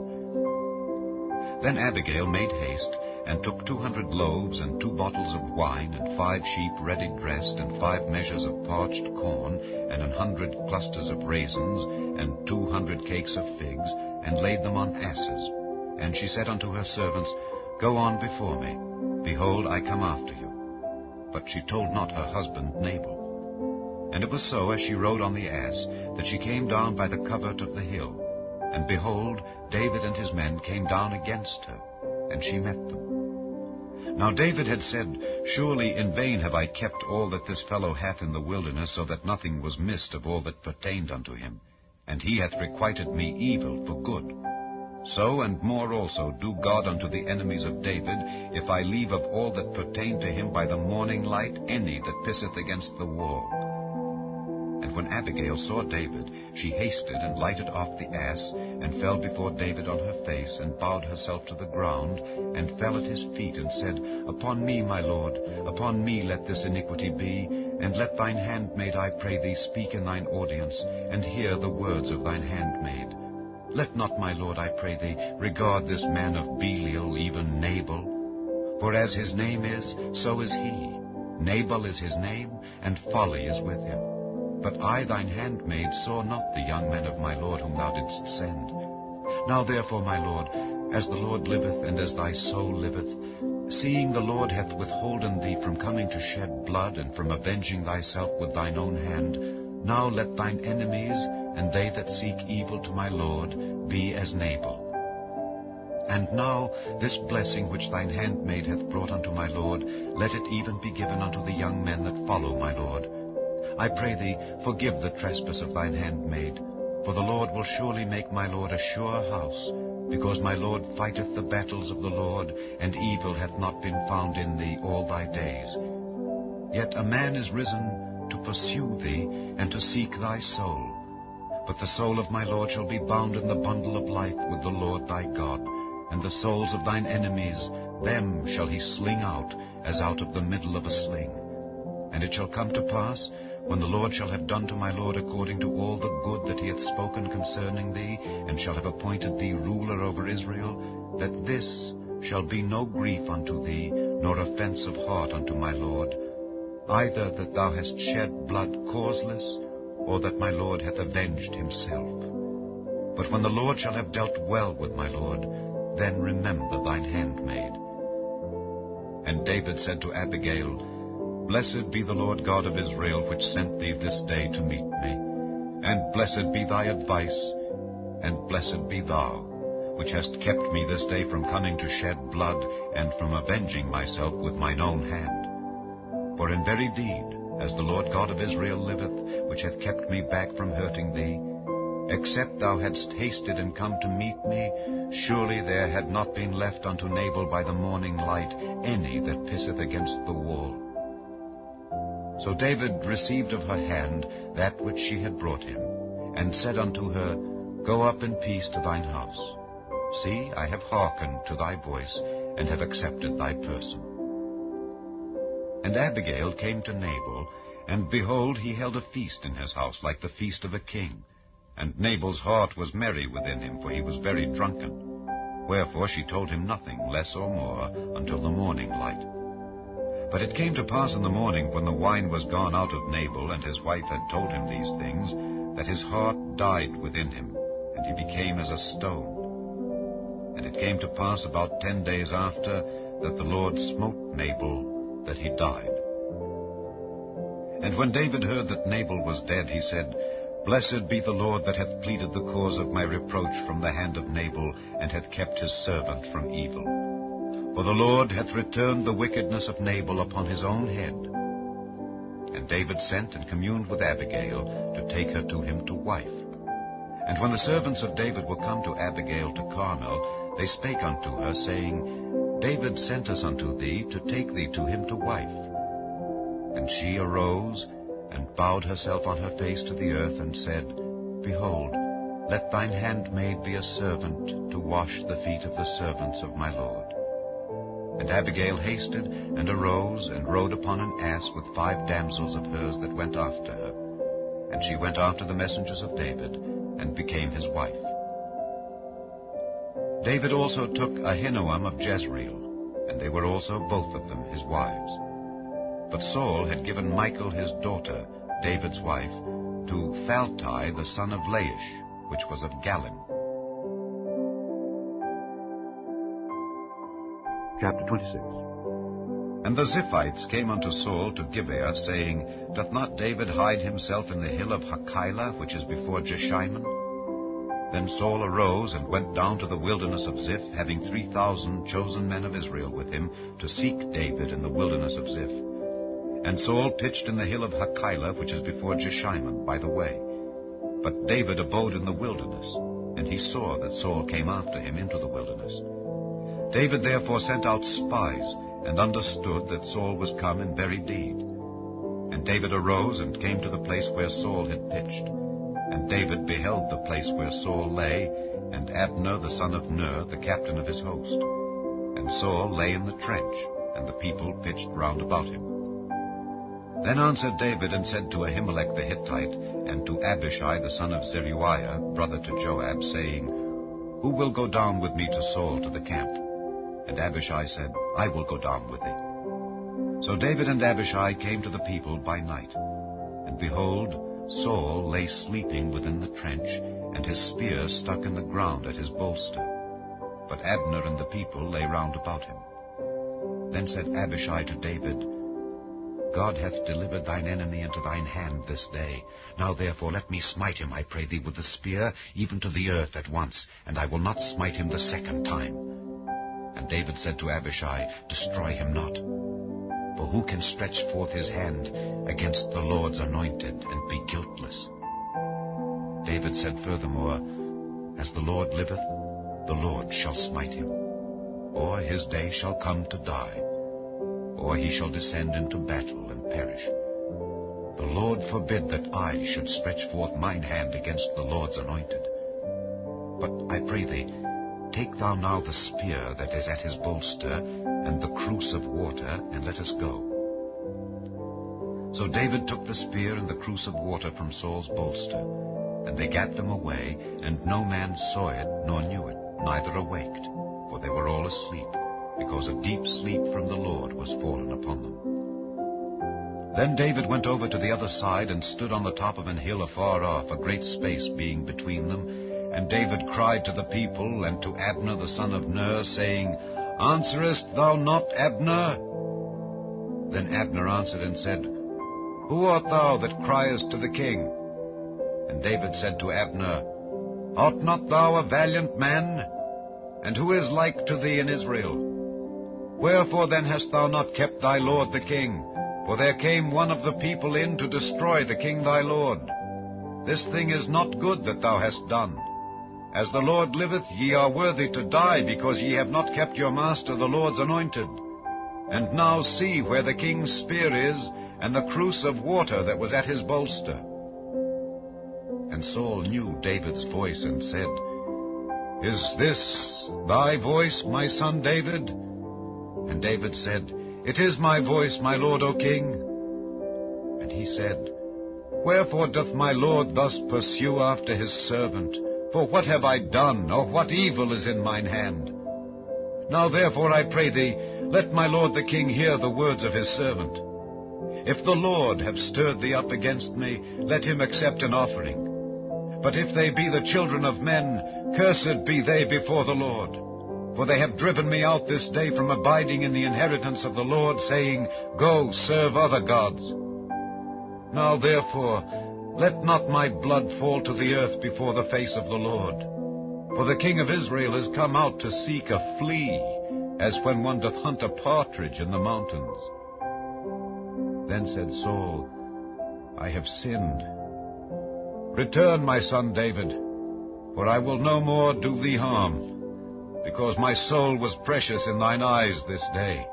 Then Abigail made haste, and took 200 loaves, and 2 bottles of wine, and 5 sheep ready dressed, and 5 measures of parched corn, and 100 clusters of raisins, and 200 cakes of figs, and laid them on asses. And she said unto her servants, Go on before me. Behold, I come after you. But she told not her husband Nabal. And it was so, as she rode on the ass, that she came down by the covert of the hill. And behold, David and his men came down against her, and she met them. Now David had said, Surely in vain have I kept all that this fellow hath in the wilderness, so that nothing was missed of all that pertained unto him. And he hath requited me evil for good. So and more also do God unto the enemies of David, if I leave of all that pertain to him by the morning light any that pisseth against the wall. And when Abigail saw David, she hasted and lighted off the ass, and fell before David on her face, and bowed herself to the ground, and fell at his feet, and said, Upon me, my lord, upon me let this iniquity be, and let thine handmaid, I pray thee, speak in thine audience, and hear the words of thine handmaid. Let not, my lord, I pray thee, regard this man of Belial, even Nabal. For as his name is, so is he. Nabal is his name, and folly is with him. But I, thine handmaid, saw not the young men of my lord whom thou didst send. Now therefore, my lord, as the Lord liveth, and as thy soul liveth, seeing the Lord hath withholden thee from coming to shed blood, and from avenging thyself with thine own hand, now let thine enemies, and they that seek evil to my lord, be as Nabal. And now this blessing which thine handmaid hath brought unto my lord, let it even be given unto the young men that follow my lord. I pray thee, forgive the trespass of thine handmaid, for the Lord will surely make my lord a sure house, because my lord fighteth the battles of the Lord, and evil hath not been found in thee all thy days. Yet a man is risen to pursue thee, and to seek thy soul. But the soul of my lord shall be bound in the bundle of life with the Lord thy God, and the souls of thine enemies, them shall he sling out, as out of the middle of a sling. And it shall come to pass, when the Lord shall have done to my lord according to all the good that he hath spoken concerning thee, and shall have appointed thee ruler over Israel, that this shall be no grief unto thee, nor offense of heart unto my lord, either that thou hast shed blood causeless, or that my lord hath avenged himself. But when the Lord shall have dealt well with my lord, then remember thine handmaid. And David said to Abigail, Blessed be the Lord God of Israel, which sent thee this day to meet me. And blessed be thy advice, and blessed be thou, which hast kept me this day from coming to shed blood, and from avenging myself with mine own hand. For in very deed, as the Lord God of Israel liveth, which hath kept me back from hurting thee, except thou hadst hasted and come to meet me, surely there had not been left unto Nabal by the morning light any that pisseth against the wall. So David received of her hand that which she had brought him, and said unto her, Go up in peace to thine house. See, I have hearkened to thy voice, and have accepted thy person. And Abigail came to Nabal, and behold, he held a feast in his house, like the feast of a king. And Nabal's heart was merry within him, for he was very drunken. Wherefore she told him nothing, less or more, until the morning light. But it came to pass in the morning, when the wine was gone out of Nabal, and his wife had told him these things, that his heart died within him, and he became as a stone. And it came to pass about 10 days after, that the Lord smote Nabal, that he died. And when David heard that Nabal was dead, he said, Blessed be the Lord that hath pleaded the cause of my reproach from the hand of Nabal, and hath kept his servant from evil. For the Lord hath returned the wickedness of Nabal upon his own head. And David sent and communed with Abigail to take her to him to wife. And when the servants of David were come to Abigail to Carmel, they spake unto her, saying, David sent us unto thee to take thee to him to wife. And she arose, and bowed herself on her face to the earth, and said, Behold, let thine handmaid be a servant to wash the feet of the servants of my lord. And Abigail hasted, and arose, and rode upon an ass with 5 damsels of hers that went after her. And she went after the messengers of David, and became his wife. David also took Ahinoam of Jezreel, and they were also both of them his wives. But Saul had given Michal his daughter, David's wife, to Phalti the son of Laish, which was of Galim. Chapter 26. And the Ziphites came unto Saul to Gibeah, saying, Doth not David hide himself in the hill of Hachilah, which is before Jeshimon? Then Saul arose and went down to the wilderness of Ziph, having 3,000 chosen men of Israel with him, to seek David in the wilderness of Ziph. And Saul pitched in the hill of Hachilah, which is before Jeshimon, by the way. But David abode in the wilderness, and he saw that Saul came after him into the wilderness. David therefore sent out spies, and understood that Saul was come in very deed. And David arose and came to the place where Saul had pitched. And David beheld the place where Saul lay, and Abner the son of Ner, the captain of his host. And Saul lay in the trench, and the people pitched round about him. Then answered David and said to Ahimelech the Hittite, and to Abishai the son of Zeruiah, brother to Joab, saying, Who will go down with me to Saul to the camp? And Abishai said, I will go down with thee. So David and Abishai came to the people by night. And behold, Saul lay sleeping within the trench, and his spear stuck in the ground at his bolster. But Abner and the people lay round about him. Then said Abishai to David, God hath delivered thine enemy into thine hand this day. Now therefore let me smite him, I pray thee, with the spear, even to the earth at once, and I will not smite him the second time. And David said to Abishai, Destroy him not. For who can stretch forth his hand against the Lord's anointed and be guiltless? David said furthermore, As the Lord liveth, the Lord shall smite him. Or his day shall come to die, or he shall descend into battle and perish. The Lord forbid that I should stretch forth mine hand against the Lord's anointed. But I pray thee, take thou now the spear that is at his bolster, and the cruse of water, and let us go. So David took the spear and the cruse of water from Saul's bolster, and they gat them away, and no man saw it, nor knew it, neither awaked, for they were all asleep, because a deep sleep from the Lord was fallen upon them. Then David went over to the other side, and stood on the top of an hill afar off, a great space being between them. And David cried to the people, and to Abner the son of Ner, saying, Answerest thou not, Abner? Then Abner answered and said, Who art thou that criest to the king? And David said to Abner, Art not thou a valiant man? And who is like to thee in Israel? Wherefore then hast thou not kept thy lord the king? For there came one of the people in to destroy the king thy lord. This thing is not good that thou hast done. As the Lord liveth, ye are worthy to die, because ye have not kept your master the Lord's anointed. And now see where the king's spear is, and the cruse of water that was at his bolster. And Saul knew David's voice, and said, Is this thy voice, my son David? And David said, It is my voice, my lord, O king. And he said, Wherefore doth my lord thus pursue after his servant? For what have I done, or what evil is in mine hand? Now therefore I pray thee, let my lord the king hear the words of his servant. If the Lord have stirred thee up against me, let him accept an offering. But if they be the children of men, cursed be they before the Lord. For they have driven me out this day from abiding in the inheritance of the Lord, saying, Go, serve other gods. Now therefore, let not my blood fall to the earth before the face of the Lord. For the king of Israel is come out to seek a flea, as when one doth hunt a partridge in the mountains. Then said Saul, I have sinned. Return, my son David, for I will no more do thee harm. because my soul was precious in thine eyes this day.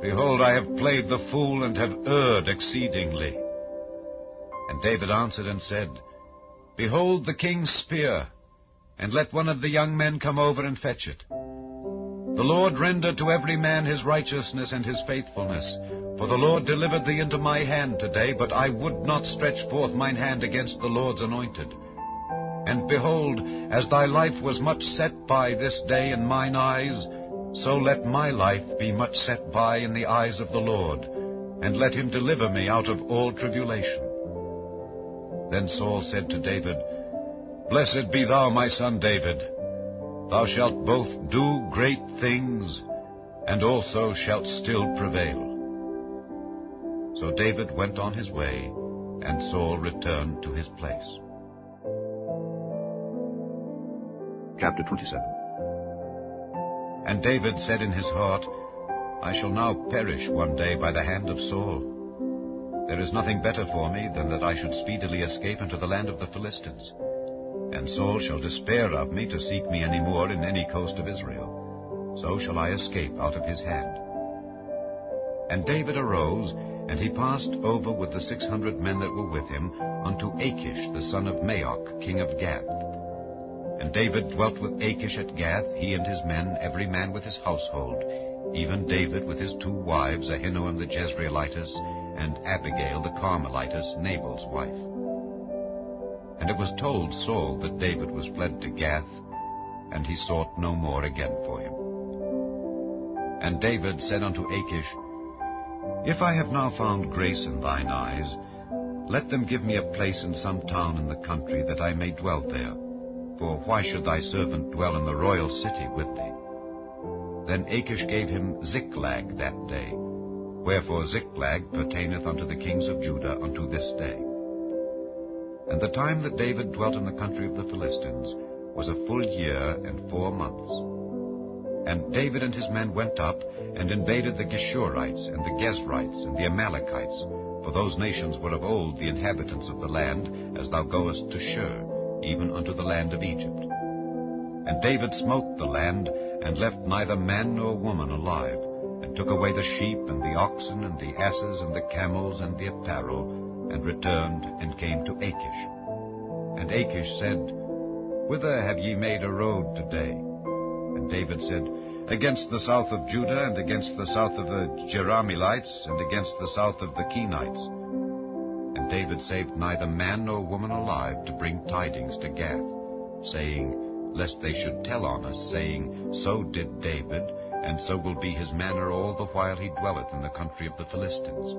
Behold, I have played the fool, and have erred exceedingly. And David answered and said, Behold the king's spear, and let one of the young men come over and fetch it. The Lord render to every man his righteousness and his faithfulness. For the Lord delivered thee into my hand today, but I would not stretch forth mine hand against the Lord's anointed. And behold, as thy life was much set by this day in mine eyes, so let my life be much set by in the eyes of the Lord, and let him deliver me out of all tribulation. Then Saul said to David, Blessed be thou, my son David. Thou shalt both do great things, and also shalt still prevail. So David went on his way, and Saul returned to his place. Chapter 27. And David said in his heart, I shall now perish one day by the hand of Saul. There is nothing better for me than that I should speedily escape into the land of the Philistines. And Saul shall despair of me to seek me any more in any coast of Israel. So shall I escape out of his hand. And David arose, and he passed over with the 600 men that were with him unto Achish the son of Maoch, king of Gath. And David dwelt with Achish at Gath, he and his men, every man with his household, even David with his 2 wives, Ahinoam the Jezreelitess, and Abigail the Carmelitess, Nabal's wife. And it was told Saul that David was fled to Gath, and he sought no more again for him. And David said unto Achish, If I have now found grace in thine eyes, let them give me a place in some town in the country, that I may dwell there. For why should thy servant dwell in the royal city with thee? Then Achish gave him Ziklag that day, wherefore Ziklag pertaineth unto the kings of Judah unto this day. And the time that David dwelt in the country of the Philistines was a full year and 4 months. And David and his men went up, and invaded the Geshurites, and the Gezrites, and the Amalekites, for those nations were of old the inhabitants of the land, as thou goest to Shur, even unto the land of Egypt. And David smote the land, and left neither man nor woman alive, and took away the sheep, and the oxen, and the asses, and the camels, and the apparel, and returned, and came to Achish. And Achish said, Whither have ye made a road today? And David said, Against the south of Judah, and against the south of the Jerahmeelites, and against the south of the Kenites. And David saved neither man nor woman alive to bring tidings to Gath, saying, Lest they should tell on us, saying, So did David, and so will be his manner all the while he dwelleth in the country of the Philistines.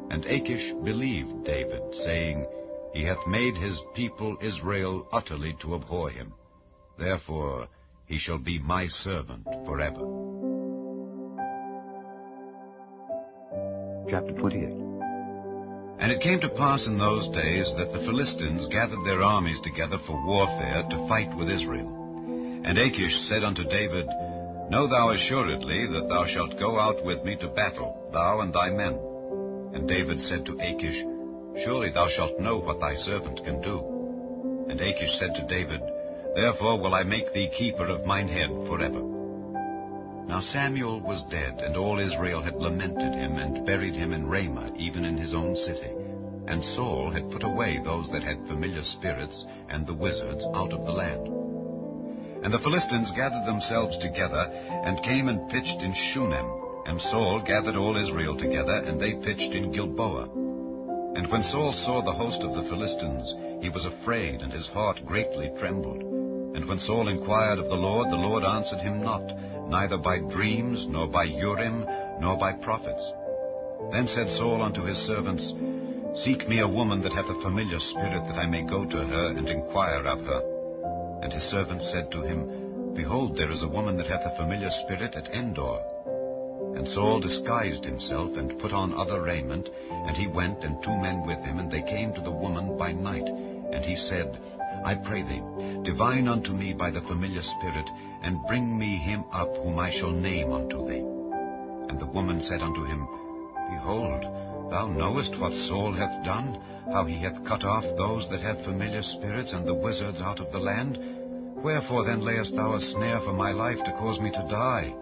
And Achish believed David, saying, He hath made his people Israel utterly to abhor him. Therefore he shall be my servant forever. Chapter 28. And it came to pass in those days that the Philistines gathered their armies together for warfare to fight with Israel. And Achish said unto David, Know thou assuredly that thou shalt go out with me to battle, thou and thy men. And David said to Achish, Surely thou shalt know what thy servant can do. And Achish said to David, Therefore will I make thee keeper of mine head forever. Now Samuel was dead, and all Israel had lamented him, and buried him in Ramah, even in his own city. And Saul had put away those that had familiar spirits, and the wizards, out of the land. And the Philistines gathered themselves together, and came and pitched in Shunem. And Saul gathered all Israel together, and they pitched in Gilboa. And when Saul saw the host of the Philistines, he was afraid, and his heart greatly trembled. And when Saul inquired of the Lord answered him not, neither by dreams, nor by Urim, nor by prophets. Then said Saul unto his servants, Seek me a woman that hath a familiar spirit, that I may go to her, and inquire of her. And his servants said to him, Behold, there is a woman that hath a familiar spirit at Endor. And Saul disguised himself, and put on other raiment, and he went, and 2 men with him, and they came to the woman by night. And he said, I pray thee, divine unto me by the familiar spirit, and bring me him up whom I shall name unto thee. And the woman said unto him, Behold, thou knowest what Saul hath done, how he hath cut off those that have familiar spirits, and the wizards out of the land. Wherefore then layest thou a snare for my life to cause me to die?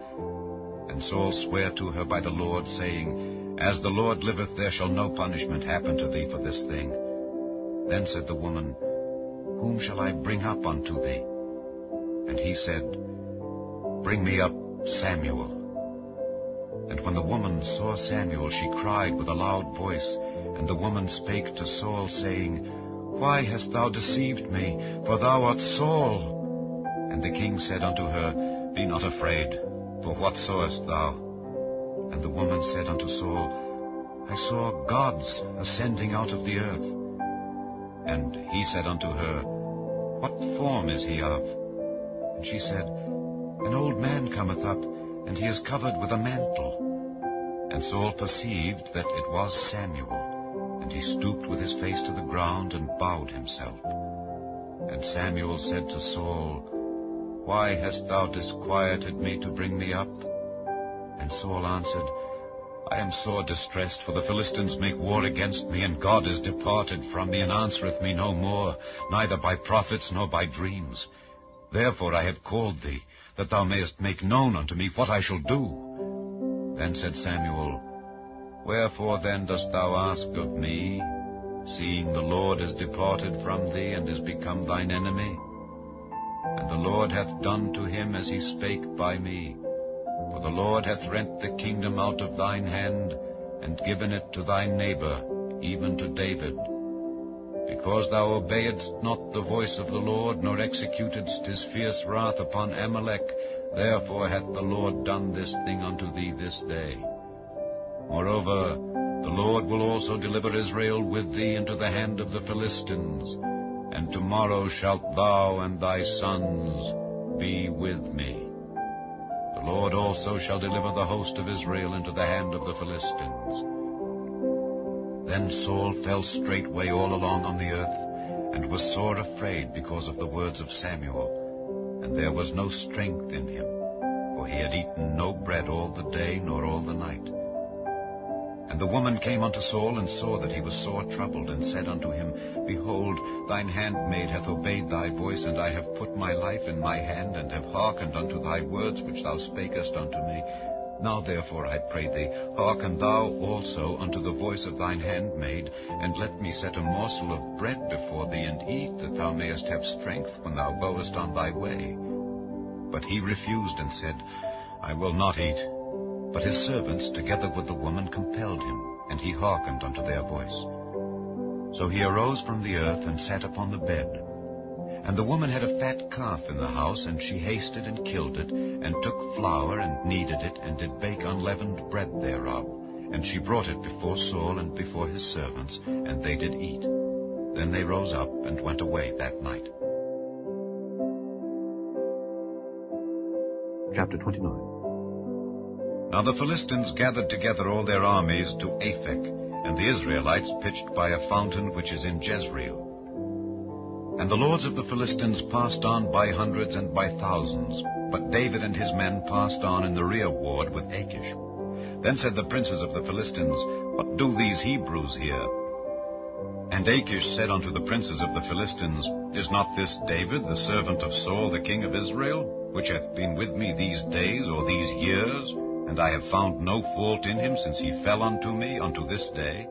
And Saul sware to her by the Lord, saying, As the Lord liveth, there shall no punishment happen to thee for this thing. Then said the woman, Whom shall I bring up unto thee? And he said, Bring me up Samuel. And when the woman saw Samuel, she cried with a loud voice. And the woman spake to Saul, saying, Why hast thou deceived me? For thou art Saul. And the king said unto her, Be not afraid, for what sawest thou? And the woman said unto Saul, I saw gods ascending out of the earth. And he said unto her, What form is he of? And she said, An old man cometh up, and he is covered with a mantle. And Saul perceived that it was Samuel, and he stooped with his face to the ground and bowed himself. And Samuel said to Saul, Why hast thou disquieted me to bring me up? And Saul answered, I am sore distressed, for the Philistines make war against me, and God is departed from me, and answereth me no more, neither by prophets nor by dreams. Therefore I have called thee, that thou mayest make known unto me what I shall do. Then said Samuel, Wherefore then dost thou ask of me, seeing the Lord is departed from thee, and is become thine enemy? And the Lord hath done to him as he spake by me. For the Lord hath rent the kingdom out of thine hand, and given it to thy neighbor, even to David. Because thou obeyedst not the voice of the Lord, nor executedst his fierce wrath upon Amalek, therefore hath the Lord done this thing unto thee this day. Moreover, the Lord will also deliver Israel with thee into the hand of the Philistines, and tomorrow shalt thou and thy sons be with me. The Lord also shall deliver the host of Israel into the hand of the Philistines. Then Saul fell straightway all along on the earth, and was sore afraid because of the words of Samuel. And there was no strength in him, for he had eaten no bread all the day nor all the night. And the woman came unto Saul, and saw that he was sore troubled, and said unto him, Behold, thine handmaid hath obeyed thy voice, and I have put my life in my hand, and have hearkened unto thy words which thou spakest unto me. Now therefore, I pray thee, hearken thou also unto the voice of thine handmaid, and let me set a morsel of bread before thee, and eat, that thou mayest have strength when thou goest on thy way. But he refused, and said, I will not eat. But his servants, together with the woman, compelled him, and he hearkened unto their voice. So he arose from the earth, and sat upon the bed. And the woman had a fat calf in the house, and she hasted and killed it, and took flour, and kneaded it, and did bake unleavened bread thereof. And she brought it before Saul and before his servants, and they did eat. Then they rose up, and went away that night. Chapter 29. Now the Philistines gathered together all their armies to Aphek, and the Israelites pitched by a fountain which is in Jezreel. And the lords of the Philistines passed on by hundreds and by thousands, but David and his men passed on in the rear ward with Achish. Then said the princes of the Philistines, What do these Hebrews here? And Achish said unto the princes of the Philistines, Is not this David, the servant of Saul, the king of Israel, which hath been with me these days or these years? And I have found no fault in him since he fell unto me unto this day.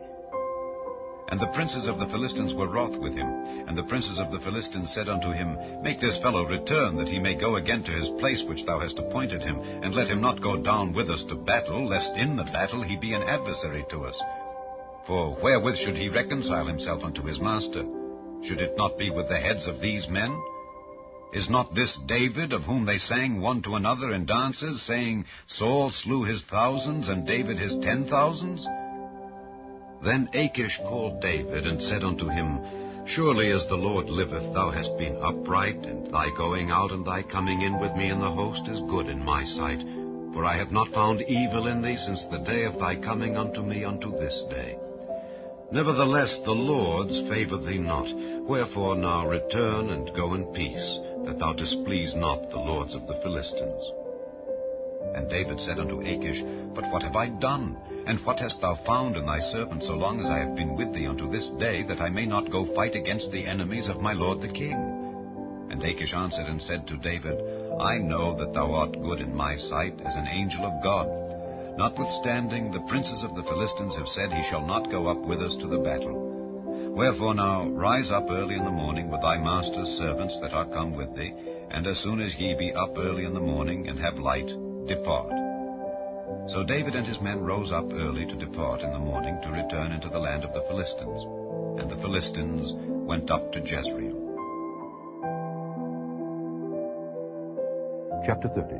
And the princes of the Philistines were wroth with him. And the princes of the Philistines said unto him, Make this fellow return, that he may go again to his place which thou hast appointed him, and let him not go down with us to battle, lest in the battle he be an adversary to us. For wherewith should he reconcile himself unto his master? Should it not be with the heads of these men? Is not this David, of whom they sang one to another in dances, saying, Saul slew his thousands, and David his 10,000s? Then Achish called David, and said unto him, Surely as the Lord liveth, thou hast been upright, and thy going out and thy coming in with me in the host is good in my sight. For I have not found evil in thee since the day of thy coming unto me unto this day. Nevertheless the Lord's favour thee not. Wherefore now return, and go in peace, that thou displease not the lords of the Philistines. And David said unto Achish, But what have I done? And what hast thou found in thy servant so long as I have been with thee unto this day, that I may not go fight against the enemies of my lord the king? And Achish answered and said to David, I know that thou art good in my sight as an angel of God. Notwithstanding, the princes of the Philistines have said, He shall not go up with us to the battle. Wherefore now rise up early in the morning with thy master's servants that are come with thee, and as soon as ye be up early in the morning and have light, depart. So David and his men rose up early to depart in the morning to return into the land of the Philistines. And the Philistines went up to Jezreel. Chapter 30.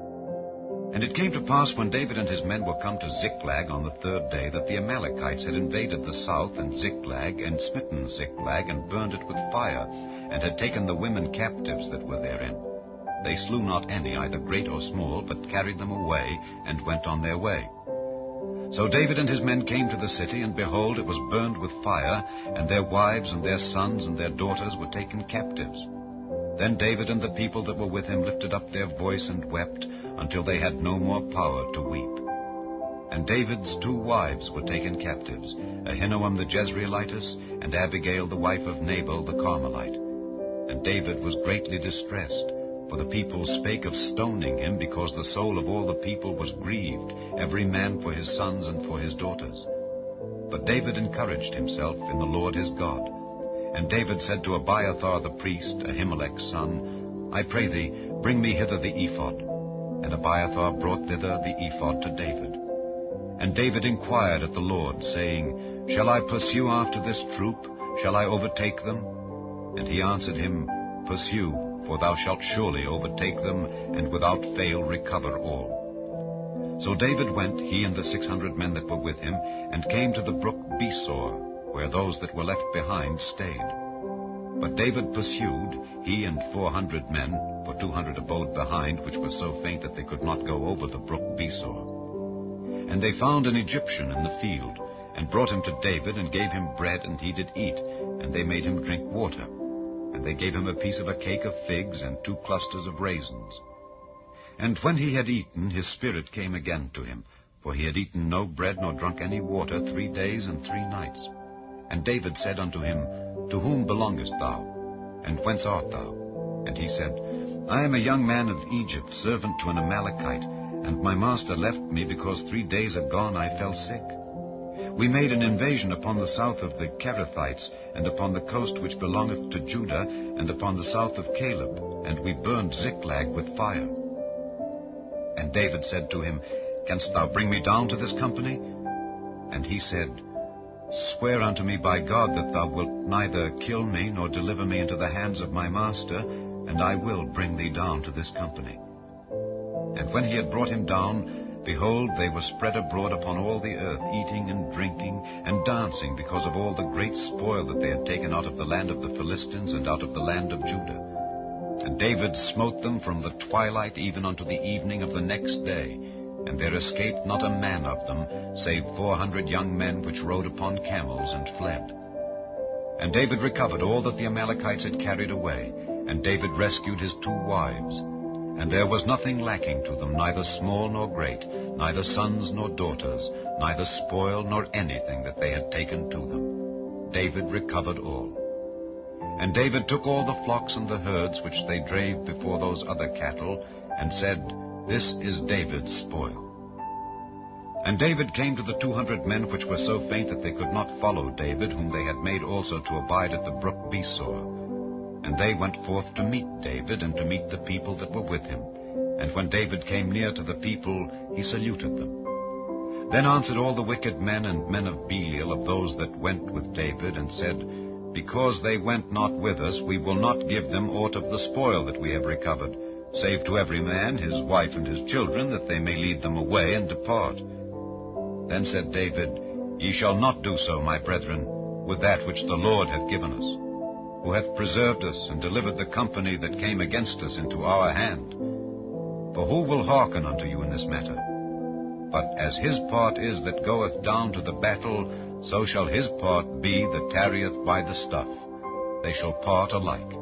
And it came to pass, when David and his men were come to Ziklag on the third day, that the Amalekites had invaded the south and Ziklag, and smitten Ziklag, and burned it with fire, and had taken the women captives that were therein. They slew not any, either great or small, but carried them away, and went on their way. So David and his men came to the city, and behold, it was burned with fire, and their wives and their sons and their daughters were taken captives. Then David and the people that were with him lifted up their voice and wept, until they had no more power to weep. And David's 2 wives were taken captives, Ahinoam the Jezreelitess, and Abigail the wife of Nabal the Carmelite. And David was greatly distressed, for the people spake of stoning him, because the soul of all the people was grieved, every man for his sons and for his daughters. But David encouraged himself in the Lord his God. And David said to Abiathar the priest, Ahimelech's son, I pray thee, bring me hither the ephod. And Abiathar brought thither the ephod to David. And David inquired at the Lord, saying, Shall I pursue after this troop? Shall I overtake them? And he answered him, Pursue, for thou shalt surely overtake them, and without fail recover all. So David went, he and the 600 men that were with him, and came to the brook Besor, where those that were left behind stayed. But David pursued, he and 400 men, for 200 abode behind, which were so faint that they could not go over the brook Besor. And they found an Egyptian in the field, and brought him to David, and gave him bread, and he did eat, and they made him drink water. And they gave him a piece of a cake of figs, and 2 clusters of raisins. And when he had eaten, his spirit came again to him, for he had eaten no bread nor drunk any water 3 days and 3 nights. And David said unto him, To whom belongest thou? And whence art thou? And he said, I am a young man of Egypt, servant to an Amalekite, and my master left me, because 3 days agone I fell sick. We made an invasion upon the south of the Kerethites, and upon the coast which belongeth to Judah, and upon the south of Caleb, and we burned Ziklag with fire. And David said to him, Canst thou bring me down to this company? And he said, Swear unto me by God that thou wilt neither kill me, nor deliver me into the hands of my master, and I will bring thee down to this company. And when he had brought him down, behold, they were spread abroad upon all the earth, eating and drinking and dancing, because of all the great spoil that they had taken out of the land of the Philistines and out of the land of Judah. And David smote them from the twilight even unto the evening of the next day, and there escaped not a man of them, save 400 young men which rode upon camels and fled. And David recovered all that the Amalekites had carried away, and David rescued his 2 wives. And there was nothing lacking to them, neither small nor great, neither sons nor daughters, neither spoil nor anything that they had taken to them. David recovered all. And David took all the flocks and the herds which they drave before those other cattle, and said, This is David's spoil. And David came to the 200 men which were so faint that they could not follow David, whom they had made also to abide at the brook Besor. And they went forth to meet David, and to meet the people that were with him. And when David came near to the people, he saluted them. Then answered all the wicked men and men of Belial of those that went with David, and said, Because they went not with us, we will not give them aught of the spoil that we have recovered, save to every man his wife and his children, that they may lead them away and depart. Then said David, Ye shall not do so, my brethren, with that which the Lord hath given us, who hath preserved us, and delivered the company that came against us into our hand. For who will hearken unto you in this matter? But as his part is that goeth down to the battle, so shall his part be that tarrieth by the stuff. They shall part alike.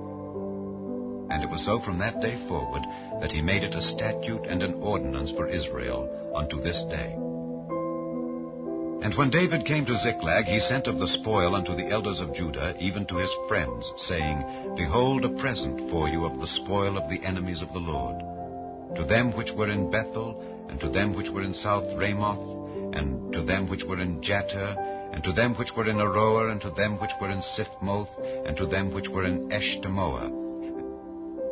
And it was so from that day forward, that he made it a statute and an ordinance for Israel unto this day. And when David came to Ziklag, he sent of the spoil unto the elders of Judah, even to his friends, saying, Behold, a present for you of the spoil of the enemies of the Lord. To them which were in Bethel, and to them which were in South Ramoth, and to them which were in Jatir, and to them which were in Aroer, and to them which were in Siphmoth, and to them which were in Eshtemoa,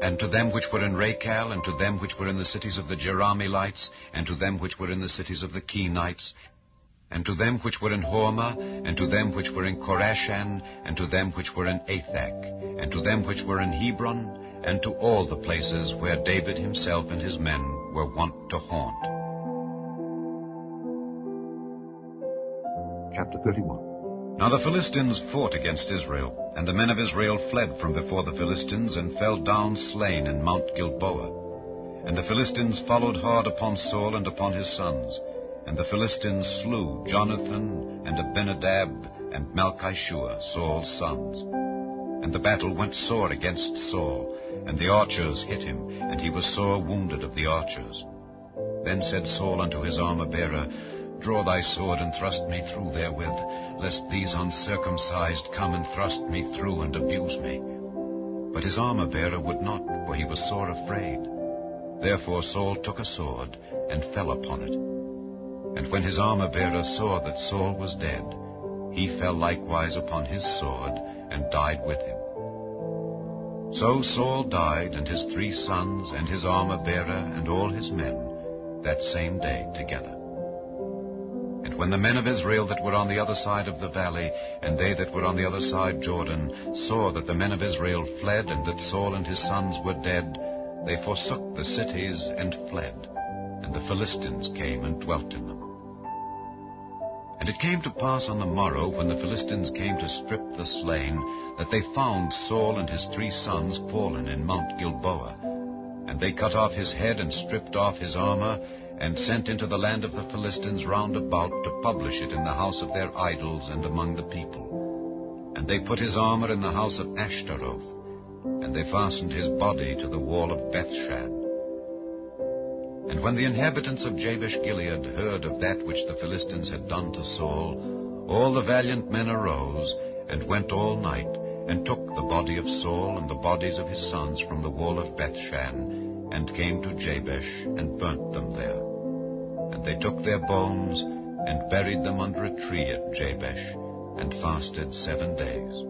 and to them which were in Rachel, and to them which were in the cities of the Jerahmeelites, and to them which were in the cities of the Kenites, and to them which were in Hormah, and to them which were in Korashan, and to them which were in Athak, and to them which were in Hebron, and to all the places where David himself and his men were wont to haunt. Chapter 31. Now the Philistines fought against Israel, and the men of Israel fled from before the Philistines, and fell down slain in Mount Gilboa. And the Philistines followed hard upon Saul and upon his sons. And the Philistines slew Jonathan, and Abinadab, and Malchishua, Saul's sons. And the battle went sore against Saul, and the archers hit him, and he was sore wounded of the archers. Then said Saul unto his armor-bearer, Draw thy sword, and thrust me through therewith, lest these uncircumcised come and thrust me through, and abuse me. But his armor-bearer would not, for he was sore afraid. Therefore Saul took a sword, and fell upon it. And when his armor-bearer saw that Saul was dead, he fell likewise upon his sword, and died with him. So Saul died, and his 3 sons, and his armor-bearer, and all his men, that same day together. And when the men of Israel that were on the other side of the valley, and they that were on the other side Jordan, saw that the men of Israel fled, and that Saul and his sons were dead, they forsook the cities and fled, and the Philistines came and dwelt in them. And it came to pass on the morrow, when the Philistines came to strip the slain, that they found Saul and his 3 sons fallen in Mount Gilboa. And they cut off his head, and stripped off his armor, and sent into the land of the Philistines round about to publish it in the house of their idols and among the people. And they put his armor in the house of Ashtaroth, and they fastened his body to the wall of Bethshan. And when the inhabitants of Jabesh-Gilead heard of that which the Philistines had done to Saul, all the valiant men arose, and went all night, and took the body of Saul and the bodies of his sons from the wall of Bethshan, and came to Jabesh, and burnt them there. And they took their bones, and buried them under a tree at Jabesh, and fasted 7 days.